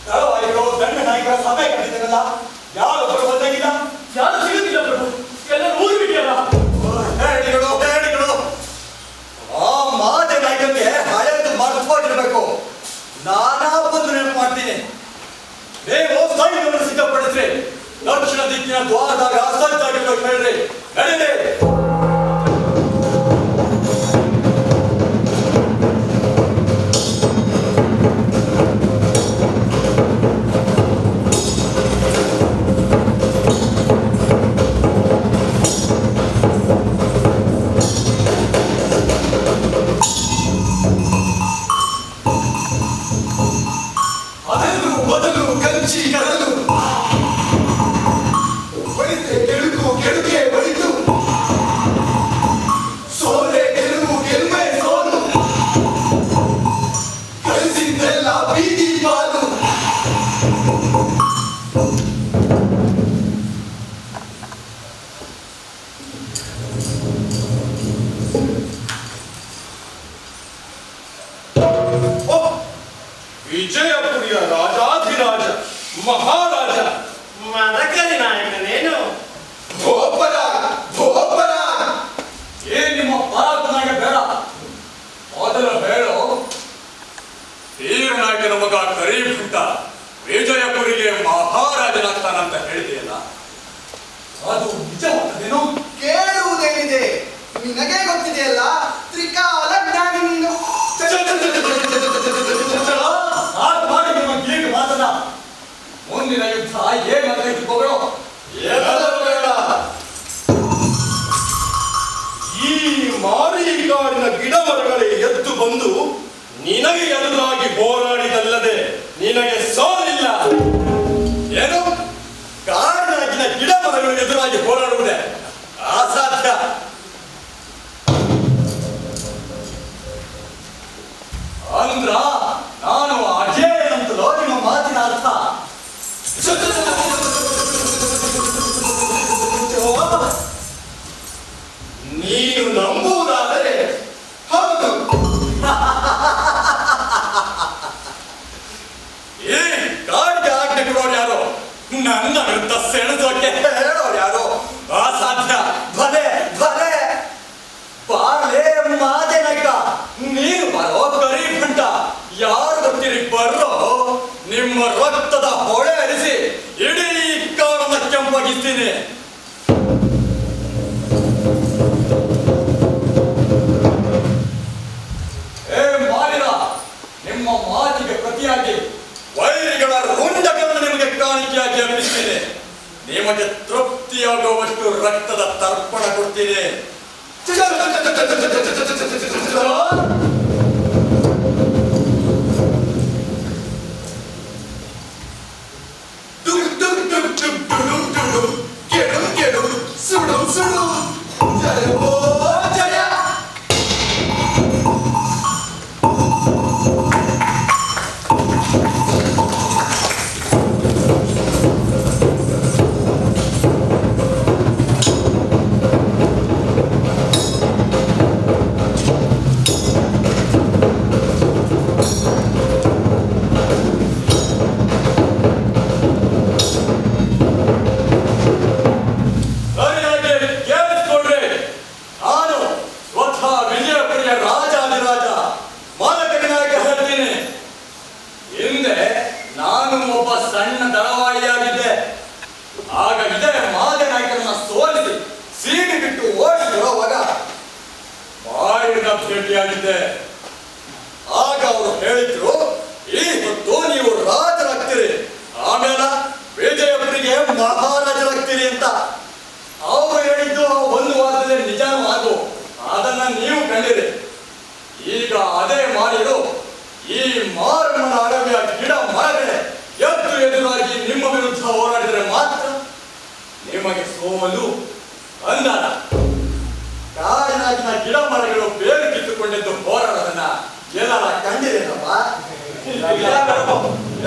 ತಳವಾಯಿಗಳು ದಂಡ ನಾಯಕರ ಸಭೆ ಕಟ್ಟಿದ್ದಾರಲ್ಲ, ಯಾರು ಬರುವುದಾಗಿಲ್ಲ, ಯಾರು ಸಿಗುತ್ತಿಲ್ಲ ಪ್ರಭು, ಎಲ್ಲರೂ ಊರು ಬಿಟ್ಟಿಯಲ್ಲ. ಹೇಳಿಗಳು ಆ ಮಾತೆ ನಾಯಕನಿಗೆ ಹಳೆಯದು ಮರ್ತೋಗಿರ್ಬೇಕು. ನಾನಾ ಬಂದು ನೆನಪು ಮಾಡ್ತೀನಿ. ನೀವು ಸೈನ್ಯವನ್ನು ಸಿದ್ಧಪಡಿಸ್ರಿ. ದಕ್ಷಿಣ ದಿಕ್ಕಿನ ದ್ವಾರದಾಗ ಸಜ್ಜಾಗಿರ್ಬೇಕು ಹೇಳ್ರಿ. ನಡೀರಿ. ಅದಲು ಬದಲು ಕಂಚಿ ಕಡಲು ಬಳಿತೆ ಕೆಳುಕು ಕೆಡುಕೆ ಬಳಿತು ಸೋಲೆ ಗೆಲುವು ಗೆಲುವೆ ಸೋಲು ಕಳಿಸಿದ್ದೆಲ್ಲ ಬೀದಿ ಪಾಲು. ವಿಜಯಪುರಿಯ ರಾಜಾಧಿರಾಜ ಮಹಾರಾಜ ಮದಕರಿ ನಾಯಕನೇನು? ಭೋಪರ ಭೋಪರ. ಏನ್ ನಿಮ್ಮ ಪರಾಕ್ರಮಕ್ಕೆ ಬೇಡ. ಮೊದಲು ಹೇಳು, ವೀರನಾಯಕನ ಮಗ ಕರೀಭಂಟ ವಿಜಯಪುರಿಗೆ ಮಹಾರಾಜನಾಗ್ತಾನಂತ ಹೇಳಿದೆಯಲ್ಲ, ಅದು ನಿಜವಾದನೇನು? ಕೇಳುವುದೇನಿದೆ? ನಿನಗೆ ಗೊತ್ತಿದೆಯಲ್ಲ, ತ್ರಿಕಾಲ ಜ್ಞಾನಿ ನೀನು. ಸಾಕು ಮಾಡಿ ನಿಮ್ಮ ಗೀಟು ಮಾತನ್ನ. ಮುಂದಿನ ಯುದ್ಧ ಏನಾದ್ರೆ ಇಟ್ಕೋಬೇಡ. ಏನಾದರೂ ಬೇಡ. ಈ ಮಾರಿಗಾಡಿನ ಗಿಡ ಮರಗಳೇ ಎದ್ದು ಬಂದು ನಿನಗೆ ಎದುರಾಗಿ ಹೋರಾಡಿದಲ್ಲದೆ ನಿನಗೆ ಸೋಲಿಲ್ಲ. ಏನು? ಕಾಡಿನಾಗಿನ ಗಿಡ ಮರಗಳು ಎದುರಾಗಿ ಹೋರಾಡುವುದೇ ಅಸಾಧ್ಯ. ಅಂದ್ರ ನಾನು ಅಜೇಯನಂತಲೋ ನಿಮ್ಮ ಮಾತಿನ ಅರ್ಥ? ನೀನು ನಂಬುವುದಾದರೆ ಹೌದು. ಈ ಕಾಡಿಗೆ ಆಜ್ಞೆ ಕೊಡೋರು ಯಾರು? ನನ್ನ ವಿರುದ್ಧ ಸೆಳೆದೋಕೆ ಹೇಳೋರು ಯಾರು? ಅಸಾಧ್ಯ. ಭಲೆ ಭಲೆ ಬಾರ್ಲೆ ಮಾದೇನಕ್ಕ, ನೀನು ಬರೋ ಕರೀಭಂಟ. ಯಾರು ಬರ್ತೀರಿ ಬರ್ರೋ, ನಿಮ್ಮ ರಕ್ತದ ಹೊಳೆ ಹರಿಸಿ ಇಡೀ ಕಾಡನ್ನ ಕೆಂಪಾಗಿಸ್ತೀನಿ. ಏ ಮಾರಿರ, ನಿಮ್ಮ ಮಾತಿಗೆ ಪ್ರತಿಯಾಗಿ ವೈರಿಗಳ ರುಂಡಗಳನ್ನು ನಿಮಗೆ ಕಾಣಿಕೆಯಾಗಿ ಅರ್ಪಿಸ್ತೀನಿ. ನಿಮಗೆ ತೃಪ್ತಿಯಾಗುವಷ್ಟು ರಕ್ತದ ತರ್ಪಣ ಕೊಡ್ತೀನಿ. ಡುಕ್ ಡುಕ್ ಡುಕ್ ಡುಕ್ ಡುಕ್ ಡುಕ್ ಕೆಡು ಕೆಡು ಸುಡು ಸುಡು. ಜಯವೋ ಜಯ. ಭೇಟಿಯಾಗಿದ್ದೆ. ಆಗ ಅವರು ಹೇಳಿದ್ರು, ಈ ಹೊತ್ತು ನೀವು ರಾಜರಾಗ್ತೀರಿ, ಆಮೇಲೆ ವಿಜಯಪುರಿಗೆ ಮಹಾರಾಜರಾಗ್ತೀರಿ ಅಂತ. ಅವರು ಹೇಳಿದ್ದು ಒಂದು ವಾರದಲ್ಲಿ ನಿಜಾನೂ ಆದು, ಅದನ್ನ ನೀವು ಕಂಡಿರಿ. ಈಗ ಅದೇ ಮಾಡಿರು ಈ ಮಾರಮ್ಮನ ಅಡವಿಯ ಗಿಡ ಮರಗಳೇ ಎದುರಾಗಿ ನಿಮ್ಮ ವಿರುದ್ಧ ಹೋರಾಡಿದರೆ ಮಾತ್ರ ನಿಮಗೆ ಸೋಲು ಅಂದಾನ. ಕಾಡಿನಾಗಿನ ಗಿಡ ಮರಗಳು ಬೇರು ಕಿತ್ತುಕೊಂಡಿದ್ದು ಹೋರಾಡೋದನ್ನ ಎಲ್ಲರ ಕಂಡಿರೇನಪ್ಪ?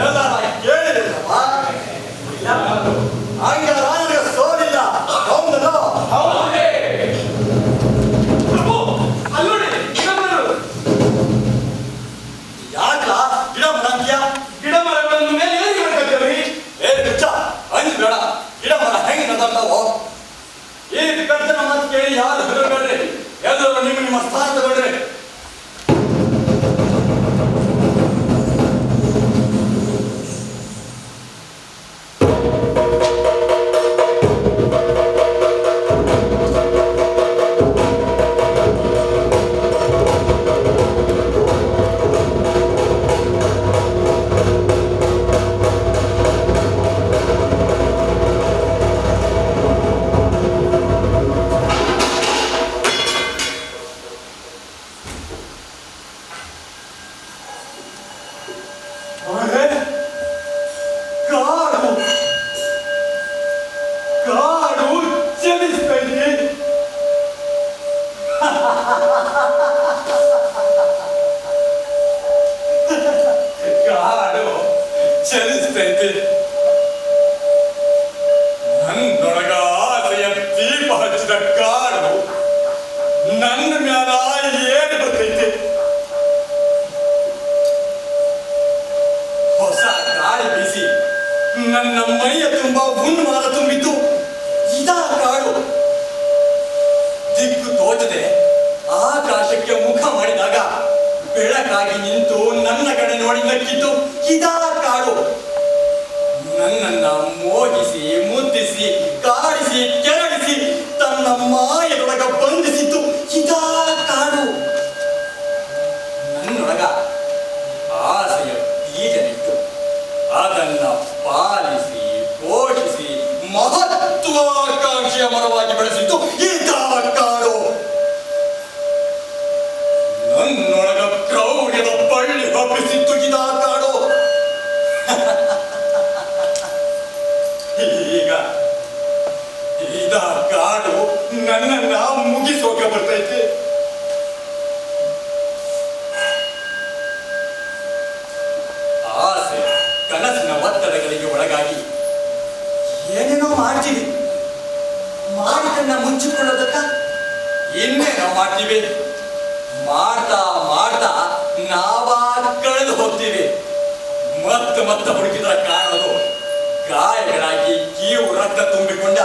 ಎಲ್ಲರ ಕೇಳಿರೇನಪ್ಪ? ಹಂಗಾರ ನನಗೆ ಸೋಲಿಲ್ಲ, ಹೌದಲ್ಲ? ಯಾಕ ಗಿಡ ಮರ ಗಿಡ ಮರಗಳನ್ನು ಮೇಲೆ ಏನ್ ಮಾಡ್ಕೊಳ್ತೀರಿ? ಬೇಡ, ಗಿಡ ಮರ ಹೆಂಗೆ ನದಾಡ್ತಾವೋ ಈ ಕರ್ತನ ಮಾತು ಕೇಳಿ ಯಾರು ಹೆದರಬೇಡ್ರಿ, ಎಲ್ಲರೂ ನಿಮ್ಮ ಸ್ಥಾನ ತಗೊಳ್ರಿ. ಚಲಿಸ್ತೈತೆ. ನನ್ನೊಳಗ ಆಸೆಯ ದೀಪ ಹಚ್ಚಿದ ಕಾಡು ನನ್ನ ಮ್ಯಾಲ ಏನು ಬರ್ತೈತೆ? ಹೊಸ ಗಾಳಿ ಬೀಸಿ ನನ್ನ ಮೈಯ ತುಂಬ ಉನ್ಮಾದ ತುಂಬಿದ್ದು ಇದಾ ಕಾಡು. ದಿಕ್ಕು ತೋಚದೆ ಆಕಾಶಕ್ಕೆ ಮುಖ ಮಾಡಿದಾಗ ಬೆಳಕಾಗಿ ನಿಂತು ನನ್ನ ಕಡೆ ನೋಡಿ ನಕ್ಕಿದ್ದು ಇದಾ ಕಾಡು. ನನ್ನನ್ನ ಮೋಹಿಸಿ ಮುದ್ದಿಸಿ ಕಾಡಿಸಿ ಕೆರಳಿಸಿ ತನ್ನ ಮಾಯದೊಳಗ ಬಂಧಿಸಿದ್ದು ಇದಾ ಕಾಡು. ನನ್ನೊಳಗ ಆಸೆಯ ಬೀಜನಿಟ್ಟು ಅದನ್ನ ಪಾಲಿಸಿ ಪೋಷಿಸಿ ಮಹತ್ವಾಕಾಂಕ್ಷೆಯ ಮರವಾಗಿ ಬೆಳೆಸಿದ್ದು ಇದಾ ಕಾಡು. ನನ್ನೊಳಗ ಕ್ರೌರ್ಯದ ಬಳ್ಳಿ ಹಬ್ಬಿಸಿತ್ತು ಇದಾ ಕಾಡು. ಈಗ ಇದಾ ಕಾಡು ನನ್ನನ್ನ ಮುಗಿಸೋಕೆ ಬರ್ತೈತೆ. ಆಸೆ ಕನಸಿನ ಒತ್ತಡಗಳಿಗೆ ಒಳಗಾಗಿ ಏನೇನೋ ಮಾಡ್ತೀವಿ. ಮಾಡಿದನ್ನ ಮುಚ್ಚಿಕೊಳ್ಳೋದಕ್ಕ ಇನ್ನೇನೋ ಮಾಡ್ತೀವಿ. ಮಾಡ್ತಾ ಮಾಡ್ತಾ ನಾವಾ ಕಳೆದು ಹೋಗ್ತೀವಿ. ಮತ್ತೆ ಹುಡುಕಿದ್ರ ಕಾಣೋದು ಗಾಯಗಳಾಗಿ ಕೀವು ರಕ್ತ ತುಂಬಿಕೊಂಡ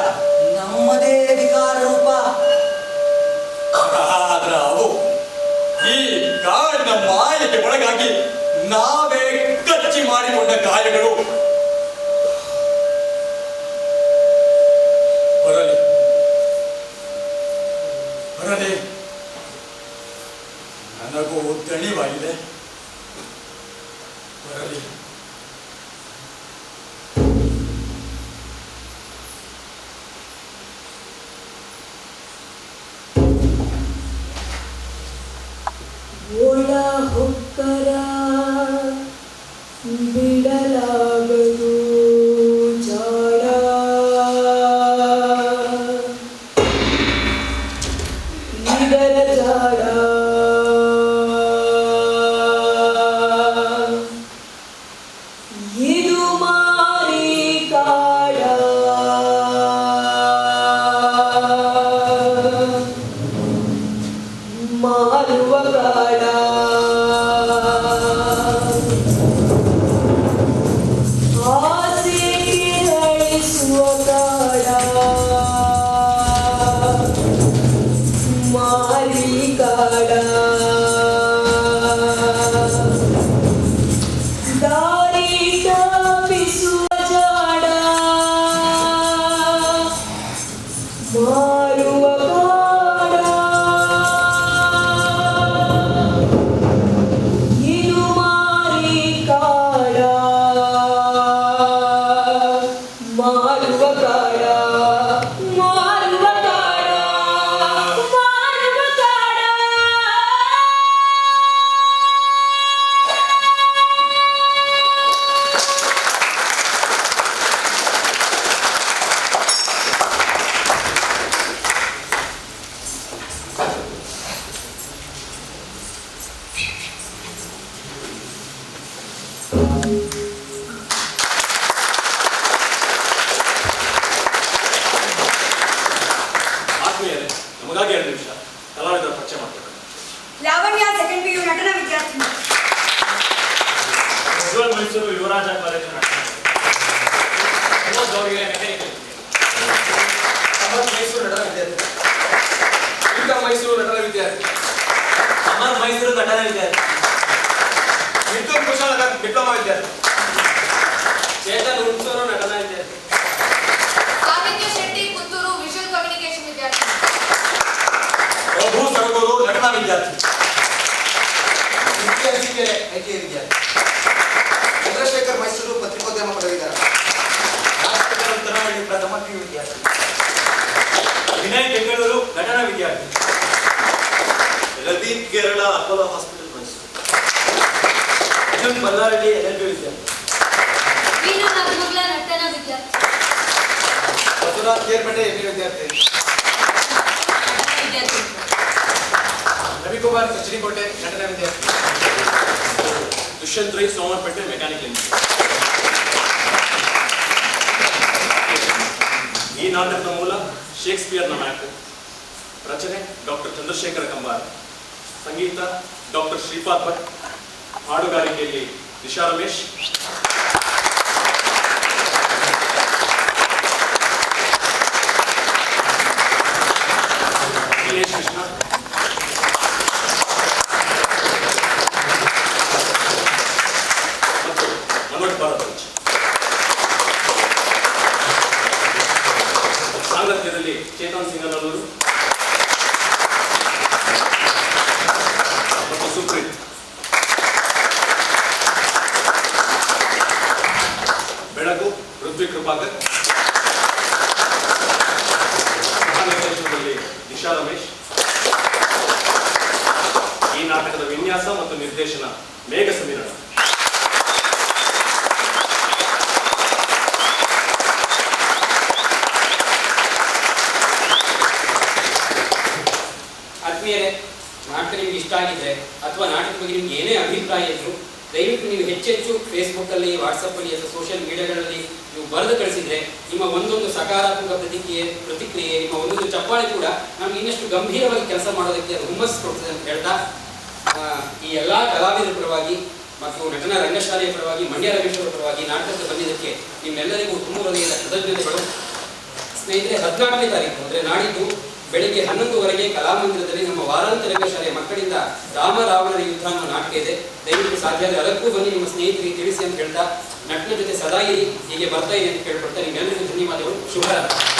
ನಮ್ಮದೇ ವಿಕಾರ ರೂಪ. ಆದ್ರ ಅವು ಈ ಕಾಡಿನ ಮಾಯಕ್ಕೆ ಒಳಗಾಗಿ ನಾವೇ ಕಚ್ಚಿ ಮಾಡಿಕೊಂಡ ಗಾಯಗಳು. ಬರಲಿ ಬರಲಿ, ನನಗೂ ದಣಿವಾಗಿದೆ. ಬರಲಿ. ಒಳ ಹೊಕ್ಕರ ಬಿಡಲಾಗದು ಜಾಡ, ಇದರ ಜಾಡ ಇದು ಮಾರಿ ಕಾಡ. ಮಾರುವ ಕಾಡ ಆಸೆ ಕಿರಳಿಸುವ ಕಾಡ. ಮಾರಿ ಕಾಡ ದಾರಿ ತಪ್ಪಿಸುವ ಜಾಡ. ಮಾರುವ ಕಾಡ ಮಾರುವ ಕಾಡ ಮಾರುವ ಕಾಡ ಮಾರುವ ಕಾಡ. ಆತ್ಮೀಯರೇ, ನಮಗಾಗಿ 2 ನಿಮಿಷ ಕಲಾವಿದರ ಪರಿಚಯ ಮಾಡ್ತಾರೆ. ಲಾವಣ್ಯ ಸೆಕೆಂಡ್ PU ನಟನ ವಿದ್ಯಾರ್ಥಿನಿ. ಪ್ರಜ್ವಲ್ ಮೈಸೂರು ಯುವರಾಜ ಕಾಲೇಜು ಗೌರಿಗೆ ಮೆಕ್ಯಾನಿಕಲ್. ಅಮರ್ ಮೈಸೂರು ನಟನ ವಿದ್ಯಾರ್ಥಿ. ಪ್ರೀತಮ್ ಮೈಸೂರು ನಟನ ವಿದ್ಯಾರ್ಥಿ. ಅಮರ್ ಮೈಸೂರು ನಟನ ವಿದ್ಯಾರ್ಥಿ. ಮಿಥುನ್ ಕುಶಾಲನಗರ್ ಡಿಪ್ಲೊಮಾ ವಿದ್ಯಾರ್ಥಿ. ಚೇತನ್ ಹುಣಸೂರು ನಟನ ವಿದ್ಯಾರ್ಥಿ. ಸಾಹಿತ್ಯ ಶೆಟ್ಟಿ ಪುತ್ತೂರು ವಿಜುವಲ್ ಕಮ್ಯುನಿಕೇಶನ್ ವಿದ್ಯಾರ್ಥಿ. ಪ್ರಭು ಸರಗೂರು ನಟನ ವಿದ್ಯಾರ್ಥಿ. ಅರಸೀಕೆರೆ ಐಟಿ ವಿದ್ಯಾರ್ಥಿ. ಚಂದ್ರಶೇಖರ್ ಮೈಸೂರು ಪತ್ರಿಕೋದ್ಯಮ ಪದವೀಧರ. ರಾಜಶೇಖರ್ ಪ್ರಥಮ PU ವಿದ್ಯಾರ್ಥಿ. ವಿನಯ್ ಬೆಂಗಳೂರು ನಟನ ವಿದ್ಯಾರ್ಥಿ. ರದೀಪ್ Kerala Apollo hospital Mysuru. Arjun Ballaralli LLB ವಿದ್ಯಾರ್ಥಿ. ವೀಣಾ ನಾಗಮಂಗಲ ನಟನ ವಿದ್ಯಾರ್ಥಿ. ಮಧುನಾಥ್ ಕೇರ್ಪೇಟೆ MA ವಿದ್ಯಾರ್ಥಿ. ವಿದ್ಯಾರ್ಥಿ. ರವಿಕುಮಾರ್ ಕಚೇರಿಕೋಟೆ ನಟನ ವಿದ್ಯಾರ್ಥಿ. Dushyant Rai Somwarpet mechanical engineer. ಈ ನಾಟಕದ ಮೂಲ ಶೇಕ್ಸ್ಪಿಯರ್ನ ಮ್ಯಾಕ್. ರಚನೆ ಡಾಕ್ಟರ್ ಚಂದ್ರಶೇಖರ ಕಂಬಾರ. ಸಂಗೀತ ಡಾಕ್ಟರ್ ಶ್ರೀಪಾದ್ ಭಟ್. ಹಾಡುಗಾರಿಕೆಯಲ್ಲಿ ದಿಶಾ ರಮೇಶ್. ದಿನೇಶ್ ಕೃಷ್ಣ. ಮತ್ತು ಮನೋಜ್ ಭಾರದ್ವಾಜ್. ಸಾಂಗತ್ಯದಲ್ಲಿ ಚೇತನ್ ಸಿಂಗನಲ್ಲೂರು ಮತ್ತು ಸುಪ್ರೀತ್. ಬೆಳಗು ಪೃಥ್ವಿ ಕೃಪಾಕರ್. ನಿರ್ದೇಶನದಲ್ಲಿ ದಿಶಾ ರಮೇಶ್. ಈ ನಾಟಕದ ವಿನ್ಯಾಸ ಮತ್ತು ನಿರ್ದೇಶನ ಮೇಘ ಸಮೀರಣ. ಆತ್ಮೀಯರೇ, ನಾಟಕ ನಿಮ್ಗೆ ಇಷ್ಟ ಆಗಿದ್ರೆ ಅಥವಾ ನಾಟಕದ ಬಗ್ಗೆ ನಿಮ್ಗೆ ಏನೇ ಅಭಿಪ್ರಾಯ ಇದ್ರು ದಯವಿಟ್ಟು ನೀವು ಹೆಚ್ಚೆಚ್ಚು ಫೇಸ್ಬುಕ್ಕಲ್ಲಿ, ವಾಟ್ಸಪ್ಪಲ್ಲಿ ಅಥವಾ ಸೋಷಿಯಲ್ ಮೀಡಿಯಾಗಳಲ್ಲಿ ನೀವು ಬರೆದು ಕಳಿಸಿದ್ರೆ ನಿಮ್ಮ ಒಂದೊಂದು ಸಕಾರಾತ್ಮಕ ಪ್ರತಿಕ್ರಿಯೆ, ನಿಮ್ಮ ಒಂದೊಂದು ಚಪ್ಪಾಳೆ ಕೂಡ ನಮ್ಗೆ ಇನ್ನಷ್ಟು ಗಂಭೀರವಾಗಿ ಕೆಲಸ ಮಾಡೋದಕ್ಕೆ ಅದು ಹುಮ್ಮಸ್ಸು ಕೊಡ್ತದೆ ಅಂತ ಹೇಳ್ತಾ ಈ ಎಲ್ಲ ಕಲಾವಿದರ ಪರವಾಗಿ ಮತ್ತು ನಟನ ರಂಗಶಾಲೆಯ ಪರವಾಗಿ ಮಂಡ್ಯ ರಮೇಶ್ ಅವರ ಪರವಾಗಿ ನಾಟಕಕ್ಕೆ ಬಂದಿದ್ದಕ್ಕೆ ನಿಮ್ಮೆಲ್ಲರಿಗೂ ತುಂಬ ಹೃದಯದ ಕೃತಜ್ಞತೆಗಳು. ಸ್ನೇಹಿತರೆ, 14ನೇ ತಾರೀಕು ಅಂದರೆ ನಾಡಿದ್ದು ಬೆಳಿಗ್ಗೆ 11 ಕಲಾಮಂದಿರದಲ್ಲಿ ನಮ್ಮ ವಾರಾಂತ್ಯ ರಂಗಶಾಲೆಯ ಮಕ್ಕಳಿಂದ ರಾಮ ರಾವಣರ ಯುದ್ಧ ಅನ್ನೋ ನಾಟಕ ಇದೆ. ದಯವಿಟ್ಟು ಸಾಧ್ಯ ಆದರೆ ಅದಕ್ಕೂ ಬನ್ನಿ, ನಿಮ್ಮ ಸ್ನೇಹಿತರಿಗೆ ತಿಳಿಸಿ ಅಂತ ಹೇಳ್ತಾ ನಟನ ಜೊತೆ ಸದಾ ಇರಿ, ಹೀಗೆ ಬರ್ತಾ ಇದೆ ಅಂತ ಕೇಳ್ಕೊಳ್ತಾ ನಿಮ್ಮೆಲ್ಲರಿಗೂ ಧನ್ಯವಾದಗಳು. ಶುಭರಾತ್ರಿ.